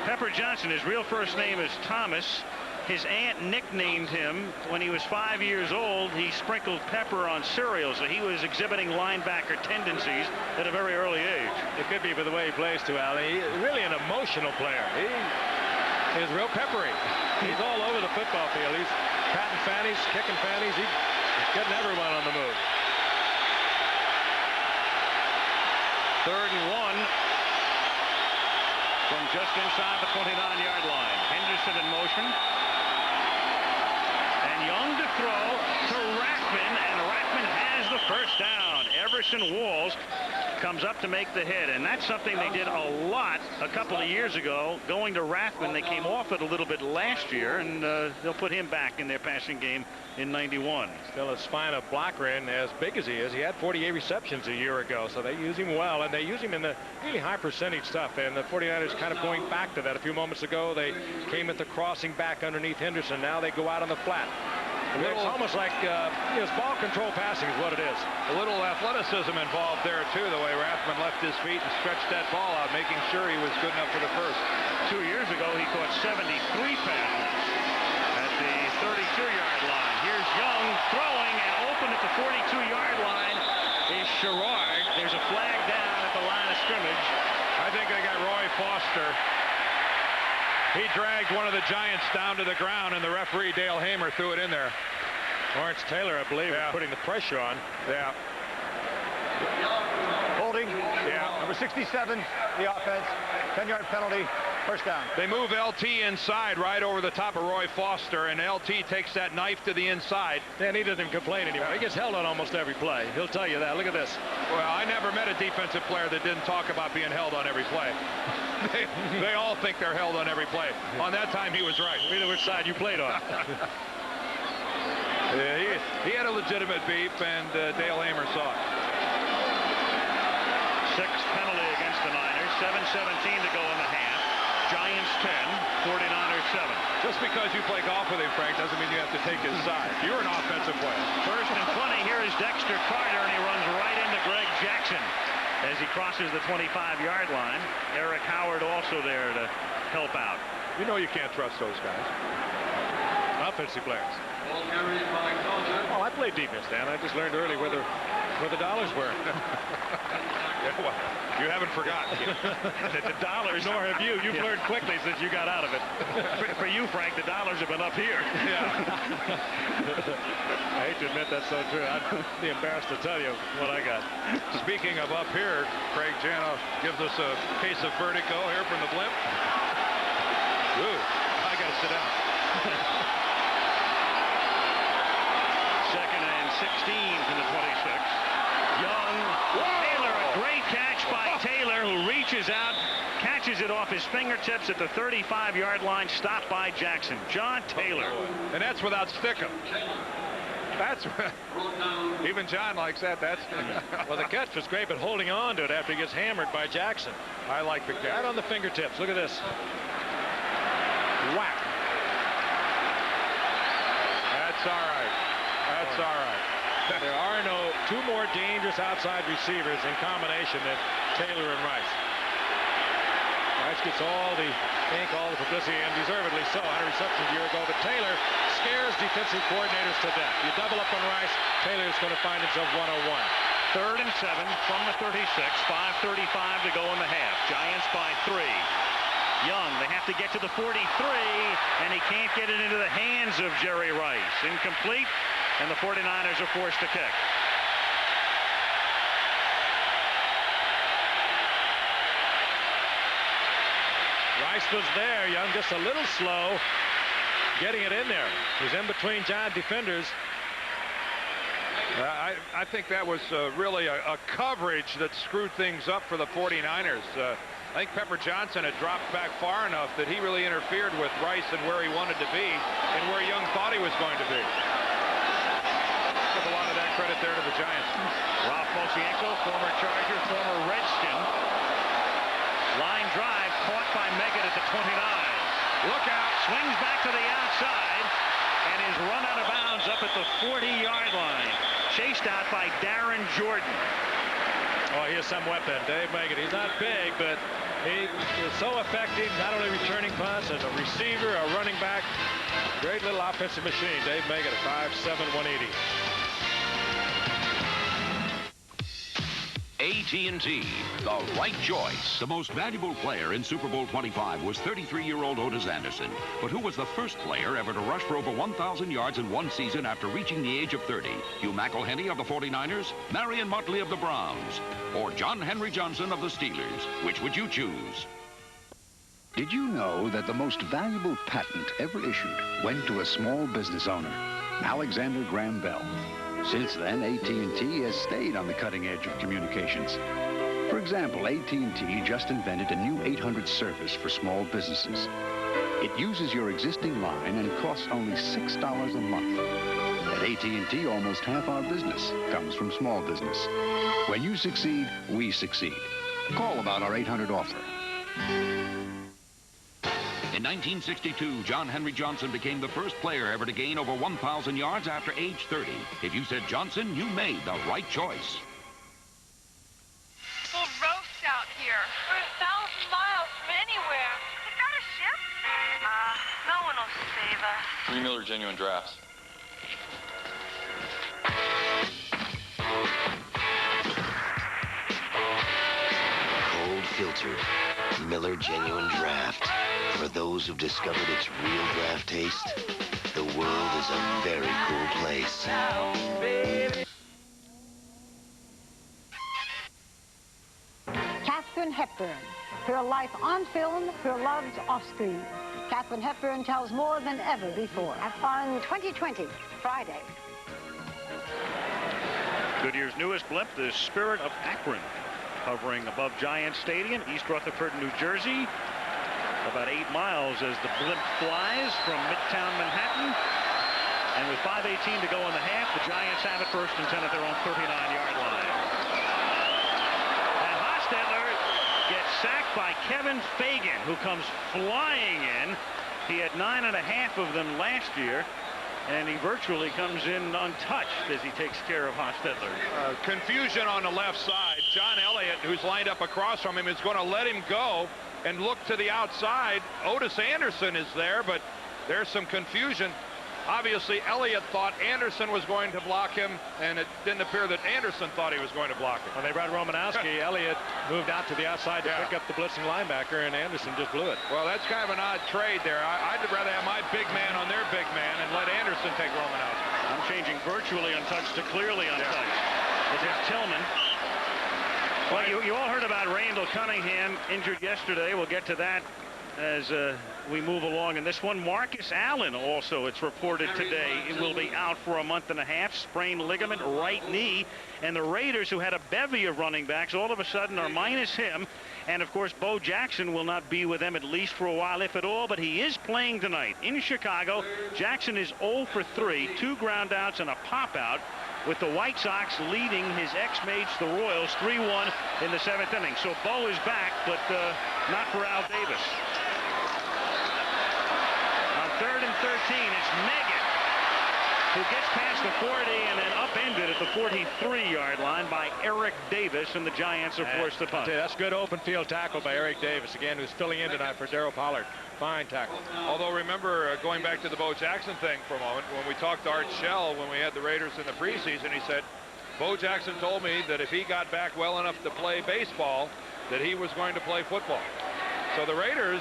Speaker 4: Pepper Johnson, his real first name is Thomas. His aunt nicknamed him when he was 5 years old. He sprinkled pepper on cereal, so he was exhibiting linebacker tendencies at a very early age.
Speaker 6: It could be by the way he plays too, Al. He's really an emotional player. He is real peppery. He's all over the football field. He's patting fannies, kicking fannies. He's getting everyone on the move.
Speaker 4: 3rd and 1 from just inside the 29-yard line. Henderson in motion. And Young to throw to Rathman, and Rathman has the first down. Everson Walls comes up to make the hit, and that's something they did a lot a couple of years ago, going to Rathman. They came off it a little bit last year, and they'll put him back in their passing game in 91.
Speaker 6: Still a spine of blocker, and as big as he is, he had 48 receptions a year ago, so they use him well, and they use him in the really high percentage stuff, and the 49ers kind of going back to that. A few moments ago, they came at the crossing back underneath Henderson. Now they go out on the flat. It's almost like it's ball control passing is what it is.
Speaker 5: A little athleticism involved there, too, the way Rathman left his feet and stretched that ball out, making sure he was good enough for the first.
Speaker 4: 2 years ago, he caught 73 passes at the 32-yard line. Here's Young throwing, and open at the 42-yard line is Sherrard. There's a flag down at the line of scrimmage.
Speaker 5: I think they got Roy Foster. He dragged one of the Giants down to the ground, and the referee, Dale Hamer, threw it in there.
Speaker 6: Lawrence Taylor, I believe, is putting the pressure on.
Speaker 5: Yeah.
Speaker 25: Holding. Yeah. Number 67, the offense. 10-yard penalty. First down.
Speaker 5: They move LT inside right over the top of Roy Foster, and LT takes that knife to the inside.
Speaker 6: And he doesn't complain anymore. He gets held on almost every play. He'll tell you that. Look at this.
Speaker 5: Well, I never met a defensive player that didn't talk about being held on every play. They all think they're held on every play. On that time, he was right.
Speaker 6: We know which side you played on.
Speaker 5: Yeah, he had a legitimate beef, and Dale Hamer saw it.
Speaker 4: 6th penalty against the Niners. 7:17 to go in the half. Giants 10, 49ers 7.
Speaker 5: Just because you play golf with him, Frank, doesn't mean you have to take his side. You're an offensive player.
Speaker 4: 1st and 20. Here is Dexter Carter, and he runs right into Greg Jackson as he crosses the 25-yard line. Eric Howard also there to help out.
Speaker 5: You know you can't trust those guys.
Speaker 6: Offensive players. Oh, I played defense, Dan. I just learned early where the dollars were.
Speaker 5: Yeah, well, you haven't forgotten.
Speaker 4: The dollars, nor have you. You've learned quickly since you got out of it. For you, Frank, the dollars have been up here.
Speaker 6: Yeah. I hate to admit that's so true. I'd be embarrassed to tell you what I got.
Speaker 5: Speaking of up here, Craig Janoff gives us a case of vertigo here from the blimp. Ooh, I got to sit down.
Speaker 4: 2nd and 16 from the 26. Young. Taylor, a great catch by Taylor, who reaches out, catches it off his fingertips at the 35-yard line, stopped by Jackson. John Taylor.
Speaker 5: And that's without Stickum. That's even John likes that. That's
Speaker 6: well, the catch was great, but holding on to it after he gets hammered by Jackson.
Speaker 5: I like the catch.
Speaker 6: Right on the fingertips. Look at this. Whack.
Speaker 5: That's all right. That's all right.
Speaker 6: There are no two more dangerous outside receivers in combination than Taylor and Rice. Rice gets all the ink, all the publicity, and deservedly so. 100 receptions a year ago, but Taylor scares defensive coordinators to death. You double up on Rice, Taylor's going to find himself 1-on-1.
Speaker 4: 3rd and 7 from the 36. 5:35 to go in the half. Giants by 3. Young, they have to get to the 43, and he can't get it into the hands of Jerry Rice. Incomplete, and the 49ers are forced to kick.
Speaker 6: Rice was there. Young just a little slow getting it in there. He's in between giant defenders.
Speaker 5: I think that was really a coverage that screwed things up for the 49ers. I think Pepper Johnson had dropped back far enough that he really interfered with Rice and where he wanted to be and where Young thought he was going to be. Give a lot of that credit there to the Giants.
Speaker 4: Ralph Mosienko, former Charger, former Redskin. Line drive caught by Meggett at the 29.
Speaker 5: Look out.
Speaker 4: Swings back to the outside and is run out of bounds up at the 40-yard line. Chased out by Darren Jordan.
Speaker 6: Oh, he has some weapon, Dave Meggett. He's not big, but he is so effective, not only returning punts, as a receiver, a running back. Great little offensive machine, Dave Meggett at 5'7", 180.
Speaker 11: AT&T, the right choice.
Speaker 12: The most valuable player in Super Bowl 25 was 33-year-old Otis Anderson. But who was the first player ever to rush for over 1,000 yards in one season after reaching the age of 30? Hugh McElhenney of the 49ers, Marion Motley of the Browns, or John Henry Johnson of the Steelers? Which would you choose?
Speaker 13: Did you know that the most valuable patent ever issued went to a small business owner, Alexander Graham Bell? Since then, AT&T has stayed on the cutting edge of communications. For example, AT&T just invented a new 800 service for small businesses. It uses your existing line and costs only $6 a month. At AT&T, almost half our business comes from small business. When you succeed, we succeed. Call about our 800 offer.
Speaker 12: In 1962, John Henry Johnson became the first player ever to gain over 1,000 yards after age 30. If you said Johnson, you made the right choice.
Speaker 10: Full roast out here. We're 1,000 miles from anywhere. Is that a ship? No one will save us.
Speaker 17: 3 Miller Genuine Drafts.
Speaker 20: Cold filtered Miller Genuine Draft. For those who've discovered its real draft taste, the world is a very cool place.
Speaker 21: Katharine Hepburn. Her life on film, her loves off screen. Katharine Hepburn tells more than ever before. On 2020, Friday.
Speaker 4: Goodyear's newest blimp, the Spirit of Akron, hovering above Giant Stadium, East Rutherford, New Jersey. About 8 miles as the blimp flies from Midtown Manhattan. And with 5:18 to go in the half, the Giants have it 1st and 10 at their own 39-yard line. And Hostetler gets sacked by Kevin Fagan, who comes flying in. He had 9.5 of them last year, and he virtually comes in untouched as he takes care of Hostetler.
Speaker 5: Confusion on the left side. John Elliott, who's lined up across from him, is going to let him go and look to the outside. Otis Anderson is there, but there's some confusion. Obviously, Elliott thought Anderson was going to block him, and it didn't appear that Anderson thought he was going to block him.
Speaker 6: When they brought Romanowski, Elliott moved out to the outside to pick up the blitzing linebacker, and Anderson just blew it.
Speaker 5: Well, that's kind of an odd trade there. I'd rather have my big man on their big man and let Anderson take Romanowski.
Speaker 4: I'm changing virtually untouched to clearly untouched. This is Tillman. Well, you all heard about Randall Cunningham, injured yesterday. We'll get to that as we move along in this one. Marcus Allen also, it's reported today, it will be out for a month and a half. Sprained ligament, right knee. And the Raiders, who had a bevy of running backs, all of a sudden are minus him. And, of course, Bo Jackson will not be with them at least for a while, if at all. But he is playing tonight in Chicago. Jackson is 0 for 3, 2 ground outs and a pop-out, with the White Sox leading his ex-mates, the Royals, 3-1 in the 7th inning. So Bo is back, but not for Al Davis. On 3rd and 13, it's Meggett, who gets past the 40 and then upended at the 43-yard line by Eric Davis, and the Giants are forced to punt.
Speaker 6: That's good open field tackle by Eric Davis, again, who's filling in tonight for Darryl Pollard. Fine tackle.
Speaker 5: Although, remember, going back to the Bo Jackson thing for a moment, when we talked to Art Shell when we had the Raiders in the preseason, he said, Bo Jackson told me that if he got back well enough to play baseball, that he was going to play football. So the Raiders,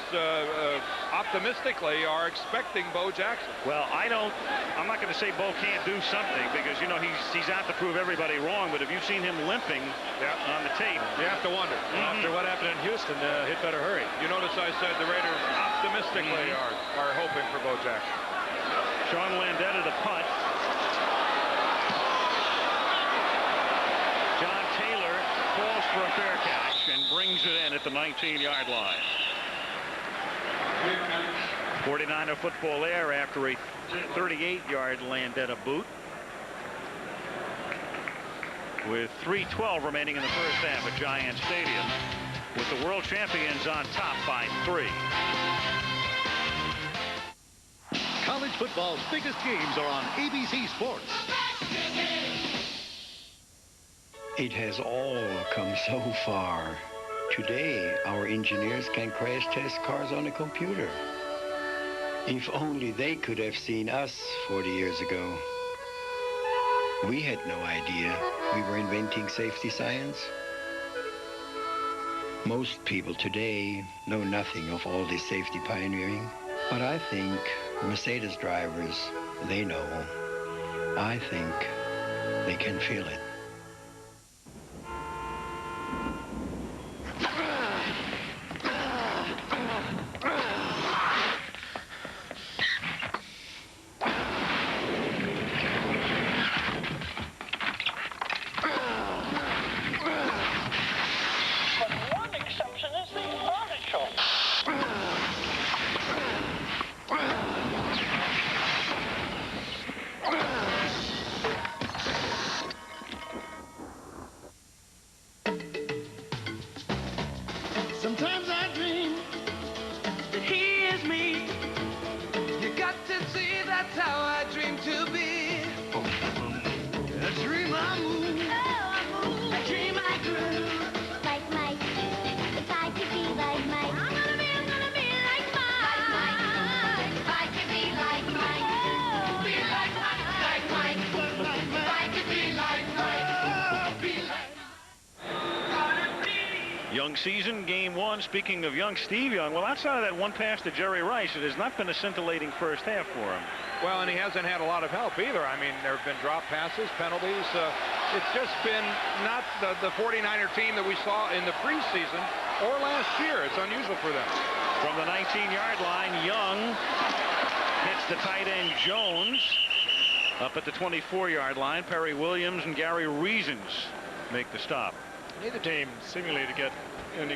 Speaker 5: optimistically, are expecting Bo Jackson.
Speaker 4: Well, I'm not going to say Bo can't do something, because, you know, he's out to prove everybody wrong, but if you've seen him limping on the tape,
Speaker 5: you have to wonder.
Speaker 6: After what happened in Houston, he'd better hurry.
Speaker 5: You notice I said the Raiders optimistically are hoping for Bo Jackson.
Speaker 4: Sean Landeta to punt. John Taylor calls for a fair catch and brings it in at the 19-yard line. 49er football there after a 38-yard Landeta boot. With 3:12 remaining in the first half at Giant Stadium, with the world champions on top by 3.
Speaker 8: College football's biggest games are on ABC Sports.
Speaker 17: It has all come so far. Today, our engineers can crash test cars on a computer. If only they could have seen us 40 years ago. We had no idea we were inventing safety science. Most people today know nothing of all this safety pioneering, but I think Mercedes drivers, they know. I think they can feel it.
Speaker 7: Sometimes I dream that he is me. You got to see that's how I dream to be. I dream I move. Oh, I move. I dream I groove. Like Mike. If I could be like Mike. I'm gonna be like Mike. Like Mike. If I could be like Mike. Oh, be like Mike. Like Mike. If I could be like Mike. Oh, be like
Speaker 4: Young season, game one. Speaking of young, Steve Young, well, outside of that one pass to Jerry Rice, it has not been a scintillating first half for him.
Speaker 5: Well, and he hasn't had a lot of help either. I mean, there have been drop passes, penalties. It's just been not the 49er team that we saw in the preseason or last year. It's unusual for them.
Speaker 4: From the 19-yard line, Young hits the tight end Jones. Up at the 24-yard line, Perry Williams and Gary Reasons make the stop.
Speaker 6: Neither team seemingly to get in the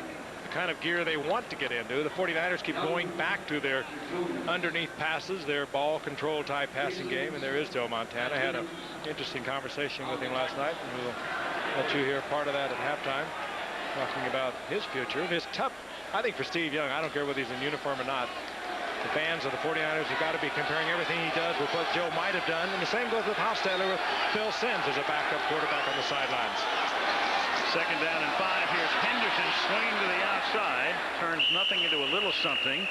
Speaker 6: kind of gear they want to get into. The 49ers keep going back to their underneath passes, their ball control type passing game, and there is Joe Montana. I had an interesting conversation with him last night, and we'll let you hear part of that at halftime, talking about his future. And it's tough, I think, for Steve Young. I don't care whether he's in uniform or not. The fans of the 49ers have got to be comparing everything he does with what Joe might have done, and the same goes with Hofstadter with Phil Simms as a backup quarterback on the sidelines.
Speaker 4: Second down and 5. Here's Henderson swinging to the outside. Turns nothing into a little something.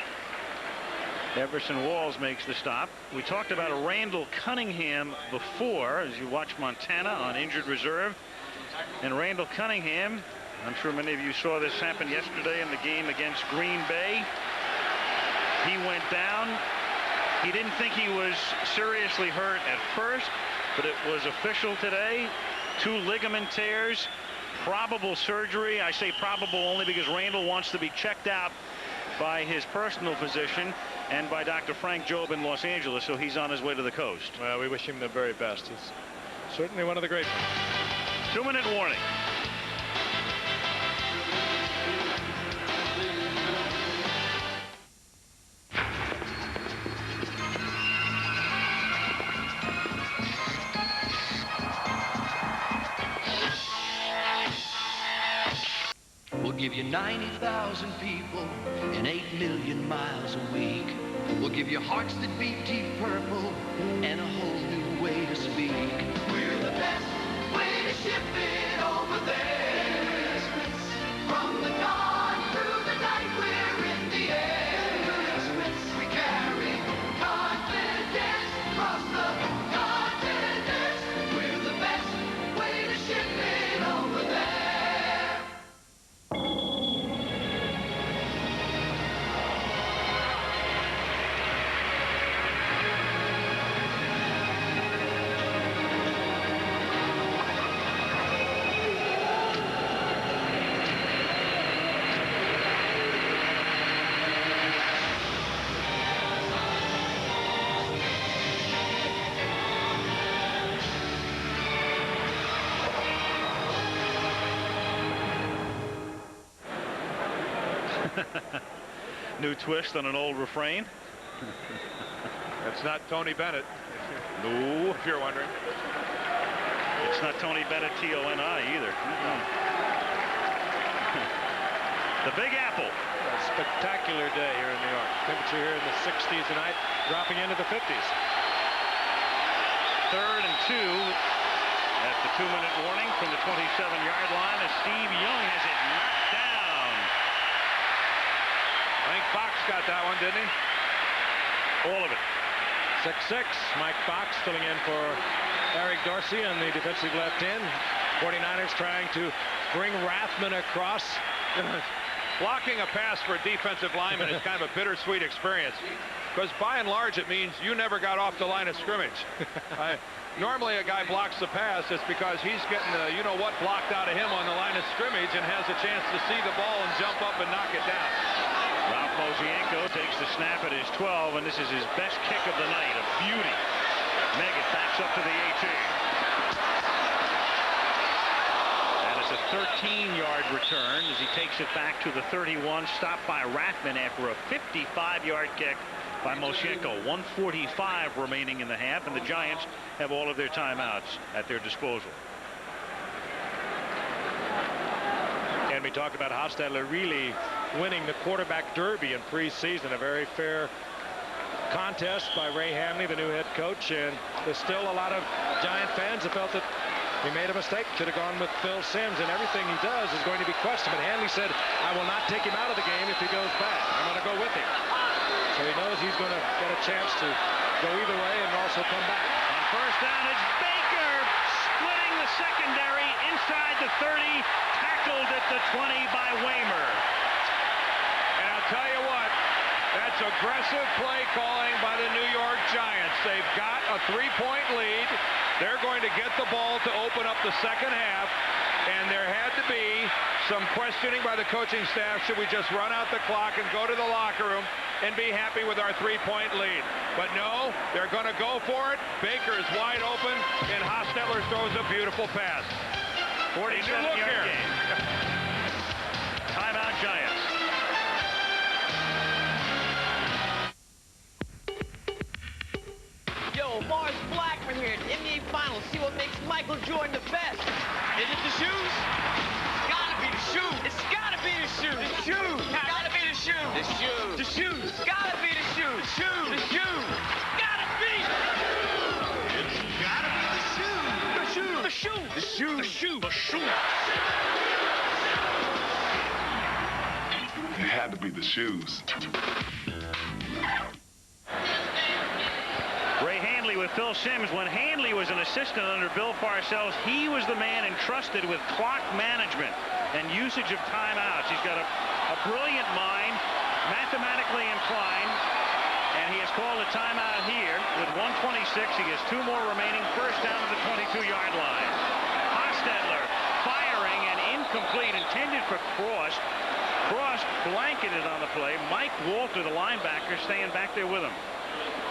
Speaker 4: Everson Walls makes the stop. We talked about Randall Cunningham before, as you watch Montana on injured reserve. And Randall Cunningham, I'm sure many of you saw this happen yesterday in the game against Green Bay. He went down. He didn't think he was seriously hurt at first, but it was official today. 2 ligament tears. Probable surgery. I say probable only because Randall wants to be checked out by his personal physician and by Dr. Frank Jobe in Los Angeles, so he's on his way to the coast.
Speaker 6: Well, we wish him the very best. He's certainly one of the great ones.
Speaker 4: 2-minute warning.
Speaker 7: We'll give you 90,000 people and 8 million miles a week. We'll give you hearts that beat deep purple and a whole new way to speak. We're the best way to ship it over there. From the dawn through the night, we're in the air. We carry confidence across the continent. We're the best way to ship it over there.
Speaker 4: New twist on an old refrain.
Speaker 5: That's not Tony Bennett.
Speaker 4: No.
Speaker 5: If you're wondering.
Speaker 4: It's not Tony Bennett, T-O-N-I either. The Big Apple.
Speaker 6: spectacular day here in New York. Temperature here in the 60s tonight, dropping into the 50s.
Speaker 4: 3rd and 2 at the 2-minute warning from the 27-yard line as Steve Young has it knocked down.
Speaker 5: I think Fox got that one, didn't he?
Speaker 4: All of it.
Speaker 6: 6'6", Mike Fox filling in for Eric Dorsey on the defensive left end. 49ers trying to bring Rathman across.
Speaker 5: Blocking a pass for a defensive lineman is kind of a bittersweet experience, because by and large it means you never got off the line of scrimmage. Normally a guy blocks the pass, it's because he's getting the you-know-what blocked out of him on the line of scrimmage and has a chance to see the ball and jump up and knock it down.
Speaker 4: Ralph Mosienko takes the snap at his 12, and this is his best kick of the night. A beauty. Meggett backs up to the 18. And it's a 13-yard return as he takes it back to the 31, stopped by Rathman after a 55-yard kick by Mosienko. 1:45 remaining in the half, and the Giants have all of their timeouts at their disposal.
Speaker 6: And we talk about Hostetler really winning the quarterback derby in preseason. A very fair contest by Ray Handley, the new head coach, and there's still a lot of Giant fans that felt that he made a mistake. Should have gone with Phil Simms, and everything he does is going to be questioned. But Handley said, I will not take him out of the game if he goes bad. I'm going to go with him. So he knows he's going to get a chance to go either way and also come back.
Speaker 4: On first down, it's Baker splitting the secondary inside the 30, tackled at the 20 by Waymer.
Speaker 5: And I'll tell you what, that's aggressive play calling by the New York Giants. They've got a 3-point lead. They're going to get the ball to open up the second half, and there had to be some questioning by the coaching staff. Should we just run out the clock and go to the locker room and be happy with our 3-point lead? But no, they're going to go for it. Baker is wide open, and Hostetler throws a beautiful pass.
Speaker 4: 47-yard game. Timeout, Giants.
Speaker 15: Yo, Mars Blackman here at the NBA Finals. See what makes Michael Jordan the best. Is it the shoes? It's gotta be the shoes. It's gotta be the shoes. The shoes. It's gotta be the shoes. The shoes. The shoes. It's gotta be the shoes. The shoes. The shoes. Gotta be. It's gotta be the shoes. The shoes. The shoes. The shoes. The shoes. The shoes.
Speaker 3: It had to be the shoes.
Speaker 4: Ray Handley with Phil Simms. When Handley was an assistant under Bill Parcells, he was the man entrusted with clock management and usage of timeouts. He's got a brilliant mind, mathematically inclined, and he has called a timeout here with 1:26. He has 2 more remaining. First down to the 22-yard line. Hostetler firing and incomplete, intended for Cross. Cross blanketed on the play. Mike Walter, the linebacker, staying back there with him.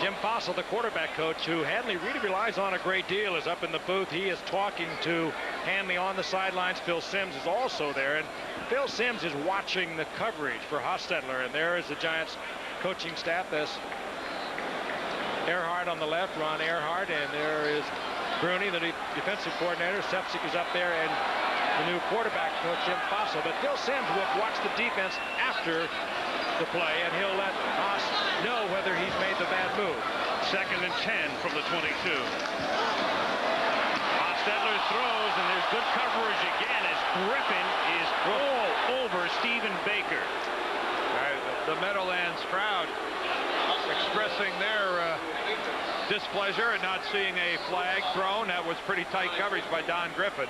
Speaker 6: Jim Fossil, the quarterback coach, who Handley really relies on a great deal, is up in the booth. He is talking to Handley on the sidelines. Phil Simms is also there, and Phil Simms is watching the coverage for Hostetler, and there is the Giants coaching staff. There's Earhart on the left, Ron Earhart, and there is Bruni, the defensive coordinator. Sepsic is up there, and the new quarterback coach, Jim Fossil. But Phil Simms will watch the defense after the play, and he'll let Haas know whether he's made the bad move.
Speaker 4: 2nd and 10 from the 22. Hostetler throws, and there's good coverage again as Griffin is all over Stephen Baker.
Speaker 5: The Meadowlands crowd expressing their displeasure at not seeing a flag thrown. That was pretty tight coverage by Don Griffin.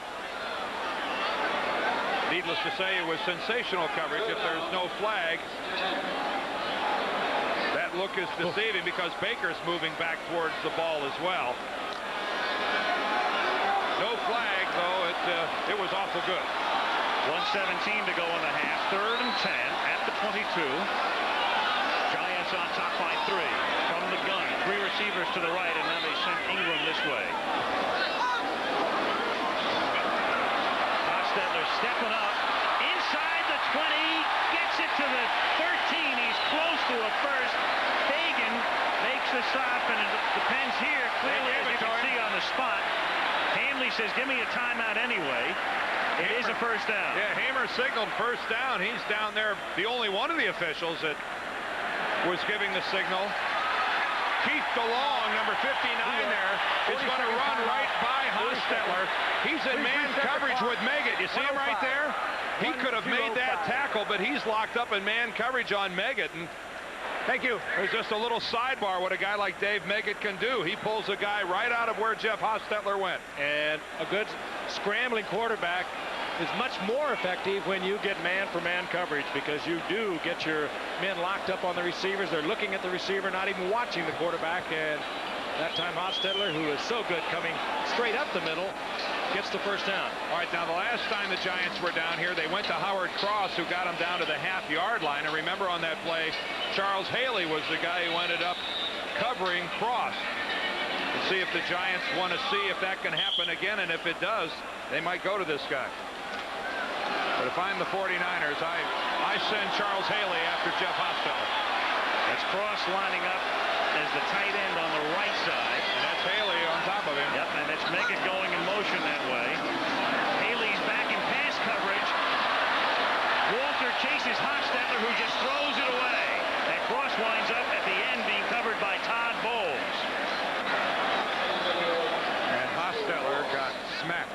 Speaker 5: Needless to say, it was sensational coverage. If there's no flag, that look is deceiving because Baker's moving back towards the ball as well. No flag, though. It was awful good.
Speaker 4: 1:17 to go in the half. 3rd and 10 at the 22. Giants on top by 3. From the gun, 3 receivers to the right, and now they send Ingram this way. Hostetler stepping up inside the 20, gets it to the 13. He's close to a first. Fagan makes the stop, and it depends here clearly, as you can see on the spot. Hanley says, give me a timeout anyway. It is a first down.
Speaker 5: Yeah, Hamer signaled first down. He's down there, the only one of the officials that was giving the signal. Keith DeLong, number 59 there, is going to run right by Hostetler. He's in man coverage with Meggett. You see him right there? He could have made that tackle, but he's locked up in man coverage on Meggett. And thank you. There's just a little sidebar what a guy like Dave Meggett can do. He pulls a guy right out of where Jeff Hostetler went.
Speaker 6: And a good scrambling quarterback is much more effective when you get man-for-man coverage, because you do get your men locked up on the receivers. They're looking at the receiver, not even watching the quarterback. And that time Hostetler, who is so good coming straight up the middle, gets the first down.
Speaker 5: All right, now the last time the Giants were down here, they went to Howard Cross, who got them down to the half-yard line. And remember on that play, Charles Haley was the guy who ended up covering Cross. Let's see if the Giants want to see if that can happen again, and if it does, they might go to this guy. But if I'm the 49ers, I send Charles Haley after Jeff Hostetler.
Speaker 4: That's Cross lining up as the tight end on the right side.
Speaker 5: And that's Haley on top of him.
Speaker 4: Yep, and it's Meggett going in motion that way. Haley's back in pass coverage. Walter chases Hostetler, who just throws it away. And Cross winds up at the end being covered by Todd Bowles.
Speaker 5: And Hostetler got smacked.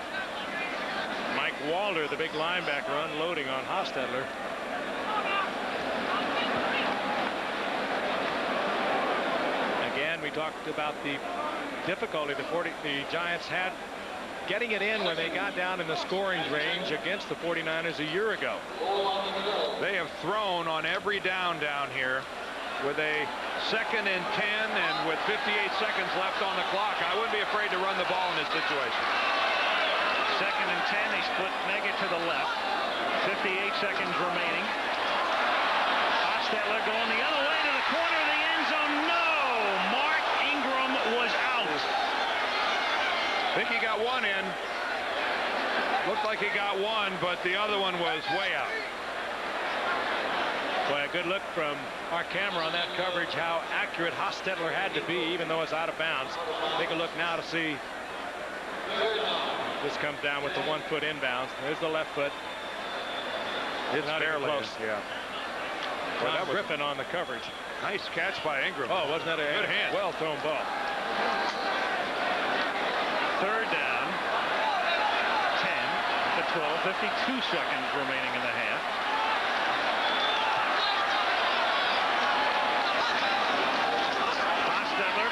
Speaker 6: Mike Walter, the big linebacker, unloading on Hostetler. Again, we talked about the difficulty the Giants had getting it in when they got down in the scoring range against the 49ers a year ago.
Speaker 5: They have thrown on every down here with a 2nd and 10 and with 58 seconds left on the clock. I wouldn't be afraid to run the ball in this situation.
Speaker 4: 2nd and 10, they split Meggett to the left. 58 seconds remaining. Hostetler going the other way to the corner of the end zone. No! Mark Ingram was out.
Speaker 5: I think he got one in. Looked like he got one, but the other one was way out.
Speaker 6: Boy, a good look from our camera on that coverage, how accurate Hostetler had to be, even though it's out of bounds. Take a look now to see. This comes down with the 1 foot inbounds. There's the left foot.
Speaker 5: It's
Speaker 6: not
Speaker 5: barely
Speaker 6: even close.
Speaker 5: Yeah.
Speaker 6: Well, that was Griffin on the coverage.
Speaker 5: Nice catch by Ingram.
Speaker 6: Oh, wasn't that a
Speaker 5: good hand?
Speaker 6: Well thrown ball.
Speaker 4: 3rd down. 10 to 12. 52 seconds remaining in the half. Hostetler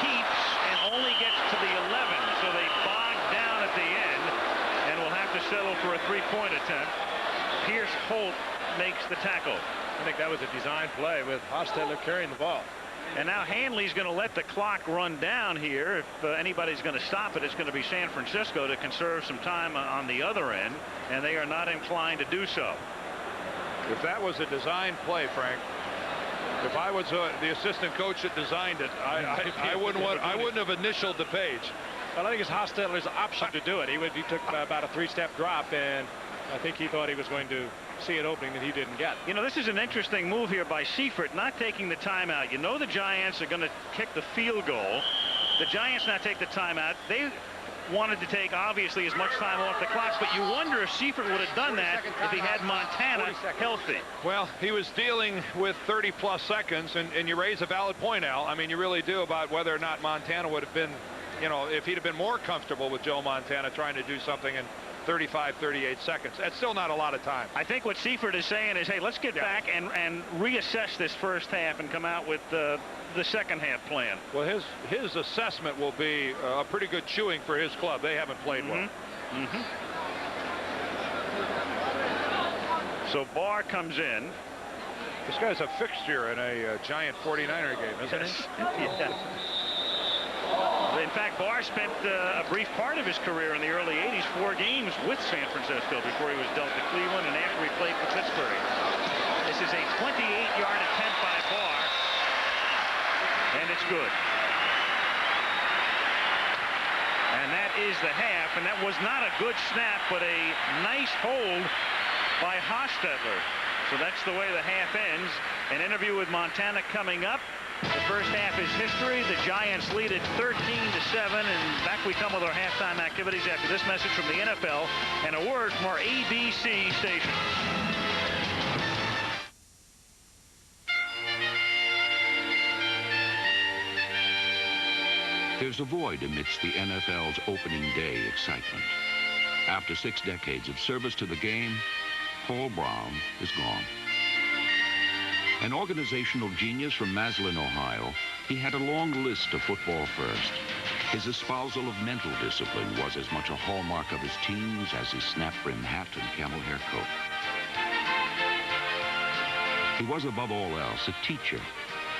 Speaker 4: keeps and only gets to the 11, so they bog down at the end and will have to settle for a 3-point attempt. Pierce Holt makes the tackle.
Speaker 6: I think that was a design play with Hostetler carrying the ball.
Speaker 4: And now Hanley's going to let the clock run down here. If anybody's going to stop it, it's going to be San Francisco to conserve some time on the other end, and they are not inclined to do so.
Speaker 5: If that was a design play, Frank, if I was the assistant coach that designed it, I wouldn't have initialed the page.
Speaker 6: Well, I think it's Hostetler's option to do it. He took about a 3-step drop, and I think he thought he was going to see an opening that he didn't get.
Speaker 4: You know, this is an interesting move here by Seifert, not taking the timeout. You know the Giants are going to kick the field goal. The Giants not take the timeout. They wanted to take, obviously, as much time off the clock, but you wonder if Seifert would have done that if he had Montana healthy.
Speaker 5: Well, he was dealing with 30-plus seconds, and you raise a valid point, Al. I mean, you really do, about whether or not Montana would have been, you know, if he'd have been more comfortable with Joe Montana trying to do something in 35, 38 seconds. That's still not a lot of time.
Speaker 4: I think what Seifert is saying is, hey, let's get back and reassess this first half and come out with the second half plan.
Speaker 5: Well, his assessment will be a pretty good chewing for his club. They haven't played well.
Speaker 4: So Barr comes in.
Speaker 5: This guy's a fixture in a Giant 49er game, isn't he?
Speaker 4: Yeah. In fact, Barr spent a brief part of his career in the early 80s, 4 games with San Francisco before he was dealt to Cleveland and after he played for Pittsburgh. This is a 28-yard attempt by Barr, and it's good. And that is the half, and that was not a good snap, but a nice hold by Hostetler. So that's the way the half ends. An interview with Montana coming up. The first half is history. The Giants lead it 13-7, and back we come with our halftime activities after this message from the NFL and a word from our ABC station.
Speaker 12: There's a void amidst the NFL's opening day excitement. After 6 decades of service to the game, Paul Brown is gone. An organizational genius from Maslin, Ohio, he had a long list of football first. His espousal of mental discipline was as much a hallmark of his teams as his snap-brim hat and camel hair coat. He was above all else a teacher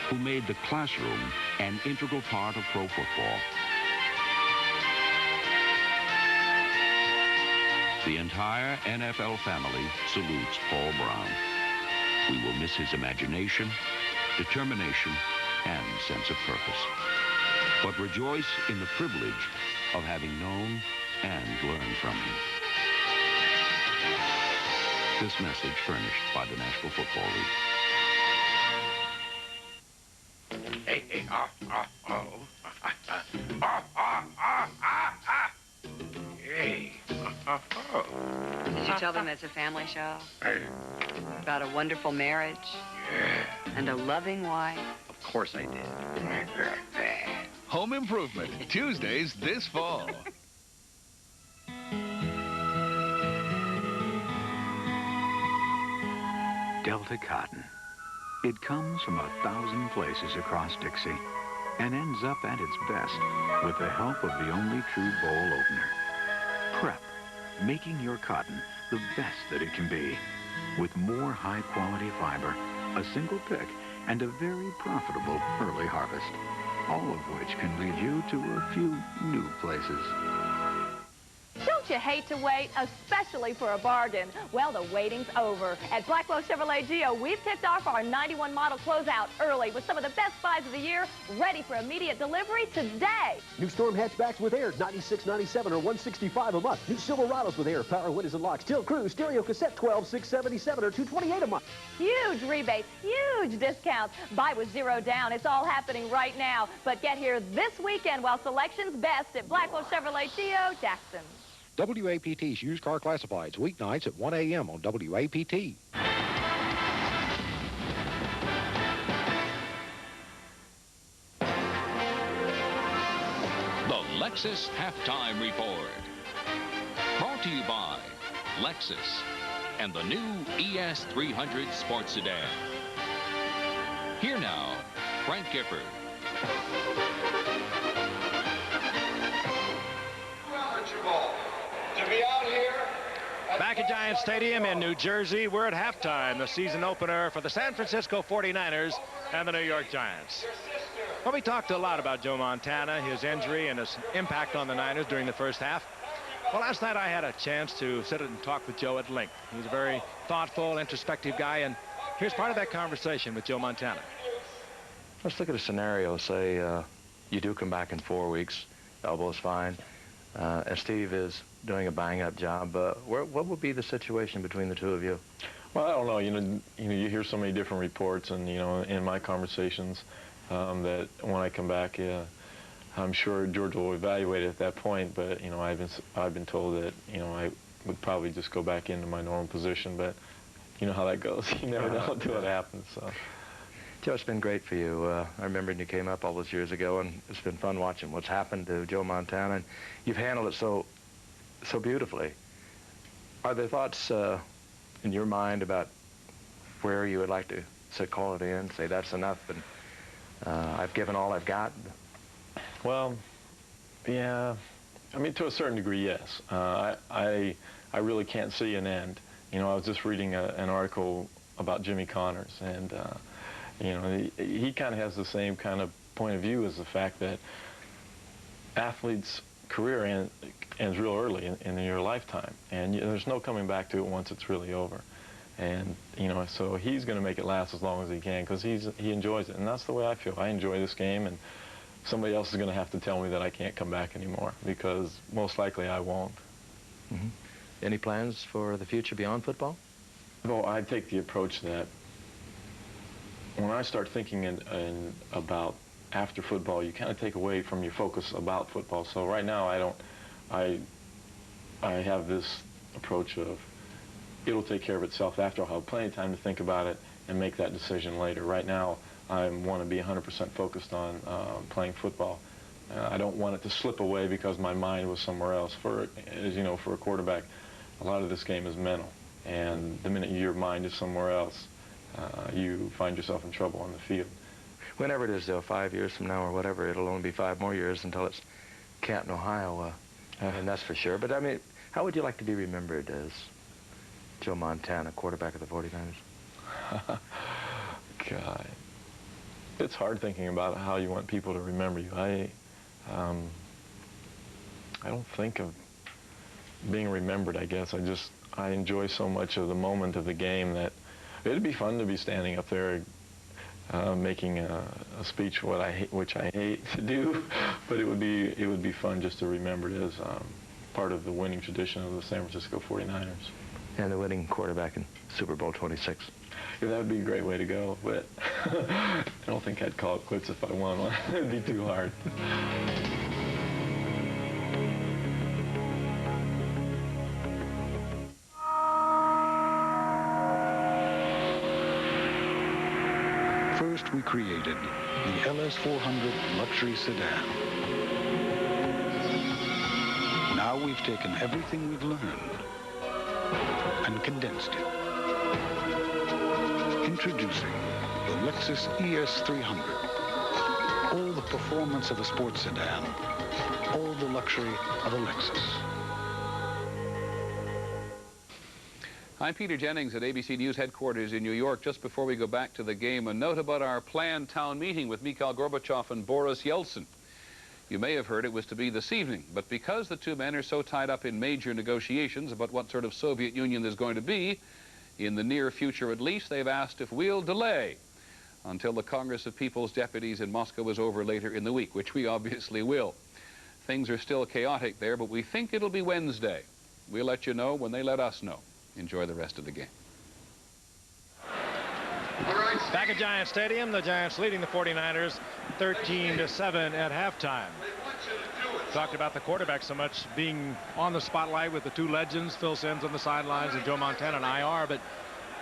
Speaker 12: who made the classroom an integral part of pro football. The entire NFL family salutes Paul Brown. We will miss his imagination, determination, and sense of purpose, but rejoice in the privilege of having known and learned from him. This message furnished by the National Football League.
Speaker 16: Hey, Hey.
Speaker 3: Did you tell them it's a family show? About a wonderful marriage? And a loving wife?
Speaker 18: Of course I did. Home Improvement, Tuesdays this fall.
Speaker 13: Delta Cotton. It comes from 1,000 places across Dixie and ends up at its best with the help of the only true bowl opener. Prep, making your cotton the best that it can be, with more high-quality fiber, a single pick, and a very profitable early harvest, all of which can lead you to a few new places.
Speaker 19: Don't you hate to wait, especially for a bargain? Well, the waiting's over. At Blackwell Chevrolet Geo, we've kicked off our 91 model closeout early with some of the best buys of the year, ready for immediate delivery today.
Speaker 22: New Storm hatchbacks with air, $96.97 or $165 a month. New Silverados with air, power windows and locks. Steel Cruise, stereo cassette, $12,677 or $228 a month.
Speaker 19: Huge rebates, huge discounts. Buy with zero down. It's all happening right now. But get here this weekend while selection's best at Blackwell Chevrolet Geo, Jackson.
Speaker 23: WAPT's Used Car Classifieds, weeknights at 1 a.m. on WAPT.
Speaker 24: The Lexus Halftime Report. Brought to you by Lexus and the new ES300 Sports Sedan. Here now, Frank Gifford.
Speaker 6: To be out here back at Giant Stadium in New Jersey, we're at halftime, the season opener for the San Francisco 49ers and the New York Giants. Well, we talked a lot about Joe Montana, his injury, and his impact on the Niners during the first half. Well, last night I had a chance to sit and talk with Joe at length. He's a very thoughtful, introspective guy, and here's part of that conversation with Joe Montana.
Speaker 26: Let's look at a scenario. Say you do come back in 4 weeks, elbow's fine, and Steve is doing a bang-up job. What would be the situation between the two of you?
Speaker 28: Well, I don't know. You hear so many different reports, and in my conversations, that when I come back, I'm sure George will evaluate it at that point. But I've been told that I would probably just go back into my normal position. But you know how that goes. You never know until it happens. So.
Speaker 26: Joe, it's been great for you. I remember when you came up all those years ago, and it's been fun watching what's happened to Joe Montana, and you've handled it so beautifully. Are there thoughts in your mind about where you would like to call it in, say that's enough, and I've given all I've got?
Speaker 28: Well, yeah. I mean, to a certain degree, yes. I really can't see an end. I was just reading an article about Jimmy Connors, and he kind of has the same kind of point of view as the fact that athletes' career ends real early in your lifetime, and there's no coming back to it once it's really over. And so he's going to make it last as long as he can because he enjoys it, and that's the way I feel. I enjoy this game, and somebody else is going to have to tell me that I can't come back anymore because most likely I won't.
Speaker 26: Mm-hmm. Any plans for the future beyond football?
Speaker 28: Well, I take the approach that when I start thinking about after football, you kind of take away from your focus about football. So right now, I have this approach of it'll take care of itself after. I'll have plenty of time to think about it and make that decision later. Right now, I want to be 100% focused on playing football. I don't want it to slip away because my mind was somewhere else. As you know, for a quarterback, a lot of this game is mental. And the minute your mind is somewhere else, you find yourself in trouble on the field.
Speaker 26: Whenever it is, 5 years from now or whatever, it'll only be 5 more years until it's Canton, Ohio. And that's for sure. But, I mean, how would you like to be remembered as Joe Montana, quarterback of the 49ers?
Speaker 28: God. It's hard thinking about how you want people to remember you. I don't think of being remembered, I guess. I enjoy so much of the moment of the game that it'd be fun to be standing up there making a speech which I hate to do, but it would be fun just to remember it as part of the winning tradition of the San Francisco 49ers.
Speaker 26: And the winning quarterback in Super Bowl 26.
Speaker 28: Yeah, that would be a great way to go, but I don't think I'd call it quits if I won one. It'd be too hard.
Speaker 8: First, we created the LS400 luxury sedan. Now we've taken everything we've learned and condensed it. Introducing the Lexus ES300. All the performance of a sports sedan, all the luxury of a Lexus.
Speaker 5: I'm Peter Jennings at ABC News headquarters in New York. Just before we go back to the game, a note about our planned town meeting with Mikhail Gorbachev and Boris Yeltsin. You may have heard it was to be this evening, but because the two men are so tied up in major negotiations about what sort of Soviet Union there's going to be, in the near future at least, they've asked if we'll delay until the Congress of People's Deputies in Moscow is over later in the week, which we obviously will. Things are still chaotic there, but we think it'll be Wednesday. We'll let you know when they let us know. Enjoy the rest of the game.
Speaker 6: Back at Giant Stadium, the Giants leading the 49ers 13-7 at halftime. Talked about the quarterback so much being on the spotlight with the two legends, Phil Simms on the sidelines and Joe Montana on IR, but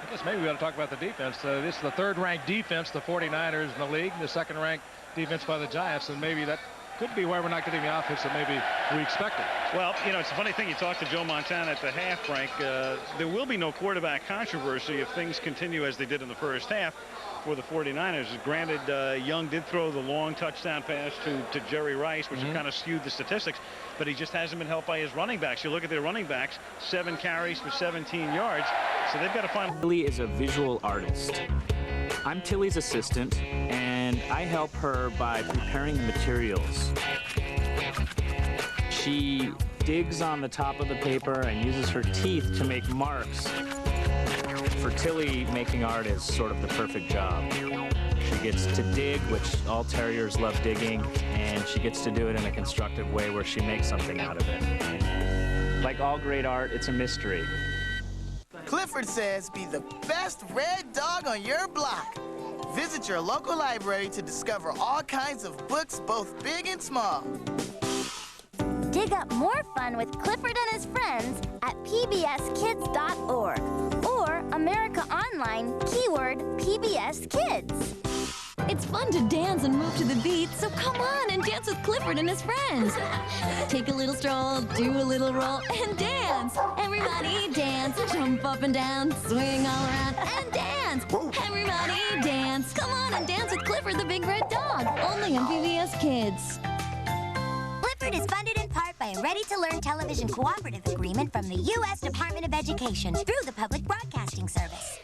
Speaker 6: I guess maybe we ought to talk about the defense. This is the third-ranked defense, the 49ers in the league, the second-ranked defense by the Giants, and maybe that could be why we're not getting the offense that maybe we expected.
Speaker 4: Well, you know, it's a funny thing. You talk to Joe Montana at the half, Frank. There will be no quarterback controversy if things continue as they did in the first half for the 49ers. Granted, Young did throw the long touchdown pass to Jerry Rice, which kind of skewed the statistics, but he just hasn't been helped by his running backs. You look at their running backs, 7 carries for 17 yards, so they've got to find...
Speaker 1: Tilly is a visual artist. I'm Tilly's assistant, and I help her by preparing the materials. She digs on the top of the paper and uses her teeth to make marks. For Tilly, making art is sort of the perfect job. She gets to dig, which all terriers love digging, and she gets to do it in a constructive way where she makes something out of it. Like all great art, it's a mystery.
Speaker 2: Clifford says be the best red dog on your block. Visit your local library to discover all kinds of books, both big and small.
Speaker 9: Dig up more fun with Clifford and his friends at pbskids.org or America Online, keyword PBS Kids.
Speaker 10: It's fun to dance and move to the beat, so come on and dance with Clifford and his friends. Take a little stroll, do a little roll, and dance. Everybody dance, jump up and down, swing all around, and dance. Everybody dance. Come on and dance with Clifford the Big Red Dog, only on PBS Kids.
Speaker 9: Clifford is funded in part by a Ready-to-Learn television cooperative agreement from the U.S. Department of Education through the Public Broadcasting Service.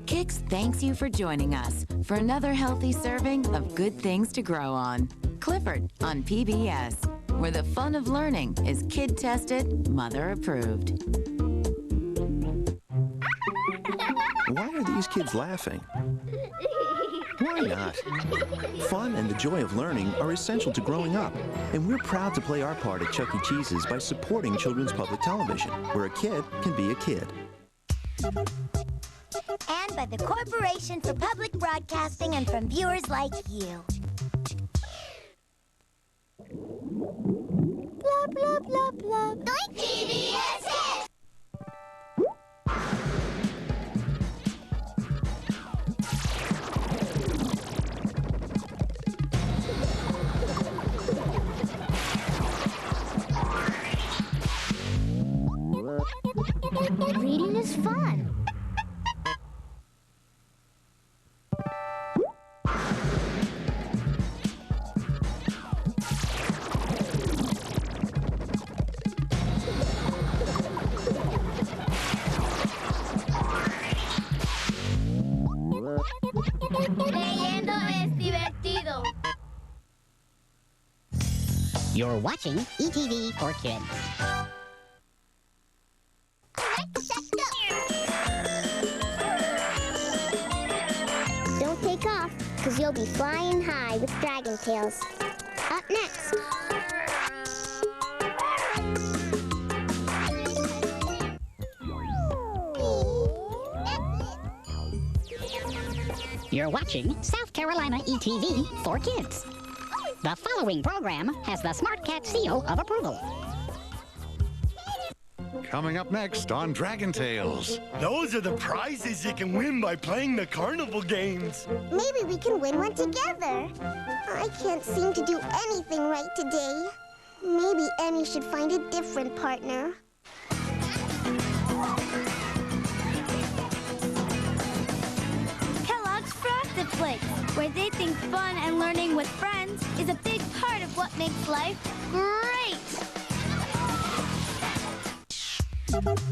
Speaker 11: Kix thanks you for joining us for another healthy serving of good things to grow on. Clifford on PBS, where the fun of learning is kid-tested, mother-approved.
Speaker 14: Why are these kids laughing? Why not? Fun and the joy of learning are essential to growing up, and we're proud to play our part at Chuck E. Cheese's by supporting Children's Public Television, where a kid can be a kid.
Speaker 9: And run by the Corporation for Public Broadcasting and from viewers like you. Blah, blah, blah, blah. PBS Kids! Reading is fun. Leyendo es divertido.
Speaker 7: You're watching ETV for Kids.
Speaker 9: Don't take off, because you'll be flying high with Dragon Tales. Up next.
Speaker 7: You're watching South Carolina ETV for Kids. The following program has the Smart Cat seal of approval.
Speaker 12: Coming up next on Dragon Tales.
Speaker 15: Those are the prizes you can win by playing the carnival games.
Speaker 9: Maybe we can win one together. I can't seem to do anything right today. Maybe Emmy should find a different partner.
Speaker 17: Kellogg's Frosted Flakes, where they think fun and learning with friends is a big part of what makes life great.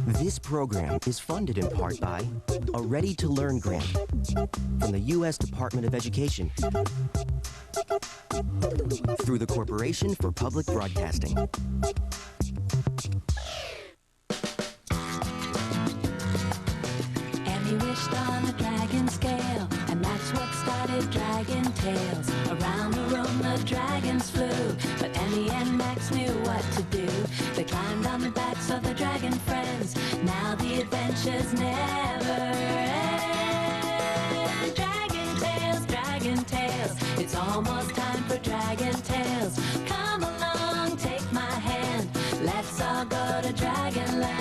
Speaker 20: This program is funded in part by a Ready to Learn grant from the U.S. Department of Education through the Corporation for Public Broadcasting.
Speaker 11: Emmy wished on a dragon scale, and that's what started Dragon Tales. Around the room the dragons flew, but Emmy and Max knew what to do. They climbed on the backs of the dragon friends. Now the adventures never end. Dragon Tales, it's almost time for Dragon Tales. Come along, take my hand, let's all go to Dragonland.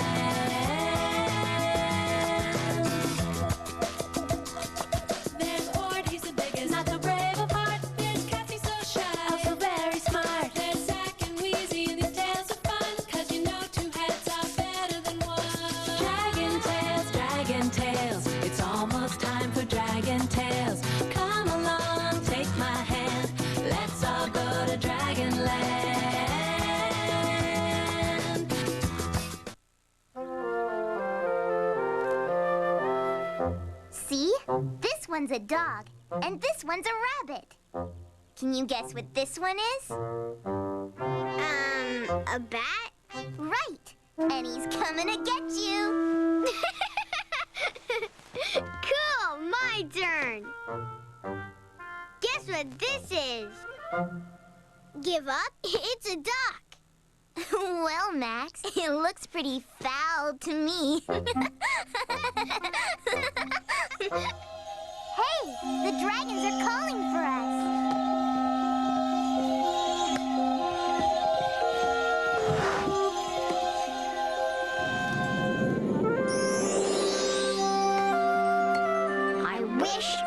Speaker 11: There's Ord, he's the biggest, not the brave of heart. There's Cassie, so shy, also very smart. There's Zack and Wheezy, and these tales are fun, 'cause you know two heads are better than one. Dragon Tales, it's almost time for Dragon Tales. Come along, take my hand, let's all go to Dragonland.
Speaker 9: See? This one's a dog, and this one's a rabbit. Can you guess what this one is? A bat? Right. And he's coming to get you. Cool, my turn. Guess what this is? Give up? It's a duck. Well, Max, it looks pretty foul to me. Hey, the dragons are calling for us.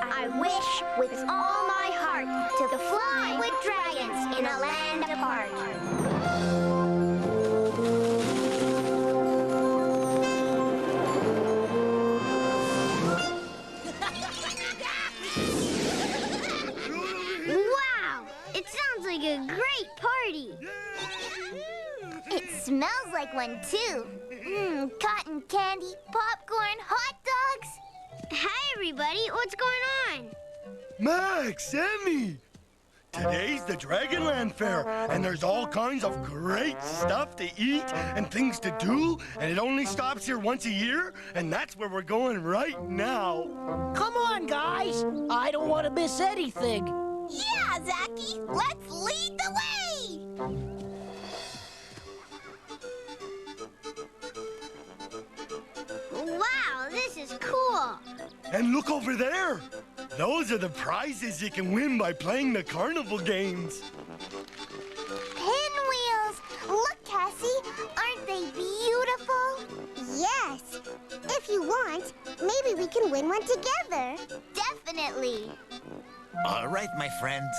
Speaker 9: I wish with all my heart to fly with dragons in a land apart. Wow! It sounds like a great party. It smells like one, too. Cotton candy, popcorn, hot dogs. Hi, everybody. What's going on?
Speaker 15: Max, Emmy! Today's the Dragonland Fair, and there's all kinds of great stuff to eat and things to do, and it only stops here once a year, and that's where we're going right now.
Speaker 21: Come on, guys. I don't want to miss anything.
Speaker 9: Yeah, Zachy. Let's lead the way. Wow, this is cool.
Speaker 15: And look over there. Those are the prizes you can win by playing the carnival games.
Speaker 9: Pinwheels! Look, Cassie. Aren't they beautiful? Yes. If you want, maybe we can win one together. Definitely.
Speaker 3: All right, my friends.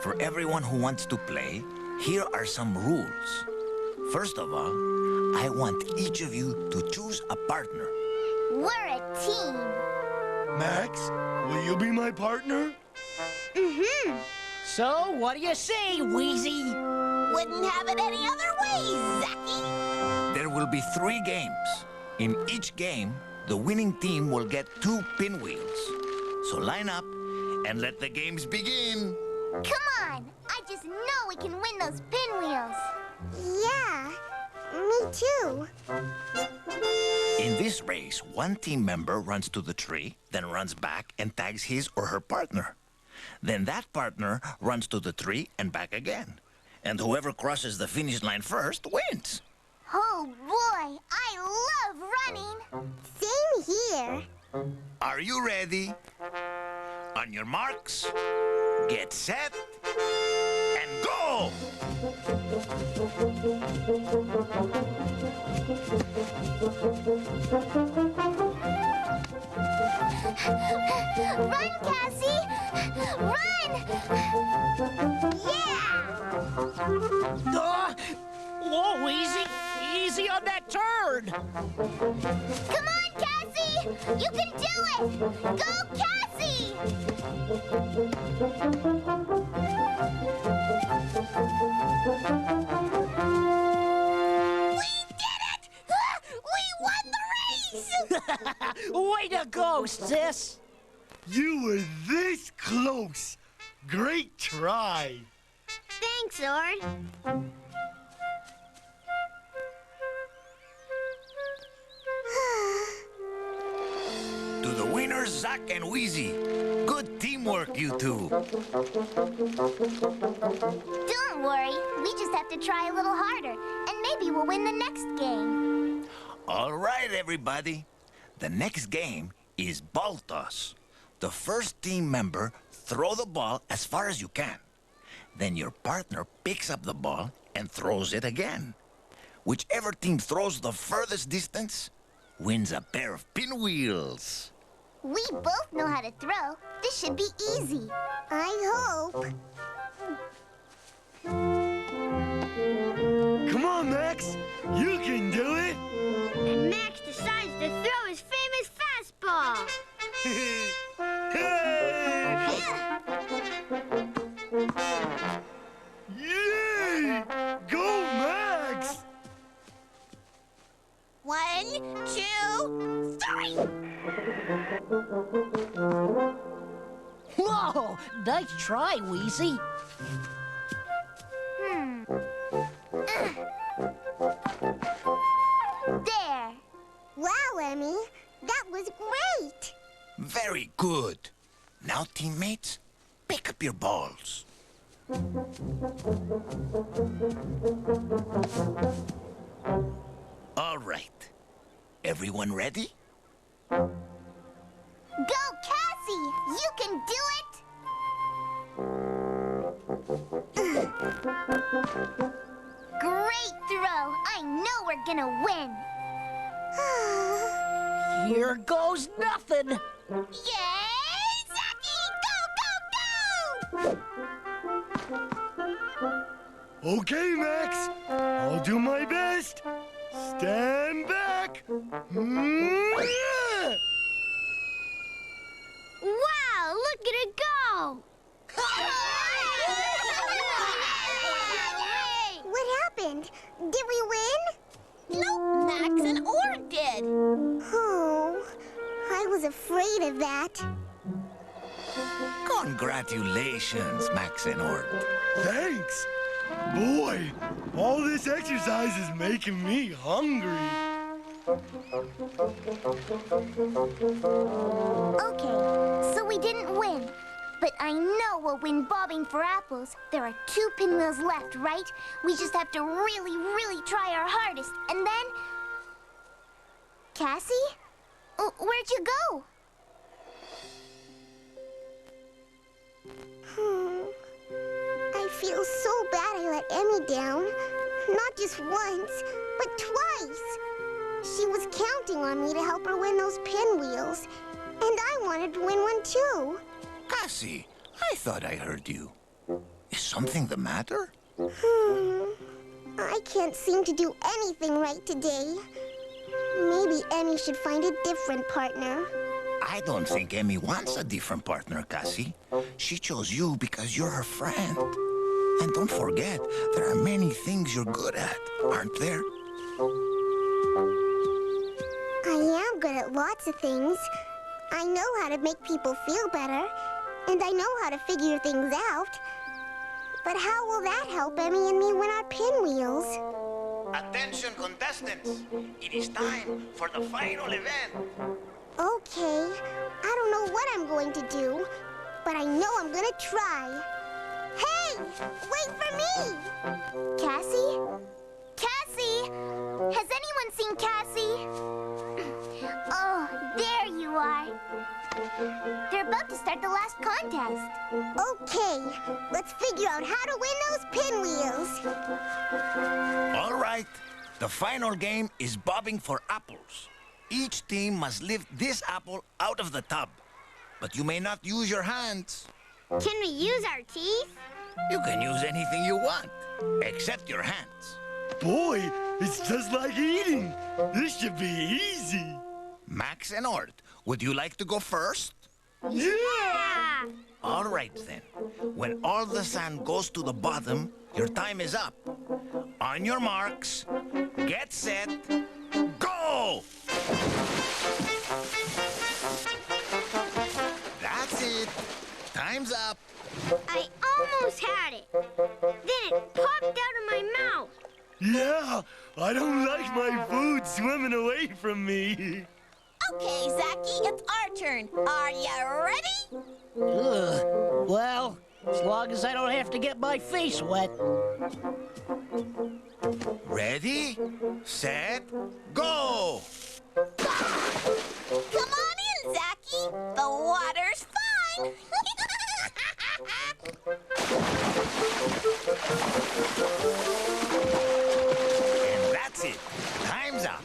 Speaker 3: For everyone who wants to play, here are some rules. First of all, I want each of you to choose a partner.
Speaker 9: We're a team.
Speaker 15: Max, will you be my partner?
Speaker 21: Mm-hmm. So, what do you say, Wheezy?
Speaker 9: Wouldn't have it any other way, Zacky.
Speaker 3: There will be 3 games. In each game, the winning team will get 2 pinwheels. So line up and let the games begin.
Speaker 9: Come on. I just know we can win those pinwheels. Yeah, me too.
Speaker 3: In this race, one team member runs to the tree, then runs back and tags his or her partner. Then that partner runs to the tree and back again. And whoever crosses the finish line first wins.
Speaker 9: Oh boy, I love running. Same here.
Speaker 3: Are you ready? On your marks, get set, and go!
Speaker 9: Run, Cassie! Run! Yeah!
Speaker 21: Whoa, Wheezy! Easy on that turn!
Speaker 9: Come on, Cassie! You can do it! Go, Cassie! We did it! We won the race!
Speaker 21: Way to go, sis!
Speaker 15: You were this close. Great try.
Speaker 9: Thanks, Ord.
Speaker 3: To the winners, Zach and Wheezy. Good teamwork, you two.
Speaker 9: Don't worry. We just have to try a little harder, and maybe we'll win the next game.
Speaker 3: All right, everybody. The next game is ball toss. The first team member throw the ball as far as you can. Then your partner picks up the ball and throws it again. Whichever team throws the furthest distance wins a pair of pinwheels.
Speaker 9: We both know how to throw. This should be easy. I hope.
Speaker 15: Come on, Max. You can do it.
Speaker 17: And Max decides to throw his famous fastball.
Speaker 15: Yay! Go, Max!
Speaker 9: 1, 2, 3.
Speaker 21: Whoa! Nice try, Wheezy.
Speaker 9: There. Wow, Emmy. That was great.
Speaker 3: Very good. Now, teammates, pick up your balls. All right. Everyone ready?
Speaker 9: Go, Cassie! You can do it! Great throw! I know we're gonna win!
Speaker 21: Here goes nothing!
Speaker 9: Yay! Zacky! Go, go, go!
Speaker 15: Okay, Max. I'll do my best. Stand back. Yeah!
Speaker 17: Wow, look at it go!
Speaker 9: What happened? Did we win? Nope, Max and Ord did. Oh, I was afraid of that.
Speaker 3: Congratulations, Max and Ord.
Speaker 15: Thanks. Boy, all this exercise is making me hungry.
Speaker 9: Okay, so we didn't win. But I know we'll win bobbing for apples. There are 2 pinwheels left, right? We just have to really, really try our hardest. And then... Cassie? Where'd you go? I feel so bad I let Emmy down. Not just once, but twice. She was counting on me to help her win those pinwheels. And I wanted to win one too.
Speaker 3: Cassie, I thought I heard you. Is something the matter?
Speaker 9: I can't seem to do anything right today. Maybe Emmy should find a different partner.
Speaker 3: I don't think Emmy wants a different partner, Cassie. She chose you because you're her friend. And don't forget, there are many things you're good at, aren't there?
Speaker 9: I am good at lots of things. I know how to make people feel better, and I know how to figure things out. But how will that help Emmy and me win our pinwheels?
Speaker 3: Attention, contestants. It is time for the final event.
Speaker 9: Okay, I don't know what I'm going to do, but I know I'm gonna try. Hey, wait for me! Cassie? Cassie! Has anyone seen Cassie? Oh, there you are. They're about to start the last contest. Okay, let's figure out how to win those pinwheels.
Speaker 3: All right. The final game is bobbing for apples. Each team must lift this apple out of the tub. But you may not use your hands.
Speaker 9: Can we use our teeth?
Speaker 3: You can use anything you want, except your hands.
Speaker 15: Boy, it's just like eating. This should be easy.
Speaker 3: Max and Ort, would you like to go first?
Speaker 9: Yeah!
Speaker 3: All right, then. When all the sand goes to the bottom, your time is up. On your marks, get set, go! That's it. Time's up.
Speaker 9: I almost had it. Then it popped out of my mouth.
Speaker 15: Yeah, I don't like my food swimming away from me.
Speaker 10: Okay, Zachy, it's our turn. Are you ready?
Speaker 21: Ugh. Well, as long as I don't have to get my face wet.
Speaker 3: Ready, set, go!
Speaker 10: Come on in, Zachy. The water's fine.
Speaker 3: And that's it. Time's up.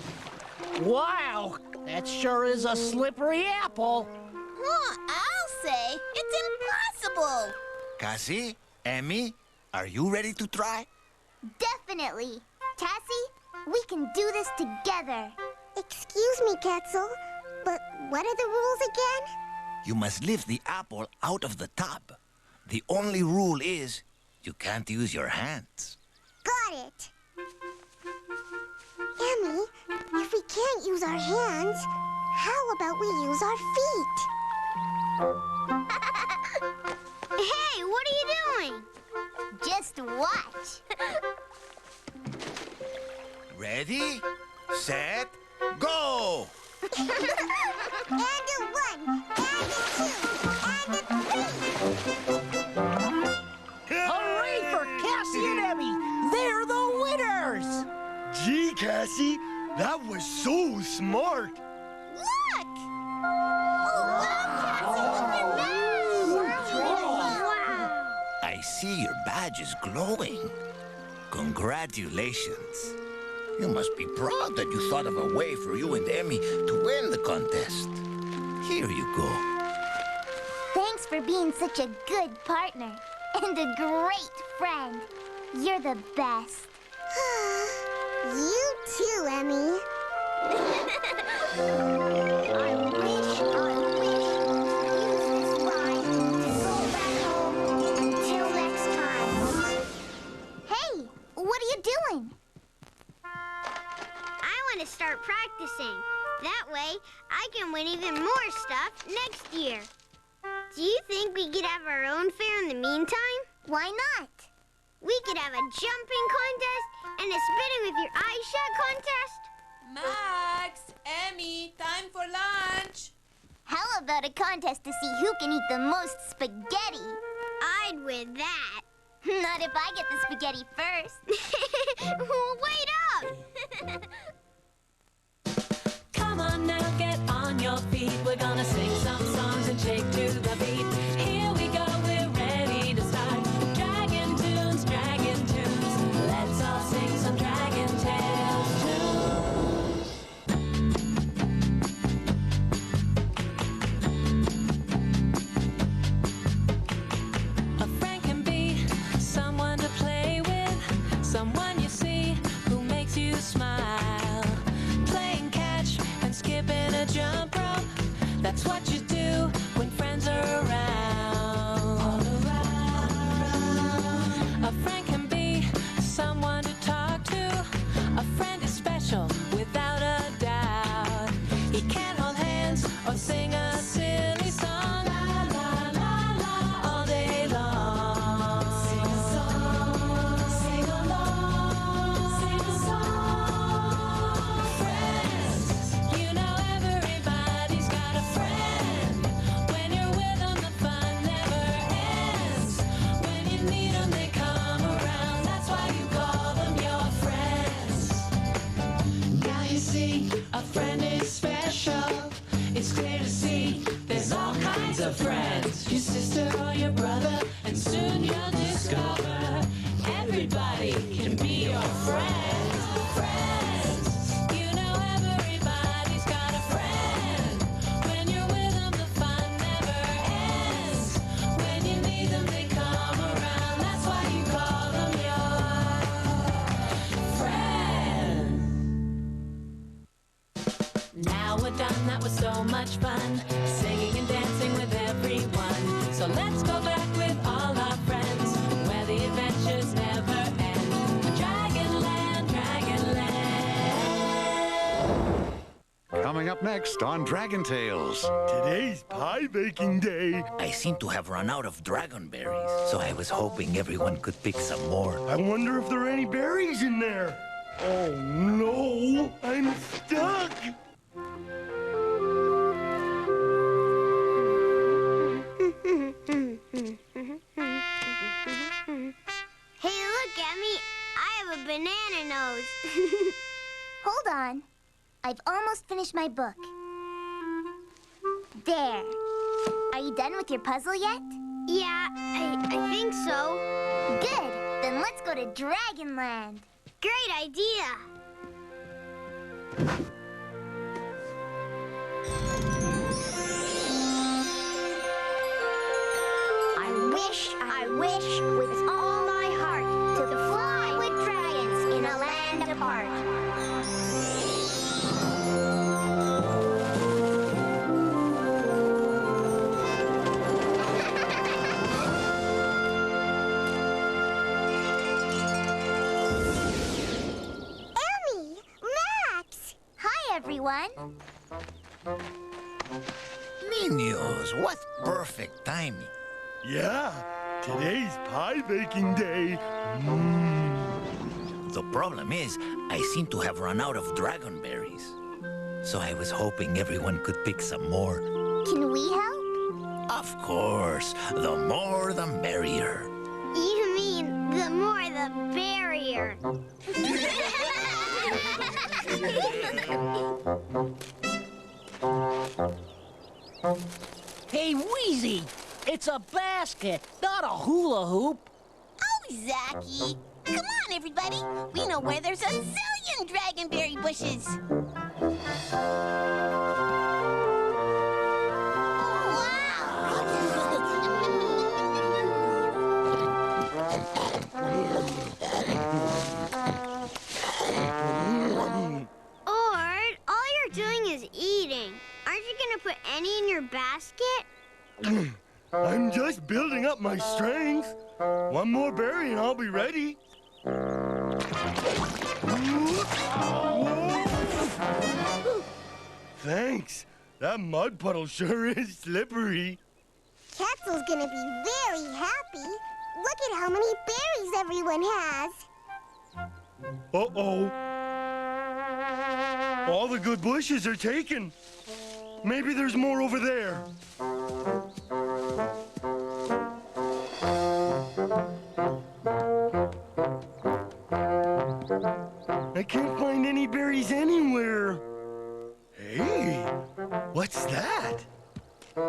Speaker 21: Wow, that sure is a slippery apple.
Speaker 10: I'll say it's impossible.
Speaker 3: Cassie, Emmy, are you ready to try?
Speaker 9: Definitely. Cassie, we can do this together. Excuse me, Quetzal, but what are the rules again?
Speaker 3: You must lift the apple out of the tub. The only rule is you can't use your hands.
Speaker 9: Got it. Emmy, if we can't use our hands, how about we use our feet? Hey, what are you doing? Just watch.
Speaker 3: Ready, set, go!
Speaker 9: And a 1, and a 2, and a 3.
Speaker 21: Hooray for Cassie and Emmy! They're the winners!
Speaker 15: Gee, Cassie, that was so smart.
Speaker 9: Look! Oh, wow, Cassie, look at that! Wow!
Speaker 3: I see your badge is glowing. Congratulations. You must be proud that you thought of a way for you and Emmy to win the contest. Here you go.
Speaker 9: Thanks for being such a good partner and a great friend. You're the best. You too, Emmy. I wish you use this ride to go back home. Until next time. Hey, what are you doing? I want to start practicing. That way, I can win even more stuff next year. Do you think we could have our own fair in the meantime? Why not? We could have a jumping contest and a spitting with your eyes shut contest.
Speaker 10: Max, Emmy, time for lunch.
Speaker 9: How about a contest to see who can eat the most spaghetti? I'd win that. Not if I get the spaghetti first. Wait up!
Speaker 13: Come on now, get on your feet. We're gonna sing some songs and shake to the beat. Here we go, we're ready done that was so much fun, singing and dancing with everyone. So let's go back with all our friends, where the adventures never end. Dragonland, Dragonland.
Speaker 12: Coming up next on Dragon Tales.
Speaker 15: Today's pie baking day.
Speaker 3: I seem to have run out of dragon berries, so I was hoping everyone could pick some more.
Speaker 15: I wonder if there are any berries in there. Oh no, I'm stuck.
Speaker 9: Hey, look, Emmy. I have a banana nose. Hold on. I've almost finished my book. There. Are you done with your puzzle yet? Yeah, I think so. Good. Then let's go to Dragonland. Great idea. I wish with all my heart to fly with dragons in a land apart. Emmy! Max! Hi, everyone.
Speaker 3: Niños, what perfect timing.
Speaker 15: Yeah, today's pie baking day.
Speaker 3: The problem is, I seem to have run out of dragon berries. So I was hoping everyone could pick some more.
Speaker 9: Can we help?
Speaker 3: Of course, the more the merrier.
Speaker 9: You mean the more the barrier.
Speaker 21: Hey, Wheezy! It's a basket, not a hula hoop.
Speaker 16: Oh, Zacky. Come on, everybody. We know where there's a zillion dragonberry bushes.
Speaker 9: Ord, all you're doing is eating. Aren't you gonna put any in your basket?
Speaker 15: I'm just building up my strength. One more berry and I'll be ready. Thanks. That mud puddle sure is slippery.
Speaker 9: Quetzal's gonna be very happy. Look at how many berries everyone has.
Speaker 15: Uh-oh. All the good bushes are taken. Maybe there's more over there. I can't find any berries anywhere. Hey, what's that? I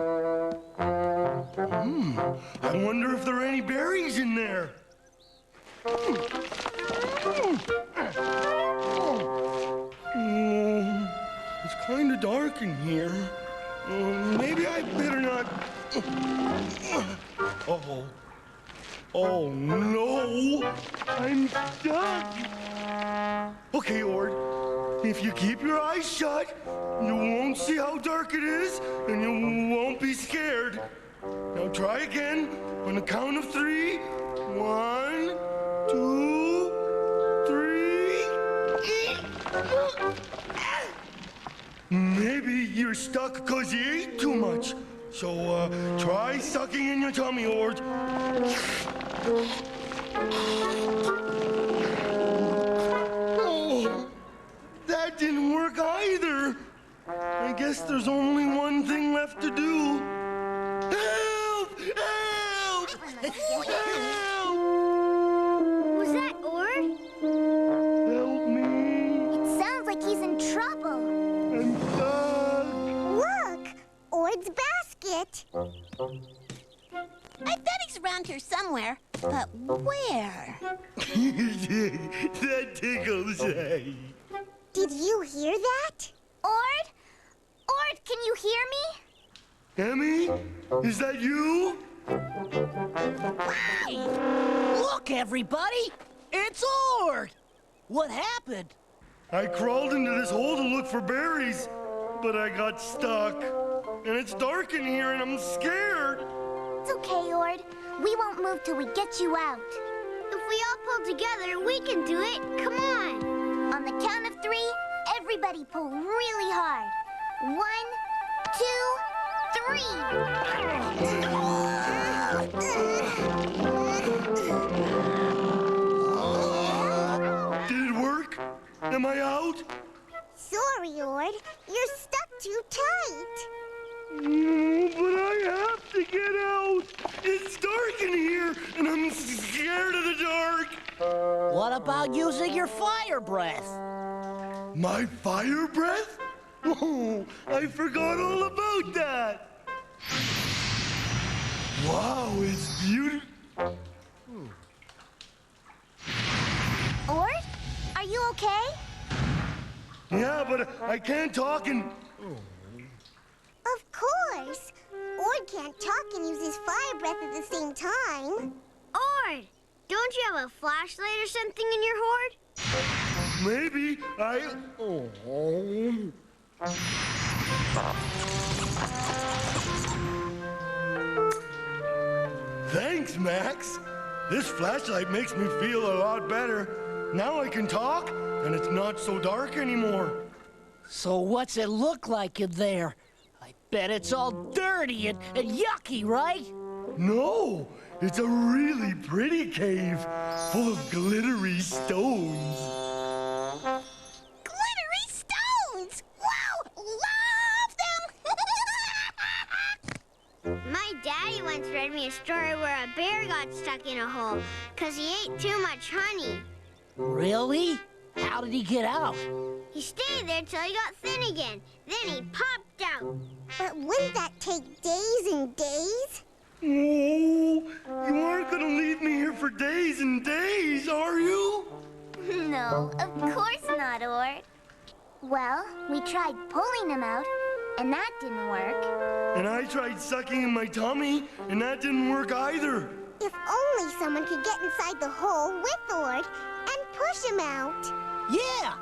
Speaker 15: wonder if there are any berries in there. It's kind of dark in here. Maybe I better not. Uh-oh. Oh, no. I'm stuck. Okay, Ord. If you keep your eyes shut, you won't see how dark it is, and you won't be scared. Now try again on the count of 3. 1, 2, 3. Maybe you're stuck because you ate too much. So try sucking in your tummy, Ord. Oh, that didn't work either. I guess there's only one thing left to do. Help! Help! Help!
Speaker 9: Was that Ord?
Speaker 15: Help me.
Speaker 9: It sounds like he's in trouble.
Speaker 15: I'm stuck.
Speaker 9: Look! Ord's basket.
Speaker 16: I bet he's around here somewhere, but where?
Speaker 15: That tickles.
Speaker 9: Did you hear that? Ord? Ord, can you hear me?
Speaker 15: Emmy, is that you?
Speaker 21: Hey, look, everybody! It's Ord! What happened?
Speaker 15: I crawled into this hole to look for berries, but I got stuck. And it's dark in here and I'm scared.
Speaker 9: It's okay, Ord. We won't move till we get you out.
Speaker 17: If we all pull together, we can do it. Come on.
Speaker 9: On the count of 3, everybody pull really hard. 1, 2, 3.
Speaker 15: Did it work? Am I out?
Speaker 9: Sorry, Ord. You're stuck too tight.
Speaker 15: But I have to get out. It's dark in here, and I'm scared of the dark.
Speaker 21: What about using your fire breath?
Speaker 15: My fire breath? Oh, I forgot all about that. Wow, it's beautiful.
Speaker 9: Ord, are you okay?
Speaker 15: Yeah, but I can't talk and...
Speaker 9: Of course. Ord can't talk and use his fire breath at the same time.
Speaker 17: Ord, don't you have a flashlight or something in your hoard?
Speaker 15: Maybe Thanks, Max. This flashlight makes me feel a lot better. Now I can talk, and it's not so dark anymore.
Speaker 21: So what's it look like in there? I bet it's all dirty and yucky, right?
Speaker 15: No, it's a really pretty cave full of glittery stones.
Speaker 16: Glittery stones! Wow! Love them!
Speaker 17: My daddy once read me a story where a bear got stuck in a hole because he ate too much honey.
Speaker 21: Really? How did he get out?
Speaker 17: He stayed there till he got thin again. Then he popped out.
Speaker 9: But wouldn't that take days and days?
Speaker 15: Oh, you aren't gonna leave me here for days and days, are you?
Speaker 9: No, of course not, Ord. Well, we tried pulling him out, and that didn't work.
Speaker 15: And I tried sucking in my tummy, and that didn't work either.
Speaker 9: If only someone could get inside the hole with Ord and push him out.
Speaker 21: Yeah,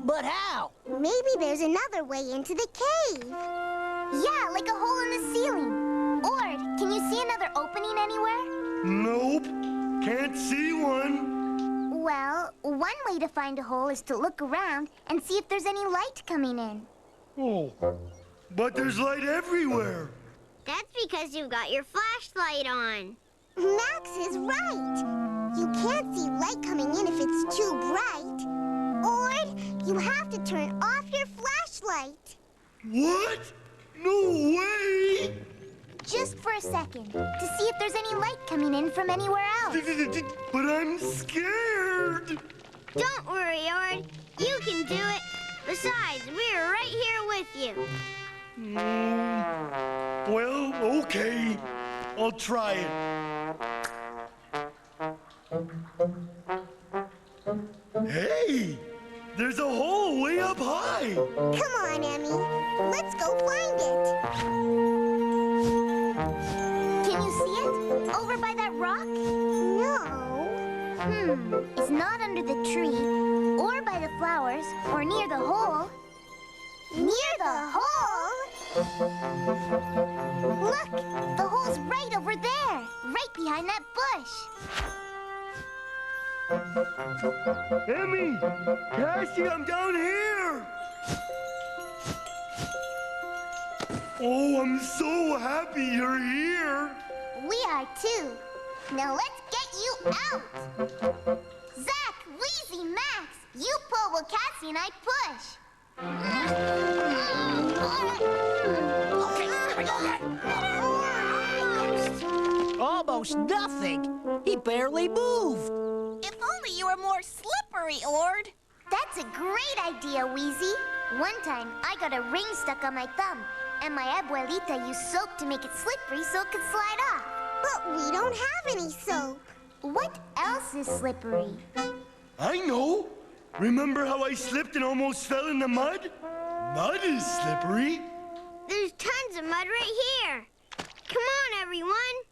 Speaker 21: but how?
Speaker 9: Maybe there's another way into the cave. Yeah, like a hole in the ceiling. Ord, can you see another opening anywhere?
Speaker 15: Nope, can't see one.
Speaker 9: Well, one way to find a hole is to look around and see if there's any light coming in.
Speaker 15: Oh, but there's light everywhere.
Speaker 17: That's because you've got your flashlight on.
Speaker 9: Max is right. You can't see light coming in if it's too bright. Ord, you have to turn off your flashlight.
Speaker 15: What? No way!
Speaker 9: Just for a second, to see if there's any light coming in from anywhere else.
Speaker 15: But I'm scared.
Speaker 17: Don't worry, Ord. You can do it. Besides, we're right here with you.
Speaker 15: Well, okay. I'll try it. Hey! There's a hole way up high!
Speaker 9: Come on, Emmy. Let's go find it. Can you see it? Over by that rock? No. It's not under the tree, or by the flowers, or near the hole. Near the hole? Look! The hole's right over there, right behind that bush.
Speaker 15: Emmy! Cassie, I'm down here! Oh, I'm so happy you're here!
Speaker 9: We are too. Now let's get you out! Zach, Wheezy, Max, you pull while Cassie and I push.
Speaker 21: Almost nothing. He barely moved.
Speaker 16: If only you were more slippery, Ord.
Speaker 9: That's a great idea, Wheezy. One time, I got a ring stuck on my thumb, and my abuelita used soap to make it slippery so it could slide off. But we don't have any soap. What else is slippery?
Speaker 15: I know! Remember how I slipped and almost fell in the mud? Mud is slippery.
Speaker 17: There's tons of mud right here. Come on, everyone.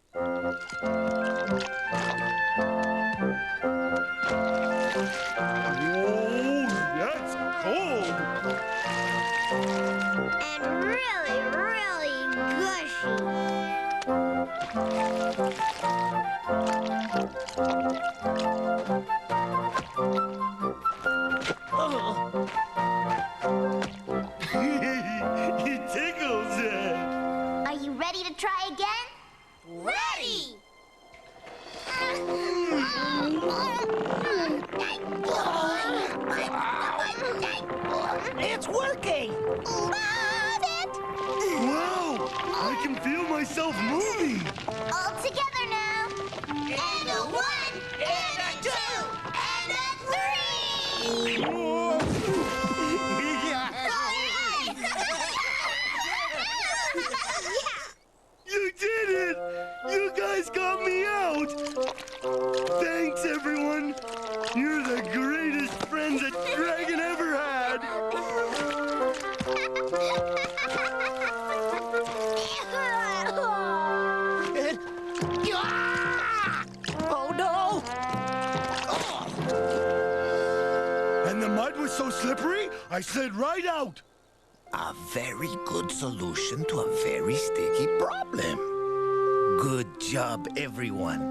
Speaker 15: Whoa, that's cold. myself moving.
Speaker 9: All together now. And a 1, and a 2, and a 3!
Speaker 15: You did it! You guys got me out! Thanks, everyone! You're the greatest friends a dragon ever had!
Speaker 21: Oh, no!
Speaker 15: And the mud was so slippery, I slid right out.
Speaker 3: A very good solution to a very sticky problem. Good job, everyone.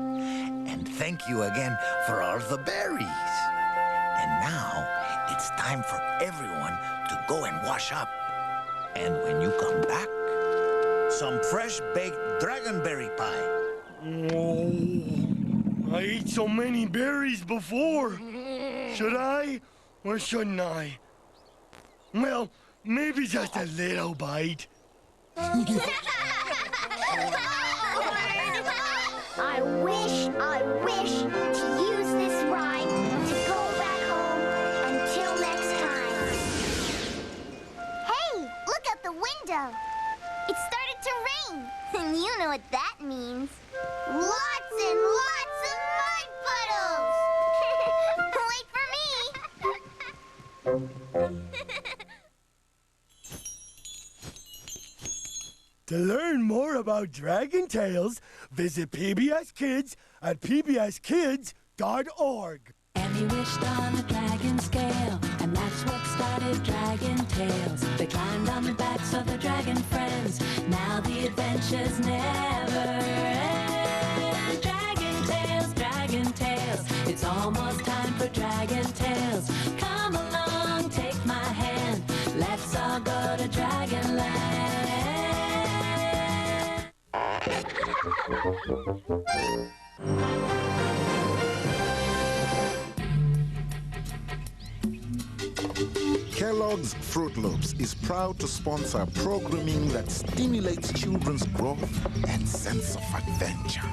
Speaker 3: And thank you again for all the berries. And now, it's time for everyone to go and wash up. And when you come back, some fresh-baked dragonberry pie.
Speaker 15: Oh, I ate so many berries before. Should I or shouldn't I? Well, maybe just a little bite.
Speaker 9: I wish to use this ride to go back home until next time. Hey, look out the window. It started to rain, and you know what that means. Lots and lots of mud puddles. Wait for me.
Speaker 15: To learn more about Dragon Tales, visit PBS Kids at pbskids.org.
Speaker 13: And he wished on a dragon scale, and that's what started Dragon Tales. They climbed on the backs of the dragon friends. Now the adventures never end. Dragon Tales, it's almost time for Dragon Tales. Come along, take my hand, let's all go to Dragonland.
Speaker 18: Kellogg's Fruit Loops is proud to sponsor programming that stimulates children's growth and sense of adventure.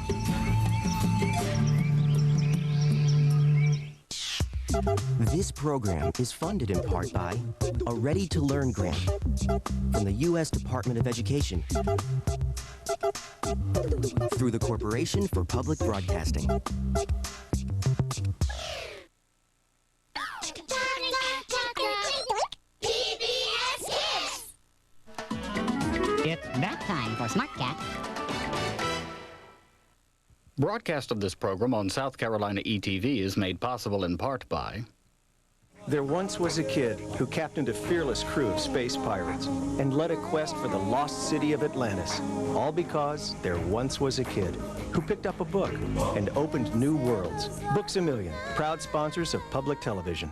Speaker 20: This program is funded in part by a Ready to Learn grant from the U.S. Department of Education through the Corporation for Public Broadcasting.
Speaker 7: It's nap time for Smart Cat.
Speaker 19: Broadcast of this program on South Carolina ETV is made possible in part by...
Speaker 22: There once was a kid who captained a fearless crew of space pirates and led a quest for the lost city of Atlantis, all because there once was a kid who picked up a book and opened new worlds. Books A Million, proud sponsors of public television.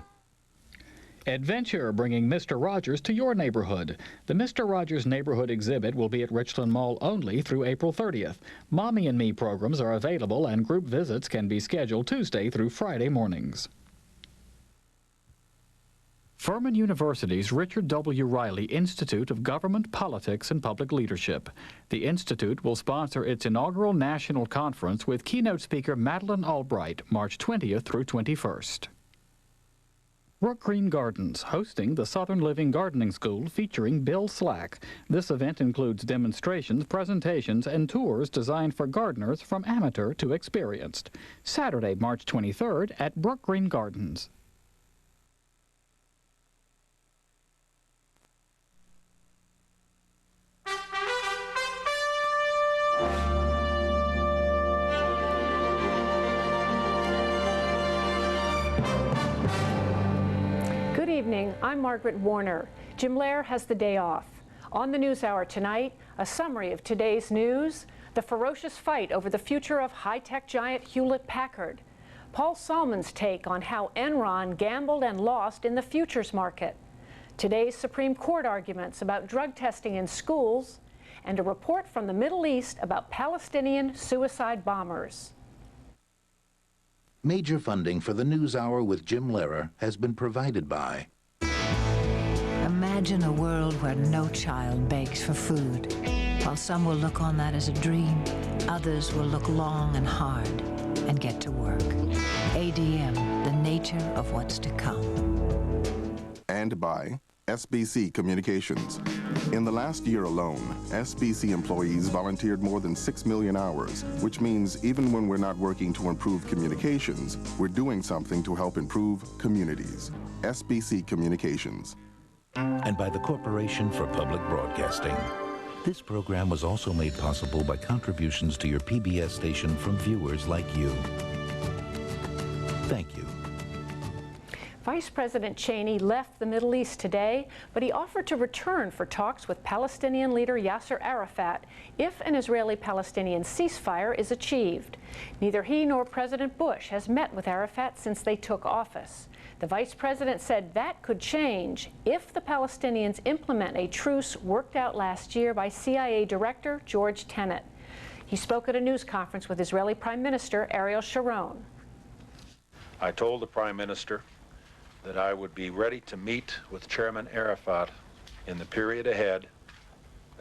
Speaker 19: Adventure, bringing Mr. Rogers to your neighborhood. The Mr. Rogers Neighborhood Exhibit will be at Richland Mall only through April 30th. Mommy and Me programs are available, and group visits can be scheduled Tuesday through Friday mornings. Furman University's Richard W. Riley Institute of Government, Politics, and Public Leadership. The Institute will sponsor its inaugural national conference with keynote speaker Madeleine Albright, March 20th through 21st. Brook Green Gardens, hosting the Southern Living Gardening School featuring Bill Slack. This event includes demonstrations, presentations, and tours designed for gardeners from amateur to experienced. Saturday, March 23rd at Brook Green Gardens.
Speaker 23: Good evening, I'm Margaret Warner. Jim Lehrer has the day off. On the NewsHour tonight, a summary of today's news, the ferocious fight over the future of high-tech giant Hewlett-Packard, Paul Salmon's take on how Enron gambled and lost in the futures market, today's Supreme Court arguments about drug testing in schools, and a report from the Middle East about Palestinian suicide bombers.
Speaker 18: Major funding for the NewsHour with Jim Lehrer has been provided by...
Speaker 24: Imagine a world where no child begs for food,
Speaker 5: While some will look on that as a dream, others will look long and hard and get to work. ADM, the nature of what's to come.
Speaker 18: And by SBC Communications. In the last year alone, SBC employees volunteered more than 6 million hours, which means even when we're not working to improve communications, we're doing something to help improve communities. SBC Communications.
Speaker 6: And by the Corporation for Public Broadcasting. This program was also made possible by contributions to your PBS station from viewers like you. Thank you.
Speaker 23: Vice President Cheney left the Middle East today, but he offered to return for talks with Palestinian leader Yasser Arafat if an Israeli-Palestinian ceasefire is achieved. Neither he nor President Bush has met with Arafat since they took office. The vice president said that could change if the Palestinians implement a truce worked out last year by CIA Director George Tenet. He spoke at a news conference with Israeli Prime Minister Ariel Sharon.
Speaker 8: I told the Prime Minister that I would be ready to meet with Chairman Arafat in the period ahead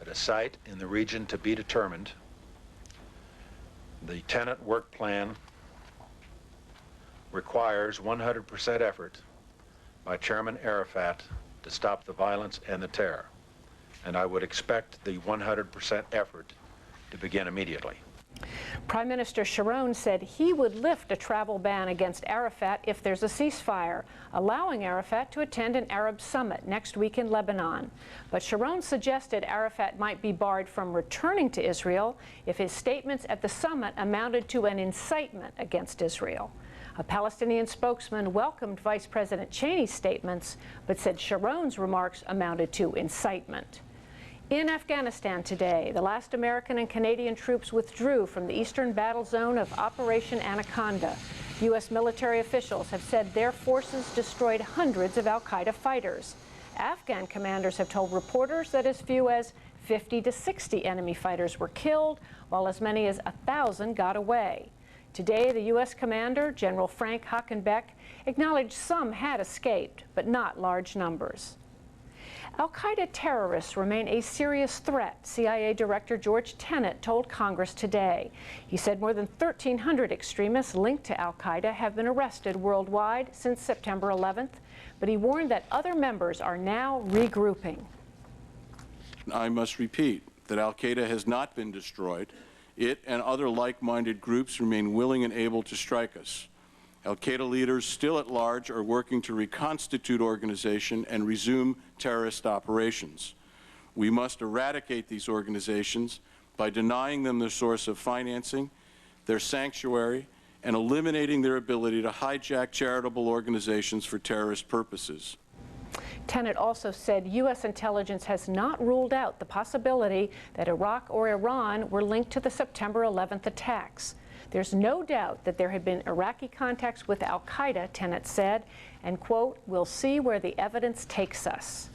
Speaker 8: at a site in the region to be determined. The Tenet work plan requires 100% effort by Chairman Arafat to stop the violence and the terror, and I would expect the 100% effort to begin immediately.
Speaker 23: Prime Minister Sharon said he would lift a travel ban against Arafat if there's a ceasefire, allowing Arafat to attend an Arab summit next week in Lebanon. But Sharon suggested Arafat might be barred from returning to Israel if his statements at the summit amounted to an incitement against Israel. A Palestinian spokesman welcomed Vice President Cheney's statements, but said Sharon's remarks amounted to incitement. In Afghanistan today, the last American and Canadian troops withdrew from the eastern battle zone of Operation Anaconda. U.S. military officials have said their forces destroyed hundreds of al-Qaeda fighters. Afghan commanders have told reporters that as few as 50 to 60 enemy fighters were killed, while as many as 1,000 got away. Today, the U.S. commander, General Frank Hockenbeck, acknowledged some had escaped, but not large numbers. Al-Qaeda terrorists remain a serious threat, CIA Director George Tenet told Congress today. He said more than 1,300 extremists linked to Al-Qaeda have been arrested worldwide since September 11th, but he warned that other members are now regrouping.
Speaker 24: I must repeat that Al-Qaeda has not been destroyed. It and other like-minded groups remain willing and able to strike us. Al-Qaeda leaders still at large are working to reconstitute organization and resume terrorist operations. We must eradicate these organizations by denying them their source of financing, their sanctuary, and eliminating their ability to hijack charitable organizations for terrorist purposes.
Speaker 23: Tenet also said U.S. intelligence has not ruled out the possibility that Iraq or Iran were linked to the September 11th attacks. There's no doubt that there had been Iraqi contacts with al-Qaeda, Tenet said, and, quote, "We'll see where the evidence takes us."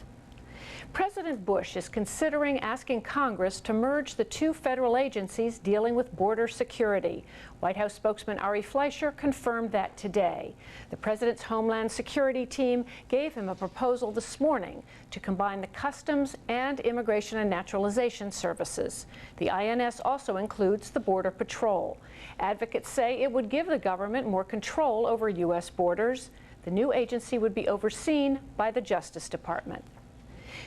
Speaker 23: President Bush is considering asking Congress to merge the two federal agencies dealing with border security. White House spokesman Ari Fleischer confirmed that today. The president's Homeland Security team gave him a proposal this morning to combine the Customs and Immigration and Naturalization Services. The INS also includes the Border Patrol. Advocates say it would give the government more control over U.S. borders. The new agency would be overseen by the Justice Department.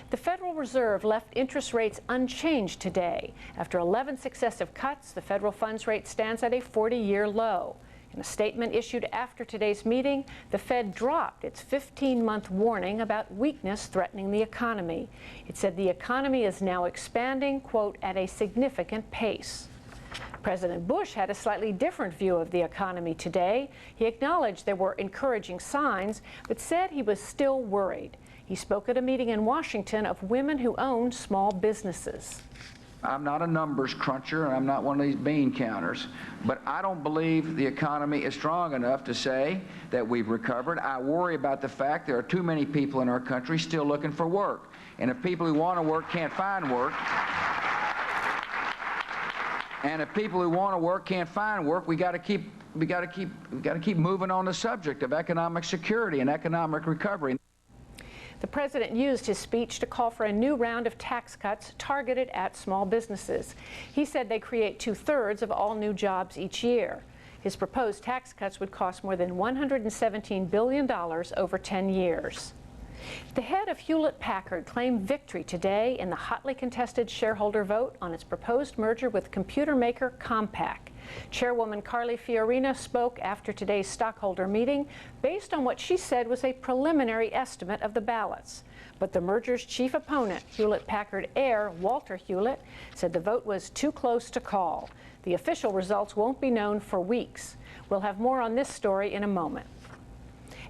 Speaker 23: The Federal Reserve left interest rates unchanged today. After 11 successive cuts, the federal funds rate stands at a 40-year low. In a statement issued after today's meeting, the Fed dropped its 15-month warning about weakness threatening the economy. It said the economy is now expanding, quote, at a significant pace. President Bush had a slightly different view of the economy today. He acknowledged there were encouraging signs, but said he was still worried. He spoke at a meeting in Washington of women who own small businesses.
Speaker 25: I'm not a numbers cruncher, and I'm not one of these bean counters, but I don't believe the economy is strong enough to say that we've recovered. I worry about the fact there are too many people in our country still looking for work, and if people who want to work can't find work, and if people who want to work can't find work, we got to keep moving on the subject of economic security and economic recovery.
Speaker 23: The president used his speech to call for a new round of tax cuts targeted at small businesses. He said they create 2/3 of all new jobs each year. His proposed tax cuts would cost more than $117 billion over 10 years. The head of Hewlett-Packard claimed victory today in the hotly contested shareholder vote on its proposed merger with computer maker Compaq. Chairwoman Carly Fiorina spoke after today's stockholder meeting based on what she said was a preliminary estimate of the ballots. But the merger's chief opponent, Hewlett-Packard heir Walter Hewlett, said the vote was too close to call. The official results won't be known for weeks. We'll have more on this story in a moment.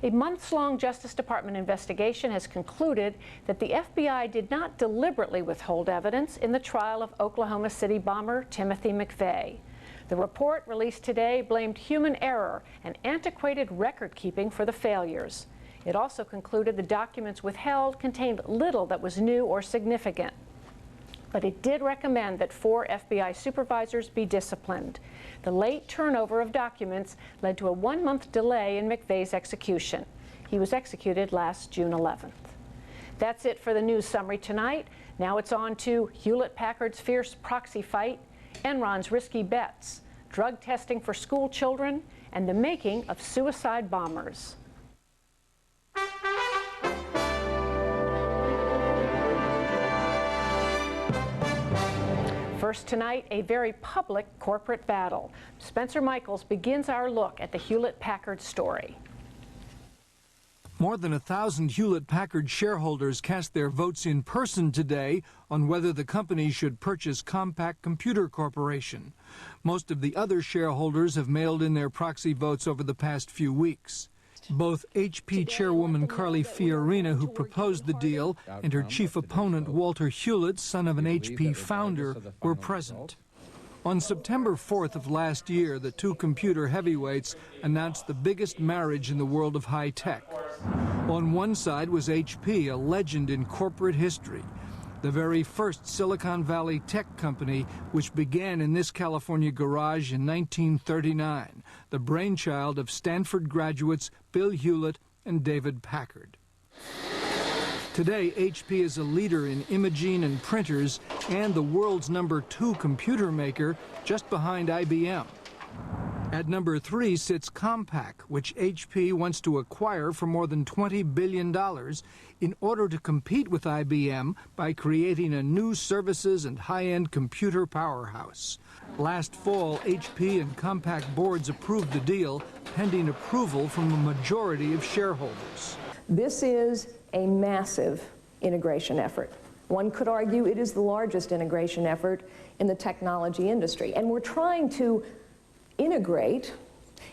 Speaker 23: A months-long Justice Department investigation has concluded that the FBI did not deliberately withhold evidence in the trial of Oklahoma City bomber Timothy McVeigh. The report released today blamed human error and antiquated record-keeping for the failures. It also concluded the documents withheld contained little that was new or significant. But it did recommend that 4 FBI supervisors be disciplined. The late turnover of documents led to a 1-month delay in McVeigh's execution. He was executed last June 11th. That's it for the news summary tonight. Now it's on to Hewlett-Packard's fierce proxy fight, Enron's risky bets, drug testing for school children, and the making of suicide bombers. First tonight, a very public corporate battle. Spencer Michaels begins our look at the Hewlett-Packard story.
Speaker 1: More than 1,000 Hewlett-Packard shareholders cast their votes in person today on whether the company should purchase Compaq Computer Corporation. Most of the other shareholders have mailed in their proxy votes over the past few weeks. Both HP chairwoman Carly Fiorina, who proposed the deal, and her chief opponent Walter Hewlett, son of an HP founder, were present. On September 4th of last year, the two computer heavyweights announced the biggest marriage in the world of high tech. On one side was HP, a legend in corporate history, the very first Silicon Valley tech company, which began in this California garage in 1939, the brainchild of Stanford graduates Bill Hewlett and David Packard. Today, HP is a leader in imaging and printers and the world's #2 computer maker, just behind IBM. At number 3 sits Compaq, which HP wants to acquire for more than $20 billion in order to compete with IBM by creating a new services and high-end computer powerhouse. Last fall, HP and Compaq boards approved the deal, pending approval from a majority of shareholders.
Speaker 2: This is a massive integration effort. One could argue it is the largest integration effort in the technology industry, and we're trying to integrate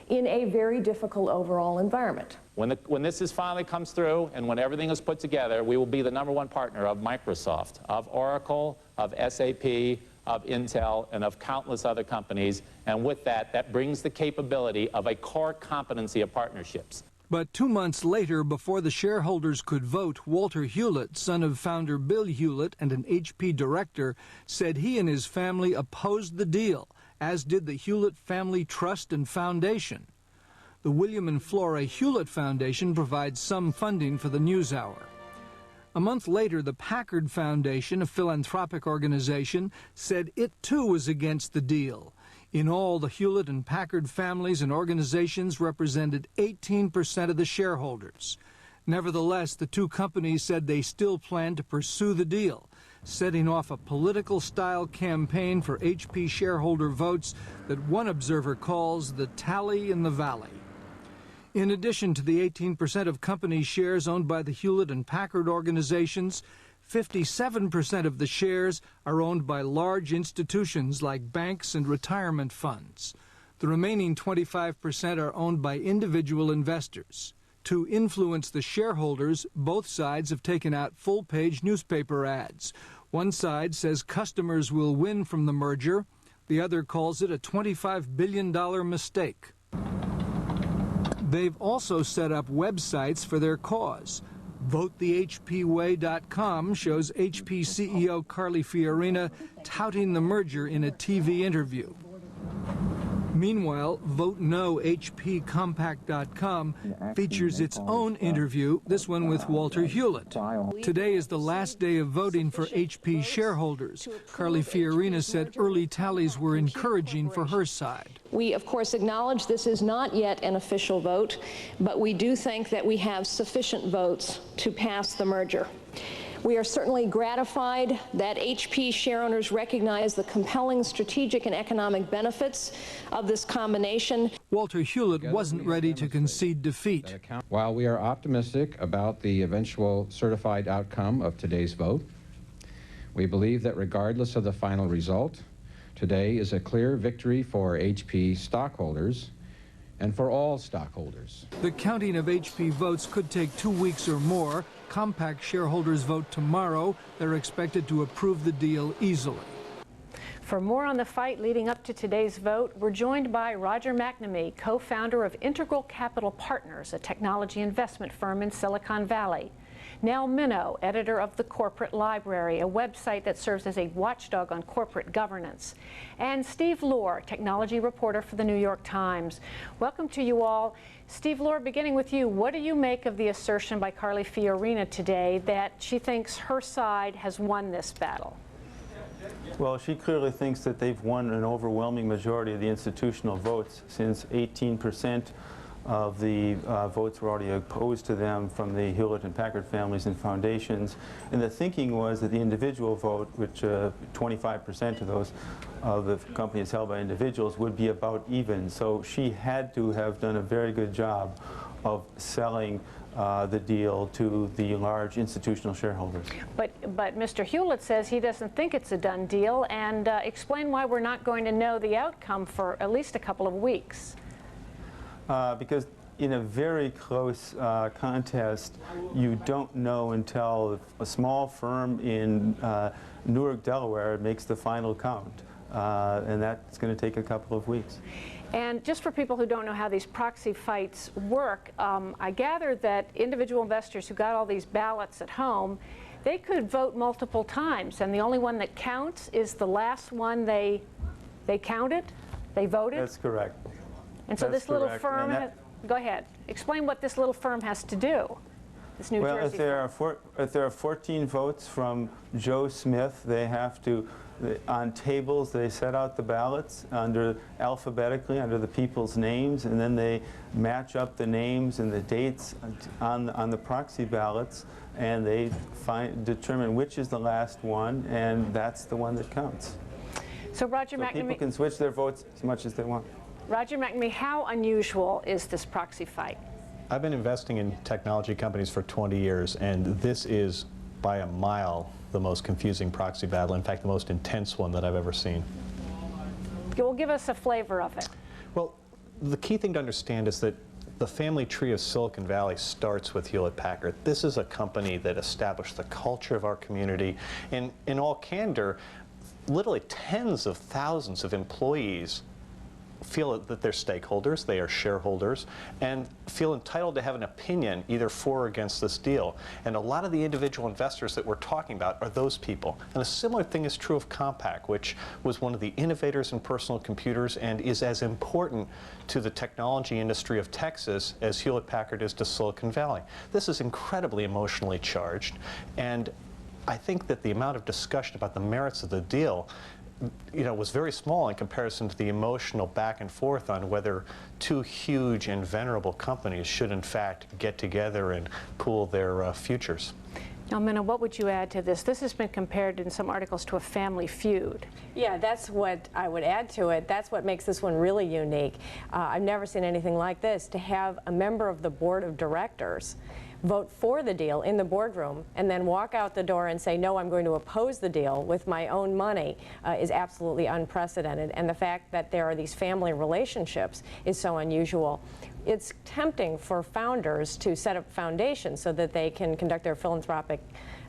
Speaker 2: in a very difficult overall environment.
Speaker 4: When this finally comes through and when everything is put together, we will be the #1 partner of Microsoft, of Oracle, of SAP, of Intel, and of countless other companies. And with that, that brings the capability of a core competency of partnerships.
Speaker 1: But 2 months later, before the shareholders could vote, Walter Hewlett, son of founder Bill Hewlett and an HP director, said he and his family opposed the deal, as did the Hewlett Family Trust and Foundation. The William and Flora Hewlett Foundation provides some funding for the NewsHour. A month later, the Packard Foundation, a philanthropic organization, said it too was against the deal. In all, the Hewlett and Packard families and organizations represented 18% of the shareholders. Nevertheless, the two companies said they still plan to pursue the deal, setting off a political-style campaign for HP shareholder votes that one observer calls the tally in the valley. In addition to the 18% of company shares owned by the Hewlett and Packard organizations, 57% of the shares are owned by large institutions like banks and retirement funds. The remaining 25% are owned by individual investors. To influence the shareholders, both sides have taken out full-page newspaper ads. One side says customers will win from the merger. The other calls it a $25 billion mistake. They've also set up websites for their cause. VoteTheHPWay.com shows HP CEO Carly Fiorina touting the merger in a TV interview. Meanwhile, VoteNo-HPCompact.com features its own interview, this one with Walter Hewlett. Today is the last day of voting for HP shareholders. Carly Fiorina said early tallies were encouraging for her side.
Speaker 2: We, of course, acknowledge this is not yet an official vote, but we do think that we have sufficient votes to pass the merger. We are certainly gratified that HP shareowners recognize the compelling strategic and economic benefits of this combination.
Speaker 1: Walter Hewlett wasn't ready to concede defeat.
Speaker 10: While we are optimistic about the eventual certified outcome of today's vote, we believe that regardless of the final result, today is a clear victory for HP stockholders and for all stockholders.
Speaker 1: The counting of HP votes could take 2 weeks or more. Compaq shareholders vote tomorrow. They're expected to approve the deal easily.
Speaker 23: For more on the fight leading up to today's vote, we're joined by Roger McNamee, co-founder of Integral Capital Partners, a technology investment firm in Silicon Valley. Nell Minow, editor of The Corporate Library, a website that serves as a watchdog on corporate governance. And Steve Lohr, technology reporter for the New York Times. Welcome to you all. Steve Lohr, beginning with you, what do you make of the assertion by Carly Fiorina today that she thinks her side has won this battle?
Speaker 11: Well, she clearly thinks that they've won an overwhelming majority of the institutional votes, since 18% of the votes were already opposed to them from the Hewlett and Packard families and foundations. And the thinking was that the individual vote, which 25% of those of the company is held by individuals, would be about even. So she had to have done a very good job of selling the deal to the large institutional shareholders. But
Speaker 23: Mr. Hewlett says he doesn't think it's a done deal, and explain why we're not going to know the outcome for at least a couple of weeks.
Speaker 11: Because in a very close contest, you don't know until a small firm in Newark, Delaware makes the final count. And that's going to take a couple of weeks.
Speaker 23: And just for people who don't know how these proxy fights work, I gather that individual investors who got all these ballots at home, they could vote multiple times, and the only one that counts is the last one they counted, they voted?
Speaker 11: That's correct.
Speaker 23: And so this little firm, go ahead, explain what this little firm has to do, this New Jersey firm.
Speaker 11: If there are 14 votes from Joe Smith, they have to, on tables, they set out the ballots alphabetically under the people's names, and then they match up the names and the dates on the proxy ballots, and they determine which is the last one, and that's the one that counts.
Speaker 23: So Roger McNamee,
Speaker 11: people can switch their votes as much as they want.
Speaker 23: Roger McNamee, how unusual is this proxy fight?
Speaker 12: I've been investing in technology companies for 20 years, and this is by a mile the most confusing proxy battle, in fact the most intense one that I've ever seen.
Speaker 23: Well, give us a flavor of it.
Speaker 12: Well, the key thing to understand is that the family tree of Silicon Valley starts with Hewlett Packard. This is a company that established the culture of our community, and in all candor, literally tens of thousands of employees feel that they're stakeholders, they are shareholders, and feel entitled to have an opinion either for or against this deal. And a lot of the individual investors that we're talking about are those people. And a similar thing is true of Compaq, which was one of the innovators in personal computers and is as important to the technology industry of Texas as Hewlett Packard is to Silicon Valley. This is incredibly emotionally charged, and I think that the amount of discussion about the merits of the deal was very small in comparison to the emotional back and forth on whether two huge and venerable companies should in fact get together and pool their futures.
Speaker 23: Now, Minna, what would you add to this? This has been compared in some articles to a family feud.
Speaker 14: Yeah, that's what I would add to it. That's what makes this one really unique. I've never seen anything like this, to have a member of the board of directors vote for the deal in the boardroom and then walk out the door and say, no, I'm going to oppose the deal with my own money is absolutely unprecedented. And the fact that there are these family relationships is so unusual. It's tempting for founders to set up foundations so that they can conduct their philanthropic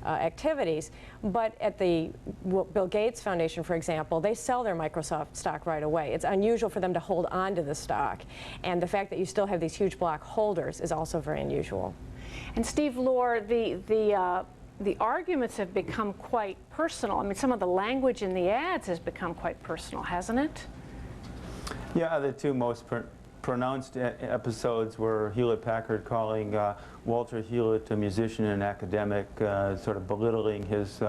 Speaker 14: activities, but at the Bill Gates Foundation, for example, they sell their Microsoft stock right away. It's unusual for them to hold on to the stock, and the fact that you still have these huge block holders is also very unusual.
Speaker 23: And Steve Lohr, the arguments have become quite personal. I mean, some of the language in the ads has become quite personal, hasn't it?
Speaker 11: Yeah, the two most pronounced episodes were Hewlett-Packard calling Walter Hewlett a musician and academic, sort of belittling his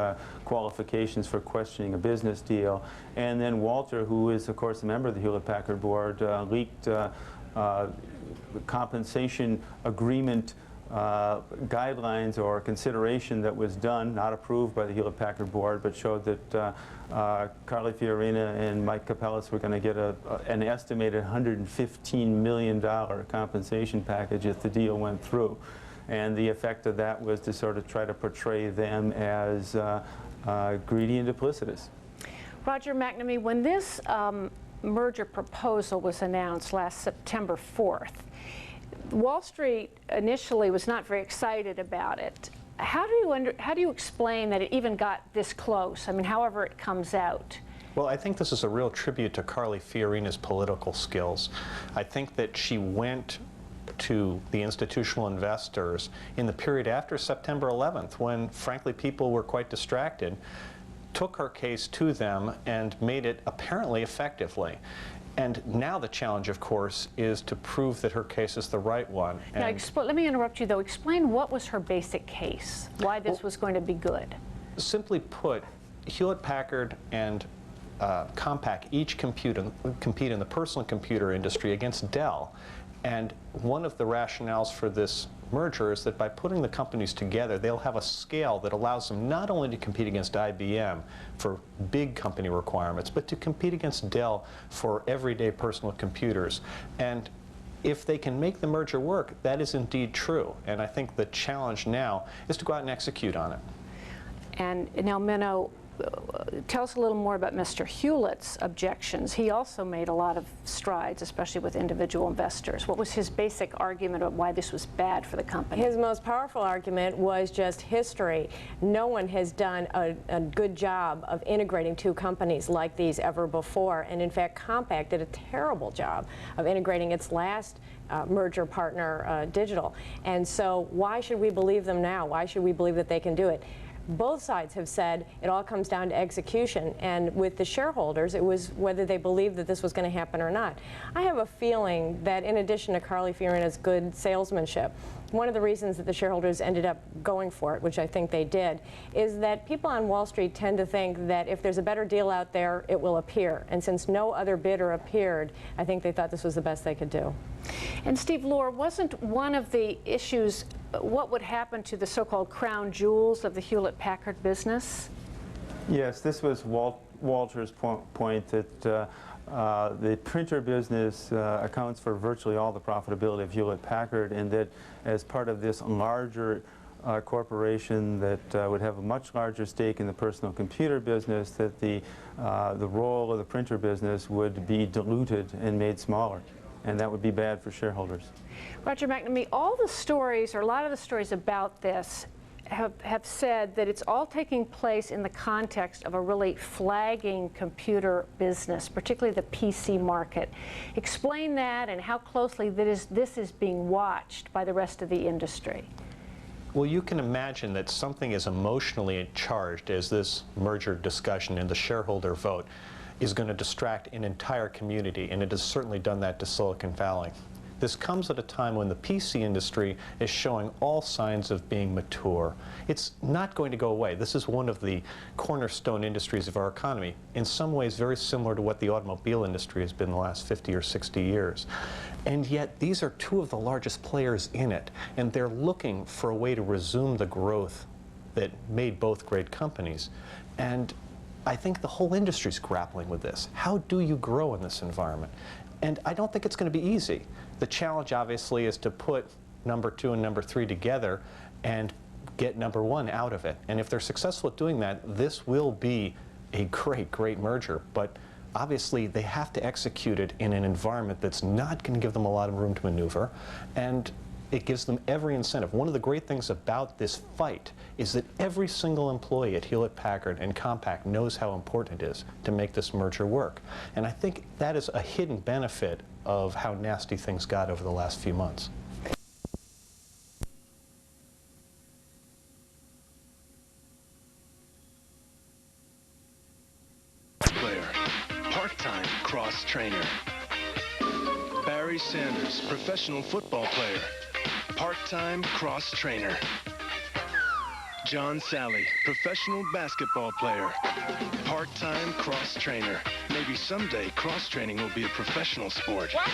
Speaker 11: qualifications for questioning a business deal. And then Walter, who is, of course, a member of the Hewlett-Packard board, leaked compensation agreement guidelines or consideration that was done, not approved by the Hewlett-Packard board, but showed that Carly Fiorina and Mike Capellas were going to get an estimated $115 million compensation package if the deal went through. And the effect of that was to sort of try to portray them as greedy and duplicitous.
Speaker 23: Roger McNamee, when this merger proposal was announced last September 4th, Wall Street initially was not very excited about it. How do you explain that it even got this close? I mean, however it comes out.
Speaker 12: Well, I think this is a real tribute to Carly Fiorina's political skills. I think that she went to the institutional investors in the period after September 11th, when, frankly, people were quite distracted, took her case to them and made it apparently effectively. And now the challenge, of course, is to prove that her case is the right one.
Speaker 23: Now, let me interrupt you, though. Explain what was her basic case, why this was going to be good.
Speaker 12: Simply put, Hewlett-Packard and Compaq each compete in the personal computer industry against Dell. And one of the rationales for this merger is that by putting the companies together, they'll have a scale that allows them not only to compete against IBM for big company requirements, but to compete against Dell for everyday personal computers. And if they can make the merger work, that is indeed true. And I think the challenge now is to go out and execute on it.
Speaker 23: And now, Menno, tell us a little more about Mr. Hewlett's objections. He also made a lot of strides, especially with individual investors. What was his basic argument about why this was bad for the company?
Speaker 14: His most powerful argument was just history. No one has done a good job of integrating two companies like these ever before. And in fact, Compaq did a terrible job of integrating its last merger partner, Digital. And so why should we believe them now? Why should we believe that they can do it? Both sides have said it all comes down to execution, and with the shareholders, it was whether they believed that this was going to happen or not. I have a feeling that in addition to Carly Fiorina's good salesmanship, one of the reasons that the shareholders ended up going for it, which I think they did, is that people on Wall Street tend to think that if there's a better deal out there, it will appear. And since no other bidder appeared, I think they thought this was the best they could do.
Speaker 23: And Steve Lohr, wasn't one of the issues what would happen to the so-called crown jewels of the Hewlett-Packard business?
Speaker 11: Yes, this was Walter's point that the printer business accounts for virtually all the profitability of Hewlett-Packard, and that as part of this larger corporation that would have a much larger stake in the personal computer business, that the role of the printer business would be diluted and made smaller, and that would be bad for shareholders.
Speaker 23: Roger McNamee, all the stories, or a lot of the stories about this, have said that it's all taking place in the context of a really flagging computer business, particularly the PC market. Explain that and how closely this is being watched by the rest of the industry.
Speaker 12: Well, you can imagine that something as emotionally charged as this merger discussion and the shareholder vote is going to distract an entire community, and it has certainly done that to Silicon Valley. This comes at a time when the PC industry is showing all signs of being mature. It's not going to go away. This is one of the cornerstone industries of our economy, in some ways very similar to what the automobile industry has been the last 50 or 60 years. And yet these are two of the largest players in it, and they're looking for a way to resume the growth that made both great companies. And I think the whole industry is grappling with this. How do you grow in this environment? And I don't think it's going to be easy. The challenge, obviously, is to put number 2 and number 3 together and get number 1 out of it. And if they're successful at doing that, this will be a great, great merger. But obviously, they have to execute it in an environment that's not going to give them a lot of room to maneuver. And it gives them every incentive. One of the great things about this fight is that every single employee at Hewlett-Packard and Compaq knows how important it is to make this merger work. And I think that is a hidden benefit of how nasty things got over the last few months.
Speaker 3: Player, part-time cross trainer. Barry Sanders, professional football player, part-time cross trainer. John Sally, professional basketball player, part-time cross trainer. Maybe someday cross training will be a professional sport. What?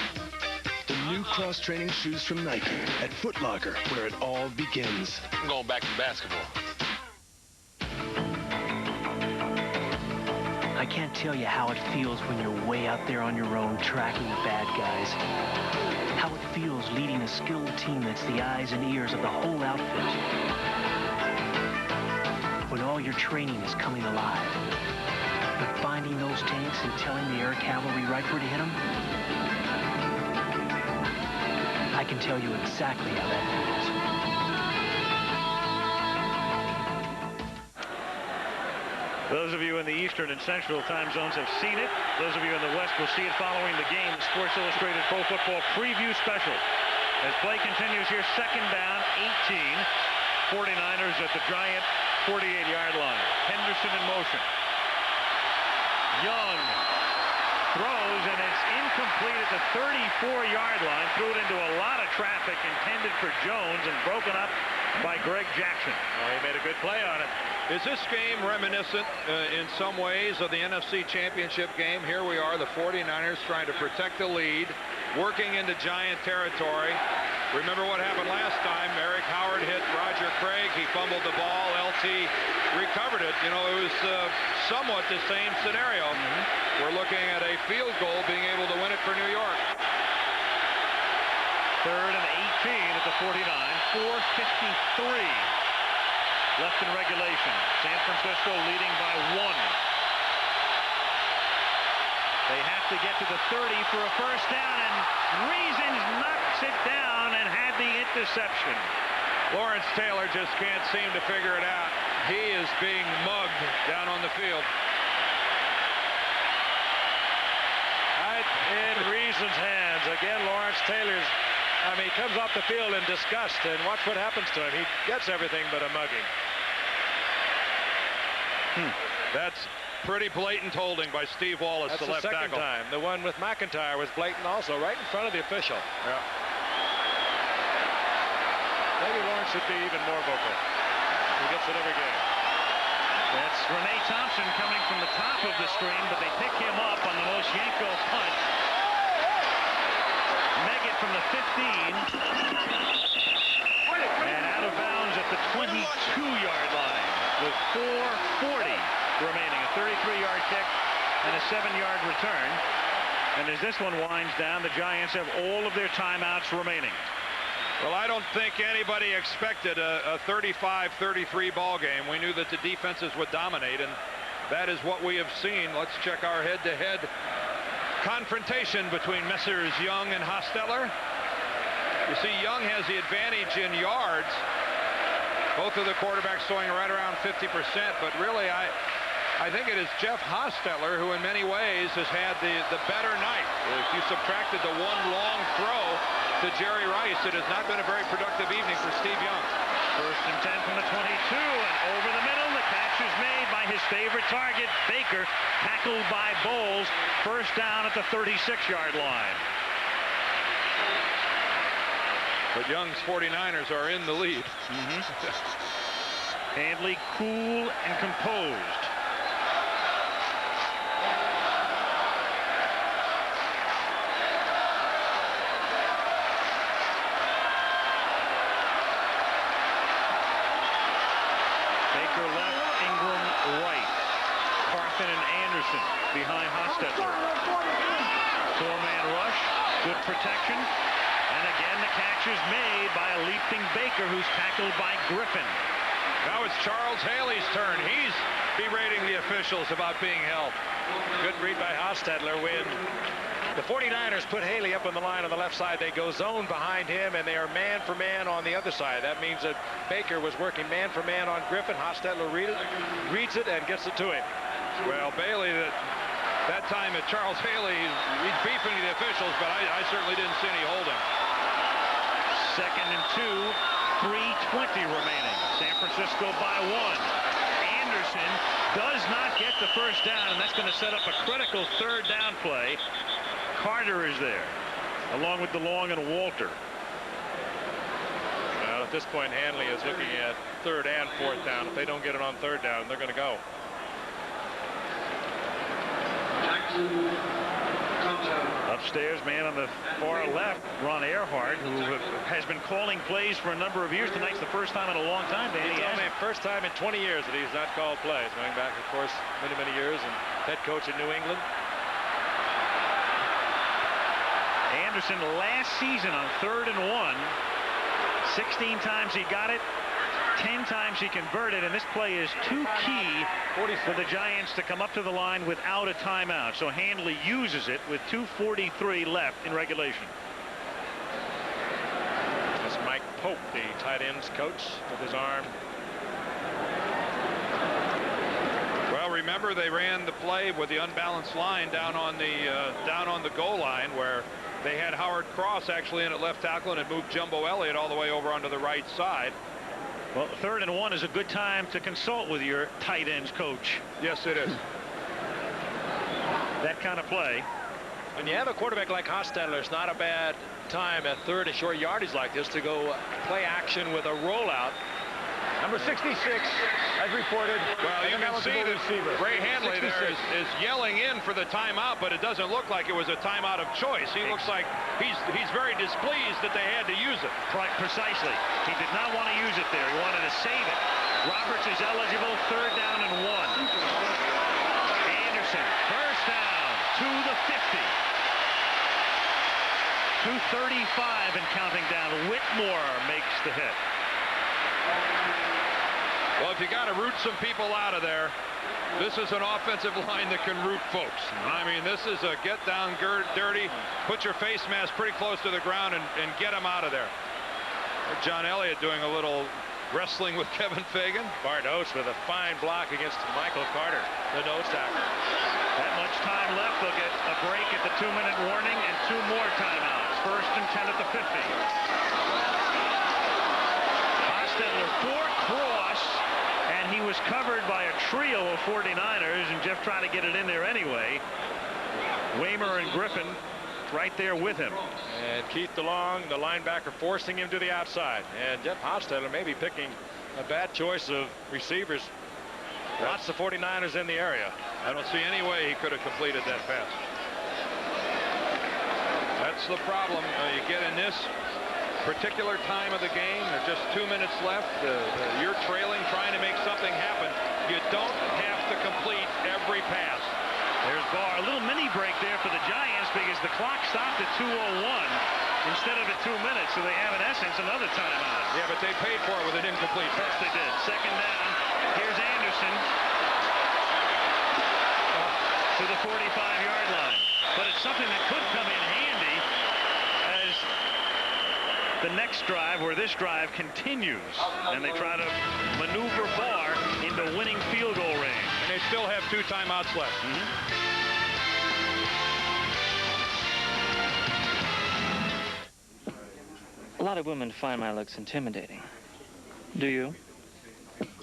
Speaker 3: The new cross training shoes from Nike at Foot Locker, where it all begins.
Speaker 9: I'm going back to basketball.
Speaker 16: I can't tell you how it feels when you're way out there on your own tracking the bad guys. How it feels leading a skilled team that's the eyes and ears of the whole outfit. When all your training is coming alive. But finding those tanks and telling the air cavalry right where to hit them, I can tell you exactly how that feels.
Speaker 17: Those of you in the Eastern and Central time zones have seen it. Those of you in the West will see it following the game. The Sports Illustrated Pro Football Preview Special. As play continues here, second down, 18. 49ers at the Giant 48-yard line. Henderson in motion. Young throws, and it's incomplete at the 34-yard line. Threw it into a lot of traffic intended for Jones and broken up by Greg Jackson.
Speaker 21: Well, he made a good play on it. Is this game reminiscent in some ways of the NFC Championship game? Here we are, the 49ers trying to protect the lead, working into Giant territory. Remember what happened last time. Eric Howard hit Roger Craig. He fumbled the ball. LT recovered it. You know, it was somewhat the same scenario. We're looking at a field goal being able to win it for New York.
Speaker 17: Third and 18 at the 49. 4:53 left in regulation. San Francisco leading by 1. They have to get to the 30 for a first down, and Reasons knocks it down and had the interception.
Speaker 21: Lawrence Taylor just can't seem to figure it out. He is being mugged down on the field.
Speaker 26: Right in Reason's hands. Again, Lawrence Taylor's, he comes off the field in disgust, and watch what happens to him. He gets everything but a mugging.
Speaker 21: That's pretty blatant holding by Steve Wallace, the left tackle.
Speaker 26: That's the second time. The one with McIntyre was blatant also, right in front of the official.
Speaker 21: Yeah.
Speaker 26: Maybe Lawrence should be even more vocal. He gets it every game.
Speaker 17: That's Renee Thompson coming from the top of the screen, but they pick him up on the Moshenko punt. Meggett from the 15. And out of bounds at the 22-yard line with 4:40 remaining. A 33-yard kick and a 7-yard return. And as this one winds down, the Giants have all of their timeouts remaining.
Speaker 21: Well, I don't think anybody expected a 35-33 ball game. We knew that the defenses would dominate, and that is what we have seen. Let's check our head-to-head confrontation between Messrs. Young and Hostetler. You see, Young has the advantage in yards. Both of the quarterbacks throwing right around 50%, but really I think it is Jeff Hostetler who in many ways has had the better night. If you subtracted the one long throw to Jerry Rice, it has not been a very productive evening for Steve Young.
Speaker 17: First and 10 from the 22, and over the middle, the catch is made by his favorite target, Baker, tackled by Bowles. First down at the 36-yard line.
Speaker 21: But Young's 49ers are in the lead.
Speaker 17: Handley cool and composed. Baker left, Ingram right. Carthen and Anderson behind Hostetler. Four-man rush, good protection. And again, the catch is made by a leaping Baker, who's tackled by Griffin.
Speaker 21: Now it's Charles Haley's turn. He's berating the officials about being held.
Speaker 26: Good read by Hostetler. When the 49ers put Haley up on the line on the left side, they go zone behind him, and they are man for man on the other side. That means that Baker was working man for man on Griffin. Hostetler reads it and gets it to him.
Speaker 21: Well, Bailey, that time at Charles Haley, he's beefing the officials, but I certainly didn't see any holding.
Speaker 17: Second and 2, 3:20 remaining. San Francisco by 1. Anderson does not get the first down, and that's going to set up a critical third down play. Carter is there. along with DeLong and Walter. Well, at this point, Hanley is looking at 3rd and 4th down. If they don't get it on 3rd down, they're going to go. Upstairs, man on the far left, Ron Earhart, who has been calling plays for a number of years. Tonight's the first time in a long time, Danny.
Speaker 26: First time in 20 years that he's not called plays. Going back, of course, many, many years, and head coach in New England.
Speaker 17: Anderson last season on 3rd and 1, 16 times he got it, 10 times he converted, and this play is too key for the Giants to come up to the line without a timeout. So Hanley uses it with 2:43 left in regulation.
Speaker 26: That's Mike Pope, the tight ends coach, with his arm.
Speaker 21: Well, remember they ran the play with the unbalanced line down on the goal line, where they had Howard Cross actually in at left tackle and had moved Jumbo Elliott all the way over onto the right side.
Speaker 17: Well, 3rd and 1 is a good time to consult with your tight ends coach.
Speaker 21: Yes, it is.
Speaker 17: That kind of play.
Speaker 26: When you have a quarterback like Hostetler, it's not a bad time at 3rd and short yardage like this to go play action with a rollout.
Speaker 7: Number 66, as reported.
Speaker 21: Well, you can see that Ray Hanley there is yelling in for the timeout, but it doesn't look like it was a timeout of choice. He looks like he's very displeased that they had to use it.
Speaker 17: Precisely. He did not want to use it there. He wanted to save it. Roberts is eligible. 3rd down and 1. Anderson, first down to the 50. 2:35 and counting down. Whitmore makes the hit.
Speaker 21: Well, if you got to root some people out of there, this is an offensive line that can root folks. I mean, this is a get down dirty, put your face mask pretty close to the ground and get them out of there. John Elliott doing a little wrestling with Kevin Fagan.
Speaker 26: Bart Oates with a fine block against Michael Carter, the nose tackle.
Speaker 17: That much time left. They'll get a break at the 2-minute warning and 2 more timeouts. 1st and 10 at the 50. Hostetler for Cross, and he was covered by a trio of 49ers, and Jeff trying to get it in there anyway. Waymer and Griffin right there with him.
Speaker 26: And Keith DeLong, the linebacker, forcing him to the outside. And Jeff Hostetler may be picking a bad choice of receivers. Lots of 49ers in the area.
Speaker 21: I don't see any way he could have completed that pass. That's the problem. You get in this particular time of the game, there's just 2 minutes left. You're trailing, trying to make something happen. You don't have to complete every pass.
Speaker 17: There's Barr. A little mini break there for the Giants because the clock stopped at 2:01 instead of at 2 minutes, so they have in essence another timeout.
Speaker 21: Yeah, but they paid for it with an incomplete pass.
Speaker 17: Yes, they did. 2nd down. Here's Anderson to the 45-yard line. But it's something that could come in handy as the next drive, or this drive, continues, and they try to maneuver Barr into winning field goal range.
Speaker 21: And they still have 2 timeouts left.
Speaker 9: A lot of women find my looks intimidating. Do you?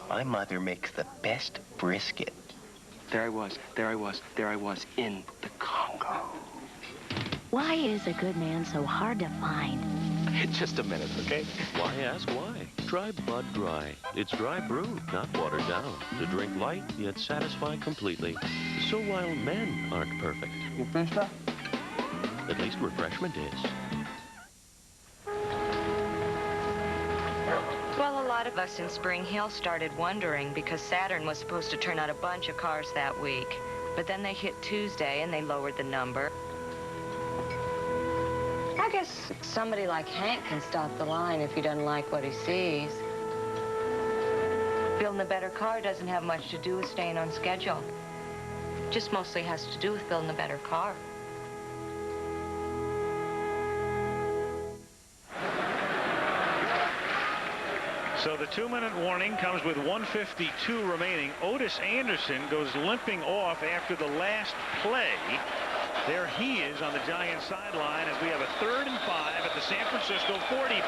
Speaker 13: My mother makes the best brisket. There I was in the Congo.
Speaker 15: Why is a good man so hard to find?
Speaker 13: Just a minute, okay?
Speaker 20: Why ask why? Try Bud Dry. It's dry brewed, not watered down. To drink light, yet satisfy completely. So while men aren't perfect,
Speaker 13: You finished up?
Speaker 20: at least refreshment is.
Speaker 22: Well, a lot of us in Spring Hill started wondering because Saturn was supposed to turn out a bunch of cars that week. But then they hit Tuesday and they lowered the number. I guess somebody like Hank can stop the line if he doesn't like what he sees. Building a better car doesn't have much to do with staying on schedule. Just mostly has to do with building a better car.
Speaker 17: So the 2-minute warning comes with 1:52 remaining. Otis Anderson goes limping off after the last play. There he is on the Giants sideline as we have a 3rd and 5 at the San Francisco 45.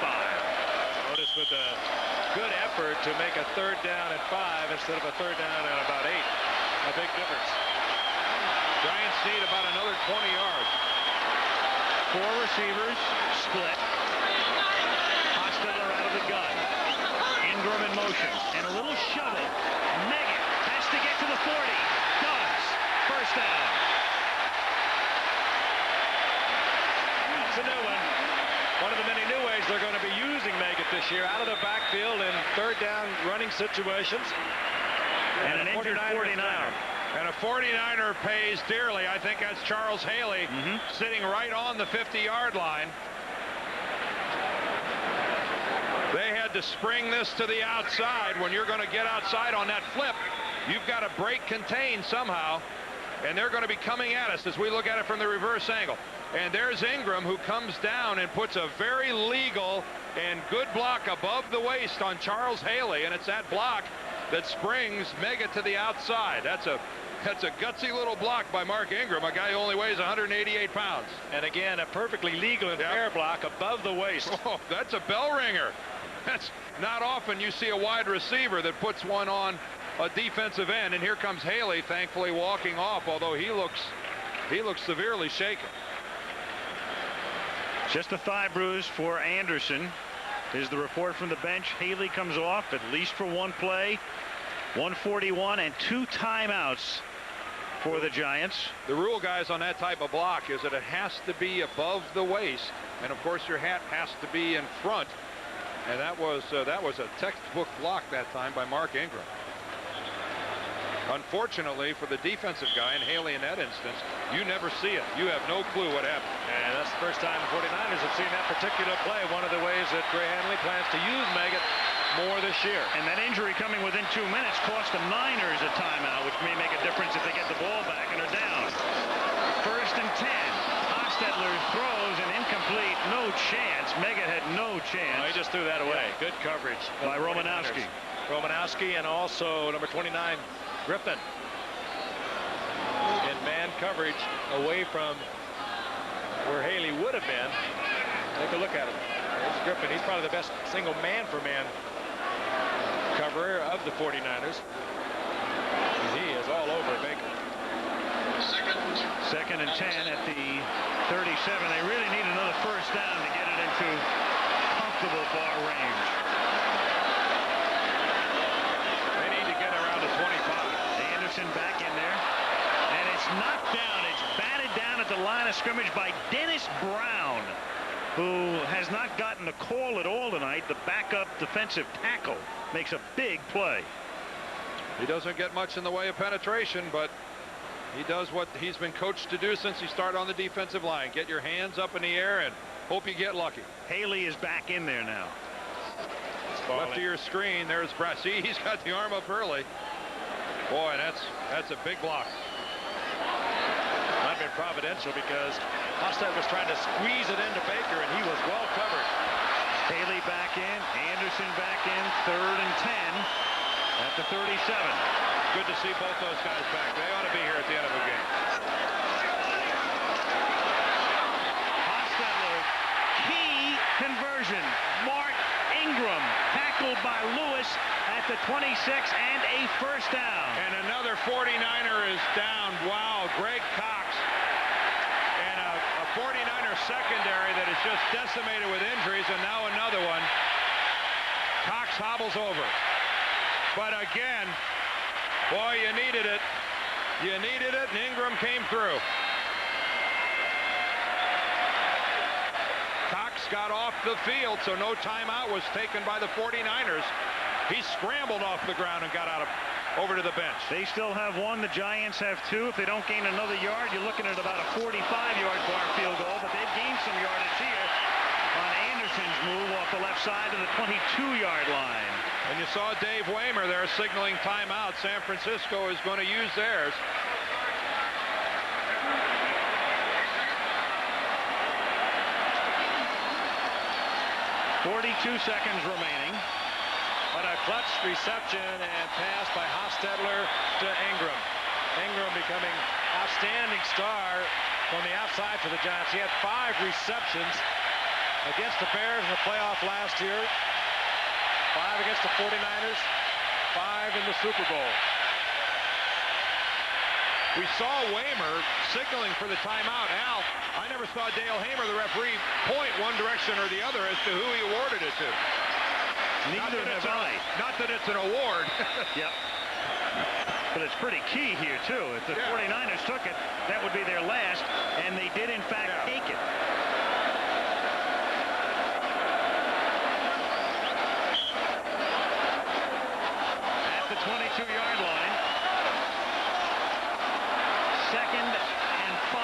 Speaker 26: Otis with a good effort to make a 3rd down at 5 instead of a 3rd down at about 8. A big difference.
Speaker 21: Giants need about another 20 yards.
Speaker 17: 4 receivers, split. Hostetler out of the gun. Ingram in motion, and a little shovel. Meggett has to get to the 40. Does. First down. That's a new one. One of the many new ways they're going to be using Meggett this year, out of the backfield in third down running situations. And an injured 49er.
Speaker 21: And a 49er pays dearly. I think that's Charles Haley sitting right on the 50-yard line. They had to spring this to the outside. When you're going to get outside on that flip, you've got to break contain somehow. And they're going to be coming at us as we look at it from the reverse angle. And there's Ingram, who comes down and puts a very legal and good block above the waist on Charles Haley. And it's that block that springs Meggett to the outside. That's a gutsy little block by Mark Ingram, a guy who only weighs 188 pounds.
Speaker 17: And again, a perfectly legal and fair block above the waist.
Speaker 21: Oh, that's a bell ringer. That's not often you see a wide receiver that puts one on a defensive end. And here comes Haley, thankfully walking off, although he looks severely shaken.
Speaker 17: Just a thigh bruise for Anderson is the report from the bench. Haley comes off at least for one play. 141 and 2 timeouts for the Giants.
Speaker 21: The rule, guys, on that type of block is that it has to be above the waist, and of course your hat has to be in front. And that was a textbook block that time by Mark Ingram. Unfortunately for the defensive guy, and Haley in that instance, you never see it. You have no clue what happened.
Speaker 17: And that's the first time the 49ers have seen that particular play. One of the ways that Gray Hanley plans to use Meggett more this year. And that injury coming within 2 minutes cost the Niners a timeout, which may make a difference if they get the ball back and are down. First and 10. Hostetler throws and incomplete. No chance. Meggett had no chance.
Speaker 26: No, he just threw that away.
Speaker 17: Yeah. Good coverage by Romanowski.
Speaker 26: Romanowski and also number 29, Griffin. In man coverage away from where Haley would have been. Take a look at him. There's Griffin. He's probably the best single man-for-man coverer of the 49ers. He is all over Baker.
Speaker 17: Second and 10 at the 37. They really need another first down to get it into comfortable bar range.
Speaker 21: They need to get around to 25.
Speaker 17: Anderson back in there. And it's knocked down. It's batted down at the line of scrimmage by Dennis Brown, who has not gotten a call at all tonight. The backup defensive tackle makes a big play.
Speaker 21: He doesn't get much in the way of penetration, but he does what he's been coached to do since he started on the defensive line. Get your hands up in the air and hope you get lucky.
Speaker 17: Haley is back in there now.
Speaker 21: Left of your screen, there's Brad. See, he's got the arm up early. Boy, that's a big block.
Speaker 26: Might have been providential because Hostetler was trying to squeeze it into Baker, and he was well covered.
Speaker 17: Haley back in, Anderson back in, 3rd and 10 at the 37.
Speaker 21: Good to see both those guys back. They ought to be here at the end of the game.
Speaker 17: Hostetler, key conversion. Mark Ingram tackled by Lewis at the 26 and a first down.
Speaker 21: And another 49er is down. Wow, Greg Cox. And a 49er secondary that is just decimated with injuries, and now another one. Cox hobbles over. But again, boy, you needed it. You needed it, and Ingram came through. Cox got off the field, so no timeout was taken by the 49ers. He scrambled off the ground and got over to the bench.
Speaker 17: They still have 1. The Giants have 2. If they don't gain another yard, you're looking at about a 45-yard bar field goal, but they've gained some yardage here on Anderson's move off the left side of the 22-yard line.
Speaker 21: And you saw Dave Waymer there signaling timeout. San Francisco is going to use theirs.
Speaker 17: .42 seconds remaining.
Speaker 26: But a clutch reception and pass by Hostetler to Ingram. Ingram becoming outstanding star from the outside for the Giants. He had 5 receptions against the Bears in the playoff last year. 5 against the 49ers, 5 in the Super Bowl.
Speaker 21: We saw Waymer signaling for the timeout. Al, I never saw Dale Hamer, the referee, point one direction or the other as to who he awarded it to.
Speaker 17: Neither have I.
Speaker 21: Not that it's an award.
Speaker 17: Yep. But it's pretty key here, too. If the 49ers took it, that would be their last, and they did, in fact, take it. At the 22-yard line. 2nd and 5.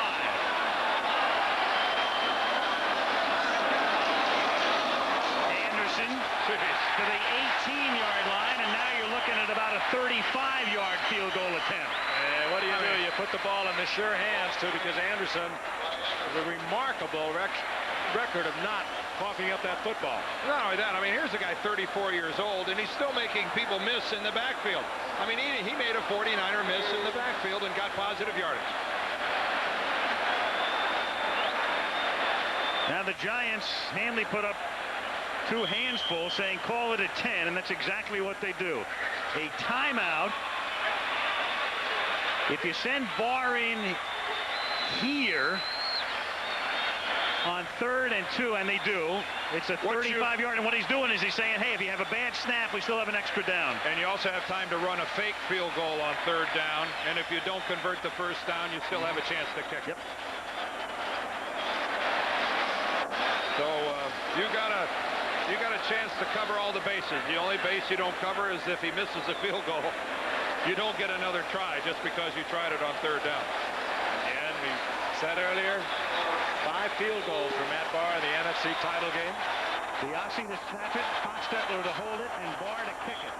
Speaker 17: Anderson to the 18-yard line, and now you're looking at about a 35-yard field goal attempt.
Speaker 26: And what do? You put the ball in the sure hands, too, because Anderson has a remarkable record of not coughing up that football.
Speaker 21: Not only that, I mean, here's a guy 34 years old, and he's still making people miss in the backfield. I mean, he made a 49er miss in the backfield and got positive yardage.
Speaker 17: Now the Giants, Hanley put up 2 hands full, saying call it a 10, and that's exactly what they do. A timeout. If you send Barr in here on 3rd and 2, and they do, it's a 35-yard, and what he's doing is he's saying, hey, if you have a bad snap, we still have an extra down.
Speaker 21: And you also have time to run a fake field goal on 3rd down, and if you don't convert the 1st down, you still have a chance to kick it.
Speaker 17: Yep.
Speaker 21: So you got a chance to cover all the bases. The only base you don't cover is if he misses a field goal. You don't get another try just because you tried it on 3rd down.
Speaker 26: And we said earlier, 5 field goals for Matt Barr in the NFC title game.
Speaker 17: DiAsi to snap it, Hostetler to hold it, and Barr to kick it.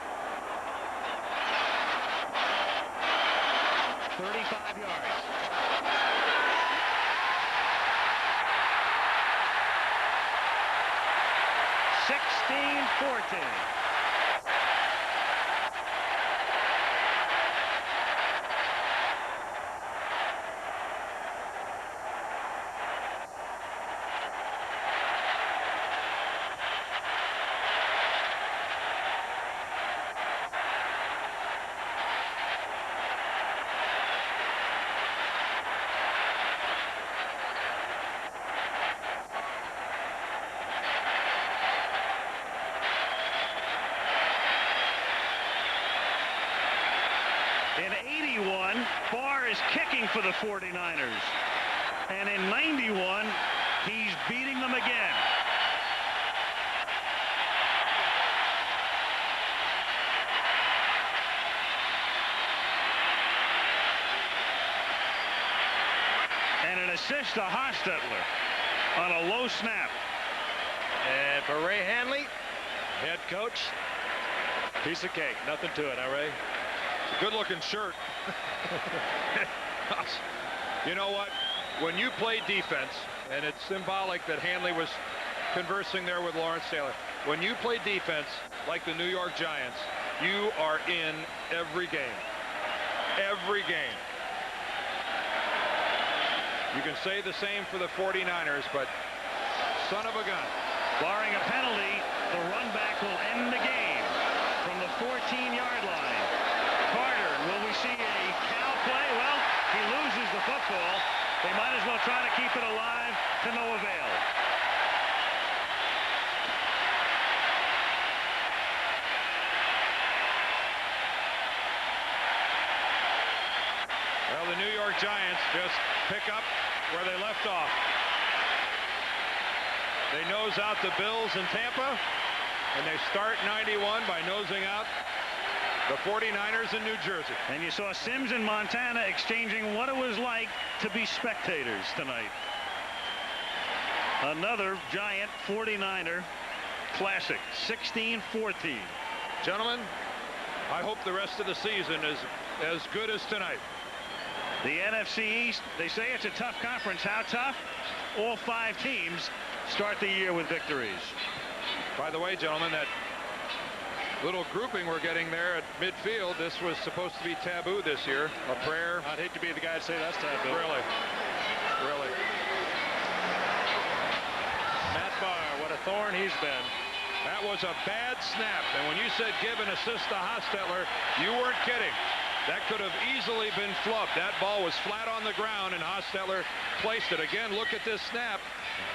Speaker 17: 35 yards. (16-14). In 81, Barr is kicking for the 49ers. And in 91, he's beating them again. And an assist to Hostetler on a low snap.
Speaker 26: And for Ray Hanley, head coach, piece of cake. Nothing to it, huh, Ray?
Speaker 21: Good-looking shirt. You know what? When you play defense, and it's symbolic that Hanley was conversing there with Lawrence Taylor. When you play defense like the New York Giants, you are in every game. Every game. You can say the same for the 49ers, but son of a gun.
Speaker 17: Barring a penalty, the run back will end the game from the 14-yard line. Carter, will we see a cow play? Well, he loses the football. They might as well try to keep it alive to no avail.
Speaker 21: Well, the New York Giants just pick up where they left off. They nose out the Bills in Tampa, and they start 91 by nosing out the 49ers in New Jersey.
Speaker 17: And you saw Sims and Montana exchanging what it was like to be spectators tonight. Another Giant 49er classic, 16-14.
Speaker 21: Gentlemen, I hope the rest of the season is as good as tonight.
Speaker 17: The NFC East, they say it's a tough conference. How tough? All 5 teams start the year with victories.
Speaker 21: By the way, gentlemen, that little grouping we're getting there at midfield, this was supposed to be taboo this year. A prayer.
Speaker 17: I'd hate to be the guy to say that's taboo.
Speaker 21: Really? Really?
Speaker 17: Matt Barr, what a thorn he's been.
Speaker 21: That was a bad snap. And when you said give an assist to Hostetler, you weren't kidding. That could have easily been flubbed. That ball was flat on the ground, and Hostetler placed it. Again, look at this snap.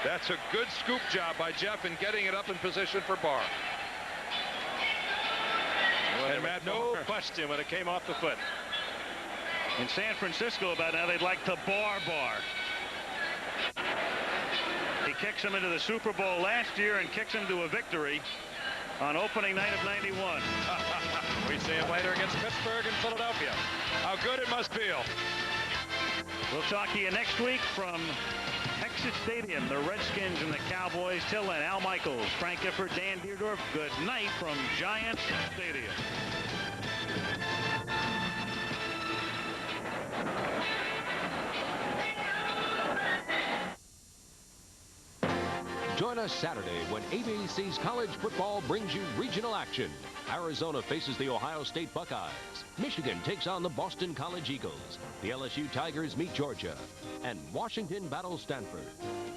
Speaker 21: That's a good scoop job by Jeff in getting it up in position for Barr.
Speaker 17: Well, and Matt, no question when it came off the foot. In San Francisco about now, they'd like to bar Barr. He kicks him into the Super Bowl last year and kicks him to a victory on opening night of '91.
Speaker 21: We see him later against Pittsburgh and Philadelphia. How good it must feel.
Speaker 17: We'll talk to you next week from Texas Stadium, the Redskins and the Cowboys. Till then, Al Michaels, Frank Gifford, Dan Deerdorf, good night from Giants Stadium.
Speaker 5: Join us Saturday when ABC's college football brings you regional action. Arizona faces the Ohio State Buckeyes. Michigan takes on the Boston College Eagles. The LSU Tigers meet Georgia. And Washington battles Stanford.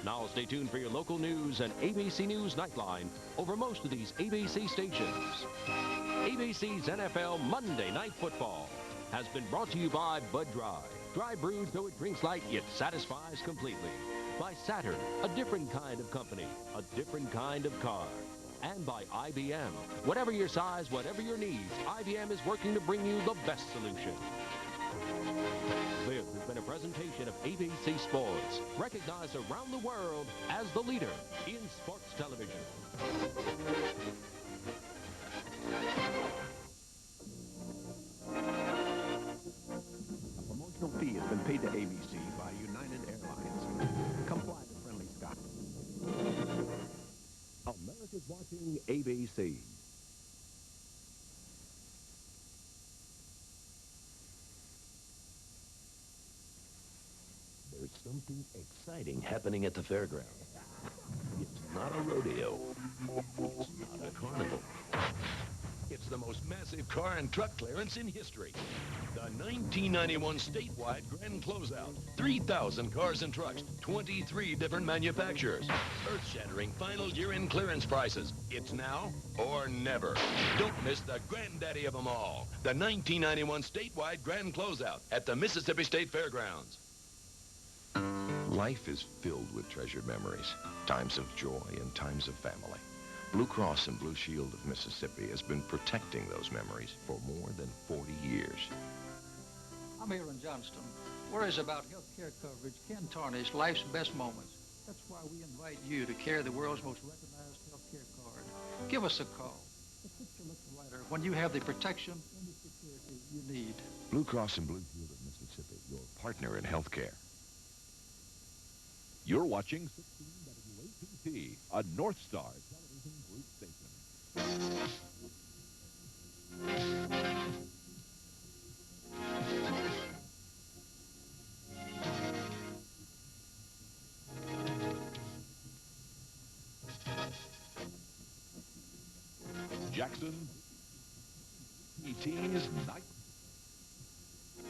Speaker 5: Now stay tuned for your local news and ABC News Nightline over most of these ABC stations. ABC's NFL Monday Night Football has been brought to you by Bud Dry. Dry brewed so it drinks like it satisfies completely. By Saturn, a different kind of company, a different kind of car. And by IBM. Whatever your size, whatever your needs, IBM is working to bring you the best solution. This has been a presentation of ABC Sports, recognized around the world as the leader in sports television.
Speaker 6: A promotional fee has been paid to ABC by United Airlines. Comply with friendly Scott. America's watching ABC.
Speaker 20: There's something exciting happening at the fairground. It's not a rodeo. It's not a carnival. It's the most massive car and truck clearance in history. The 1991 statewide grand closeout. 3,000 cars and trucks, 23 different manufacturers. Earth-shattering final year-end clearance prices. It's now or never. Don't miss the granddaddy of them all. The 1991 statewide grand closeout at the Mississippi State Fairgrounds.
Speaker 8: Life is filled with treasured memories, times of joy and times of family. Blue Cross and Blue Shield of Mississippi has been protecting those memories for more than 40 years.
Speaker 18: I'm here in Johnston. Worries about health care coverage can tarnish life's best moments. That's why we invite you to carry the world's most recognized health care card. Give us a call. The picture looks brighter when you have the protection and the security you need.
Speaker 8: Blue Cross and Blue Shield of Mississippi, your partner in health care.
Speaker 6: You're watching 16 WAPT, a North Star television group station. Jackson, ET's Night.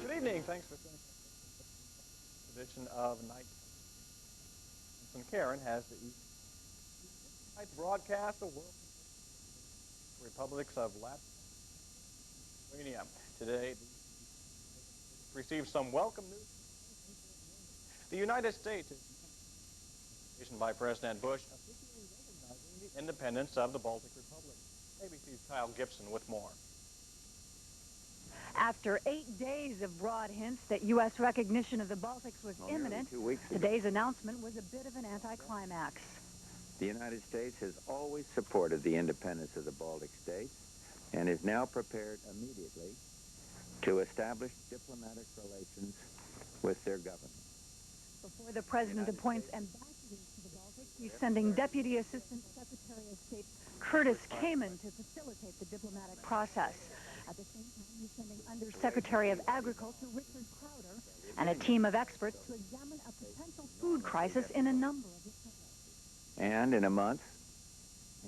Speaker 19: Good evening. Thanks for joining this edition of Night. Karen has the tonight's broadcast of World Republics of Latin Lithuania. Today, received some welcome news. The United States is by President Bush officially recognizing the independence of the Baltic Republic. ABC's Kyle Gibson with more.
Speaker 24: After 8 days of broad hints that U.S. recognition of the Baltics was imminent, today's announcement was a bit of an anticlimax.
Speaker 27: The United States has always supported the independence of the Baltic states and is now prepared immediately to establish diplomatic relations with their government.
Speaker 24: Before the president appoints ambassadors to the Baltic, he's sending Deputy Assistant Secretary of State Curtis Kamen to facilitate the diplomatic process. At the same time, he's sending Undersecretary of Agriculture Richard Crowder and a team of experts to examine a potential food crisis in a number of different ways.
Speaker 27: And in a month,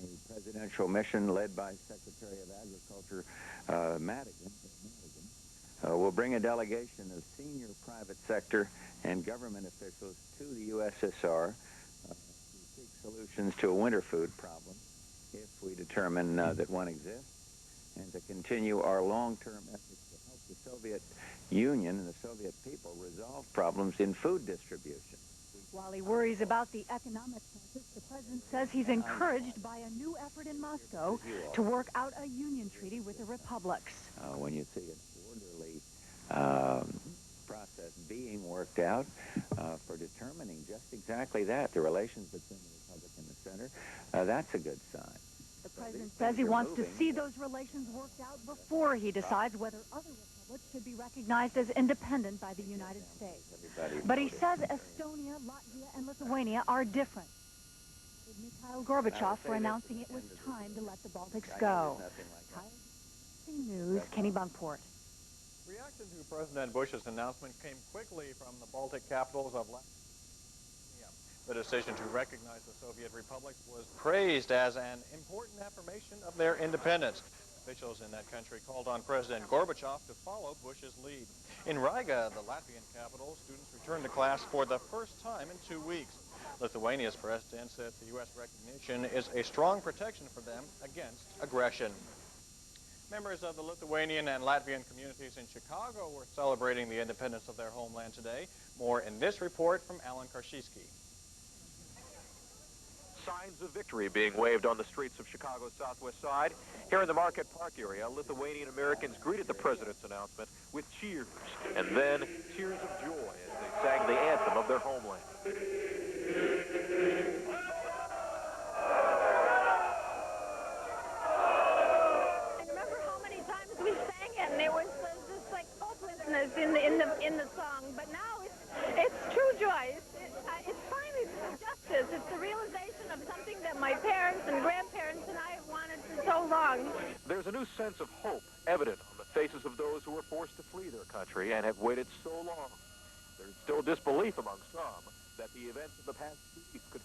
Speaker 27: a presidential mission led by Secretary of Agriculture Madigan will bring a delegation of senior private sector and government officials to the USSR to seek solutions to a winter food problem if we determine that one exists, and to continue our long-term efforts to help the Soviet Union and the Soviet people resolved problems in food distribution.
Speaker 24: While he worries about the economic crisis, the president says he's encouraged by a new effort in Moscow to work out a union treaty with the republics.
Speaker 27: When you see an orderly process being worked out for determining just exactly that, the relations between the republic and the center, that's a good sign.
Speaker 24: The president says he wants to see those relations worked out before he decides whether other republics should be recognized as independent by the United States. But he says Estonia, Latvia, and Lithuania are different. Mikhail Gorbachev for announcing it was time to let the Baltics go. News, Kenny Bunkport.
Speaker 19: Reaction to President Bush's announcement came quickly from the Baltic capitals of Latvia. The decision to recognize the Soviet republics was praised as an important affirmation of their independence. Officials in that country called on President Gorbachev to follow Bush's lead. In Riga, the Latvian capital, students returned to class for the first time in 2 weeks. Lithuania's president said the U.S. recognition is a strong protection for them against aggression. Members of the Lithuanian and Latvian communities in Chicago were celebrating the independence of their homeland today. More in this report from Alan Karshiski.
Speaker 1: Signs of victory being waved on the streets of Chicago's southwest side. Here in the Market Park area, Lithuanian Americans greeted the president's announcement with cheers, and then tears of joy as they sang the anthem of their homeland.
Speaker 2: I remember how many times we sang it, and there was this like hopelessness in the song. But now it's true joy. It's finally justice. It's the realization of something that my parents and grandparents and I have wanted for so long.
Speaker 1: There's a new sense of hope evident on the faces of those who were forced to flee their country and have waited so long. There's still disbelief among some that the events of the past weeks could